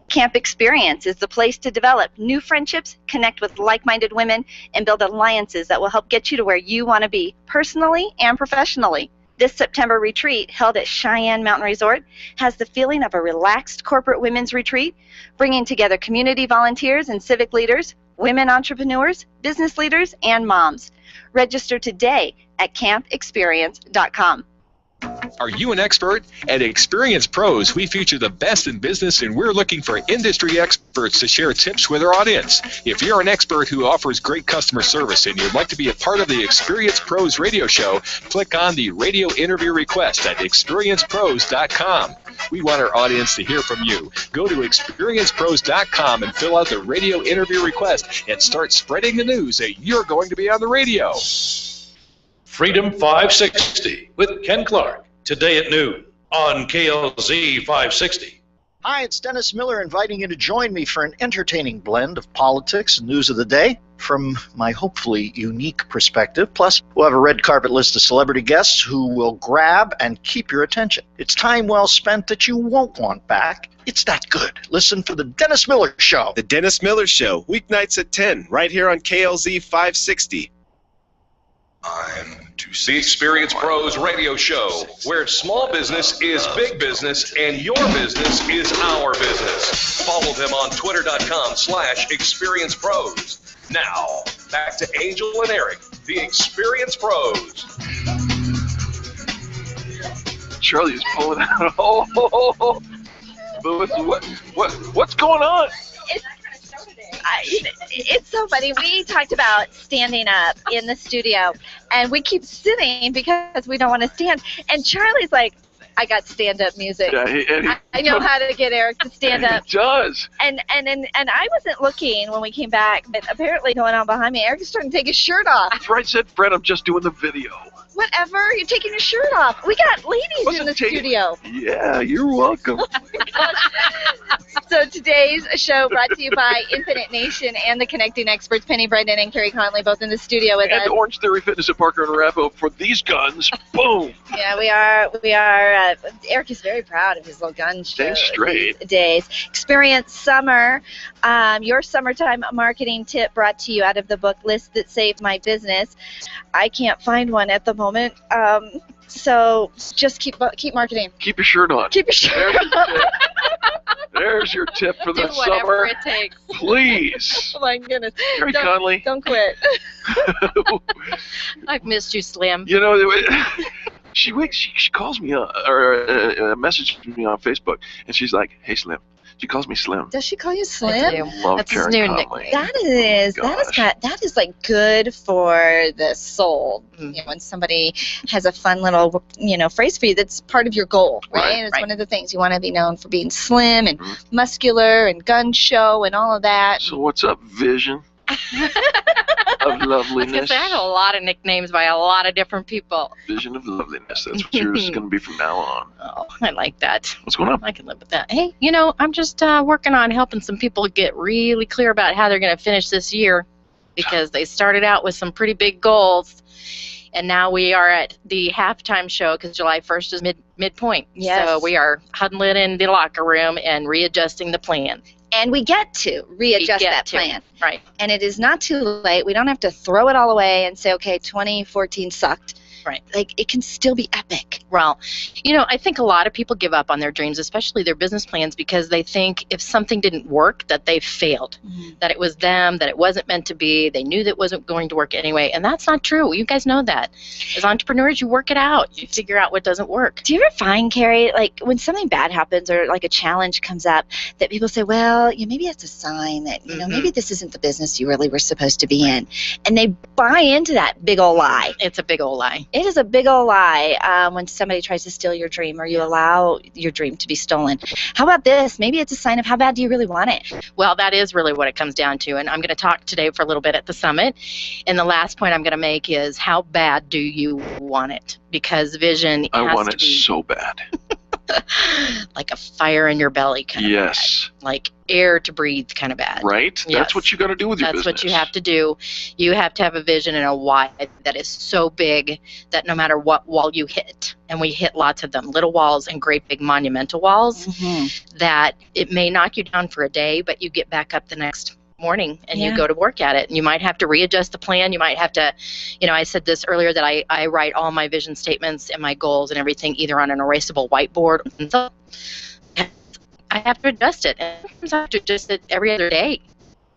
Camp Experience is the place to develop new friendships, connect with like-minded women, and build alliances that will help get you to where you want to be, personally and professionally. This September retreat, held at Cheyenne Mountain Resort, has the feeling of a relaxed corporate women's retreat, bringing together community volunteers and civic leaders, women entrepreneurs, business leaders, and moms. Register today at campexperience.com. Are you an expert? At Experience Pros, we feature the best in business, and we're looking for industry experts to share tips with our audience. If you're an expert who offers great customer service and you'd like to be a part of the Experience Pros radio show, click on the radio interview request at experiencepros.com. We want our audience to hear from you. Go to experiencepros.com and fill out the radio interview request and start spreading the news that you're going to be on the radio. Freedom 560 with Ken Clark, today at noon on KLZ 560. Hi, it's Dennis Miller inviting you to join me for an entertaining blend of politics and news of the day from my hopefully unique perspective. Plus, we'll have a red carpet list of celebrity guests who will grab and keep your attention. It's time well spent that you won't want back. It's that good. Listen for The Dennis Miller Show. The Dennis Miller Show, weeknights at 10, right here on KLZ 560. To see Experience Pros radio show, where small business is big business and your business is our business. Follow them on twitter.com/experiencepros. Now, back to Angel and Eric, the Experience Pros. Charlie's pulling out. What's going on? It's so funny. We talked about standing up in the studio, and we keep sitting because we don't want to stand. And Charlie's like, I got stand-up music. Yeah, I know how to get Eric to stand up. He does. And I wasn't looking when we came back, but apparently going on behind me, Eric is starting to take his shirt off. That's right, said Fred. I'm just doing the video. Whatever. You're taking your shirt off. We got ladies in the studio. Yeah, you're welcome. So today's show brought to you by Infinite Nation and the Connecting Experts, Penny Brendan and Carey Conley, both in the studio with us. And Orange Theory Fitness at Parker and Arapahoe for these guns. Boom. Yeah, we are. Eric is very proud of his little gun show. Staying straight. Days. Experience Summer. Your summertime marketing tip brought to you out of the book List That Saved My Business. I can't find one at the moment. So just keep marketing. Keep your shirt on. Keep your shirt on. There's your tip for the Do whatever summer. it takes. Please. Oh my goodness. Carey Conley. Don't quit. I've missed you, Slim. You know, she calls me or messages me on Facebook, and she's like, "Hey, Slim." She calls me Slim. Does she call you Slim? Love That's his Karen new Conley. nickname. That is like good for the soul. You know, when somebody has a fun little phrase for you that's part of your goal, right? And it's one of the things you want to be known for, being slim and muscular and gun show and all of that. So what's up, Vision of Loveliness? I have a lot of nicknames by a lot of different people. Vision of Loveliness. That's what yours is going to be from now on. Oh, I like that. What's going on? I can live with that. Hey, I'm just working on helping some people get really clear about how they're going to finish this year, because they started out with some pretty big goals, and now we are at the halftime show, because July 1st is midpoint. Yes. So we are huddling in the locker room and readjusting the plan. And we get to readjust that plan. Right. And it is not too late. We don't have to throw it all away and say, okay, 2014 sucked. Right. Like, it can still be epic. Well, I think a lot of people give up on their dreams, especially their business plans, because they think if something didn't work, that they failed, that it was them, that it wasn't meant to be. They knew that it wasn't going to work anyway, and that's not true. You guys know that. As entrepreneurs, you work it out. You figure out what doesn't work. Do you ever find, Carey, like when something bad happens or like a challenge comes up, that people say, well, maybe it's a sign that, maybe this isn't the business you really were supposed to be in. And they buy into that big old lie. It's a big old lie. It is a big old lie when somebody tries to steal your dream, or you allow your dream to be stolen. How about this? Maybe it's a sign of how bad do you really want it? Well, that is really what it comes down to, and I'm going to talk today for a little bit at the summit. And the last point I'm going to make is, how bad do you want it? Because vision I has want to it be so bad. like a fire in your belly kind of Yes. bad. Like air to breathe kind of bad. Right? Yes. That's what you got to do with your That's business. what you have to do. You have to have a vision and a why that is so big that no matter what wall you hit, and we hit lots of them, little walls and great big monumental walls, that it may knock you down for a day, but you get back up the next morning and you go to work at it. And you might have to readjust the plan. You might have to, I said this earlier, that I write all my vision statements and my goals and everything either on an erasable whiteboard, and so I have to adjust it. And sometimes I have to adjust it every other day.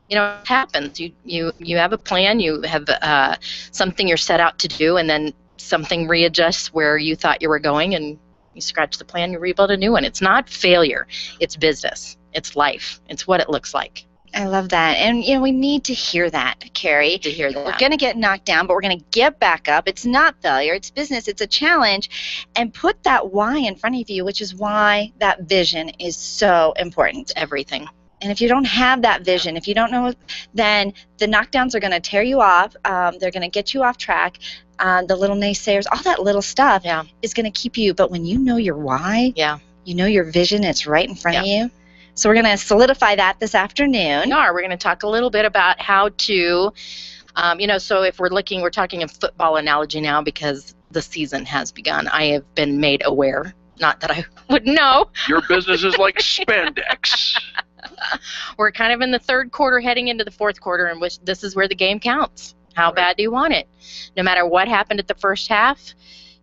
It happens. You have a plan, you have something you're set out to do, and then something readjusts where you thought you were going, and you scratch the plan, you rebuild a new one. It's not failure. It's business. It's life. It's what it looks like. I love that. And, we need to hear that, Carey. To hear that. We're going to get knocked down, but we're going to get back up. It's not failure. It's business. It's a challenge. And put that why in front of you, which is why that vision is so important. It's everything. And if you don't have that vision, if you don't know, then the knockdowns are going to tear you off. They're going to get you off track. The little naysayers, all that little stuff is going to keep you. But when you know your why, you know your vision, it's right in front of you. So we're going to solidify that this afternoon. We are. We're going to talk a little bit about how to, so if we're talking a football analogy now, because the season has begun. I have been made aware, not that I would know. Your business is like spandex. We're kind of in the third quarter heading into the fourth quarter, in which this is where the game counts. How bad do you want it? No matter what happened at the first half,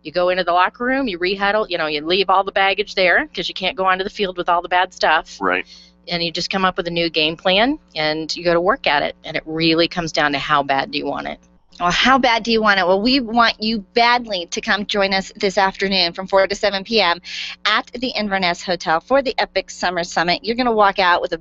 you go into the locker room, you rehuddle, you leave all the baggage there because you can't go onto the field with all the bad stuff. Right. And you just come up with a new game plan and you go to work at it. And it really comes down to how bad do you want it? Well, how bad do you want it? Well, we want you badly to come join us this afternoon from 4 to 7 p.m. at the Inverness Hotel for the Epic Summer Summit. You're going to walk out with a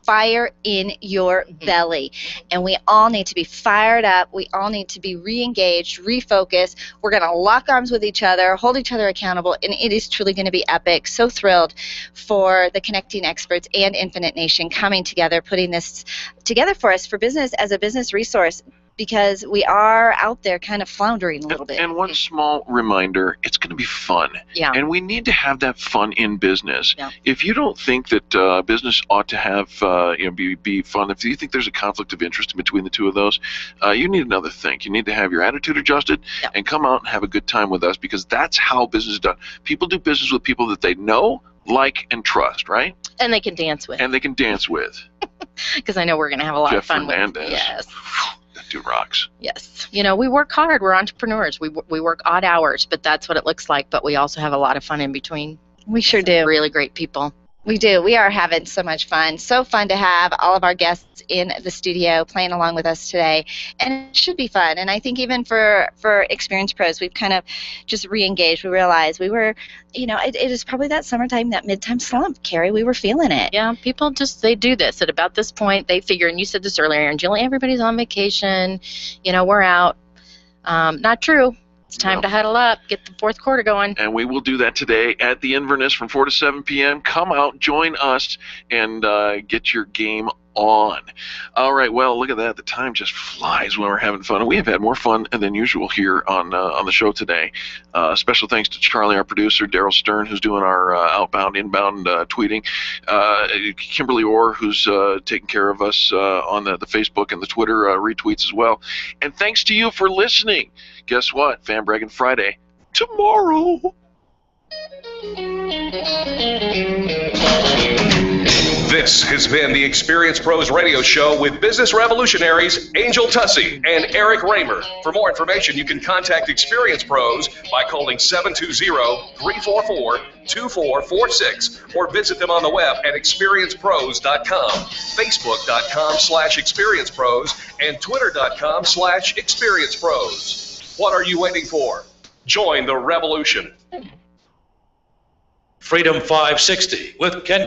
fire in your belly, and we all need to be fired up. We all need to be re-engaged, refocused. We're going to lock arms with each other, hold each other accountable, and it is truly going to be epic. So thrilled for the Connecting Experts and Infinite Nation coming together, putting this together for us for business as a business resource, because we are out there kind of floundering a little bit. And one small reminder, it's going to be fun. Yeah. And we need to have that fun in business. Yeah. If you don't think that business ought to have, be fun, if you think there's a conflict of interest between the two of those, you need another think. You need to have your attitude adjusted and come out and have a good time with us, because that's how business is done. People do business with people that they know, like, and trust, right? And they can dance with. Because I know we're going to have a lot of fun Fernandez. with. Yes. That dude rocks. Yes. We work hard. We're entrepreneurs. We work odd hours, but that's what it looks like. But we also have a lot of fun in between. We sure do. Really great people. We do. We are having so much fun. So fun to have all of our guests in the studio playing along with us today. And it should be fun. And I think even for Experience Pros, we've kind of just re-engaged. We realized we were, it is probably that summertime, that mid-time slump, Carey. We were feeling it. Yeah, people they do this. At about this point, they figure, and you said this earlier, Angela, everybody's on vacation. We're out. Not true. It's time to huddle up, get the fourth quarter going. And we will do that today at the Inverness from 4 to 7 p.m. Come out, join us, and get your game on. All right, well, look at that. The time just flies when we're having fun. And we have had more fun than usual here on the show today. Special thanks to Charlie, our producer, Daryl Stern, who's doing our outbound, inbound tweeting, Kimberly Orr, who's taking care of us on the Facebook and the Twitter retweets as well. And thanks to you for listening. Guess what? Fan Bragging Friday tomorrow. This has been the Experience Pros Radio Show with business revolutionaries Angel Tussey and Eric Raymer. For more information, you can contact Experience Pros by calling 720-344-2446 or visit them on the web at experiencepros.com, facebook.com/experiencepros, and twitter.com/experiencepros. What are you waiting for? Join the revolution. Freedom 560 with Ken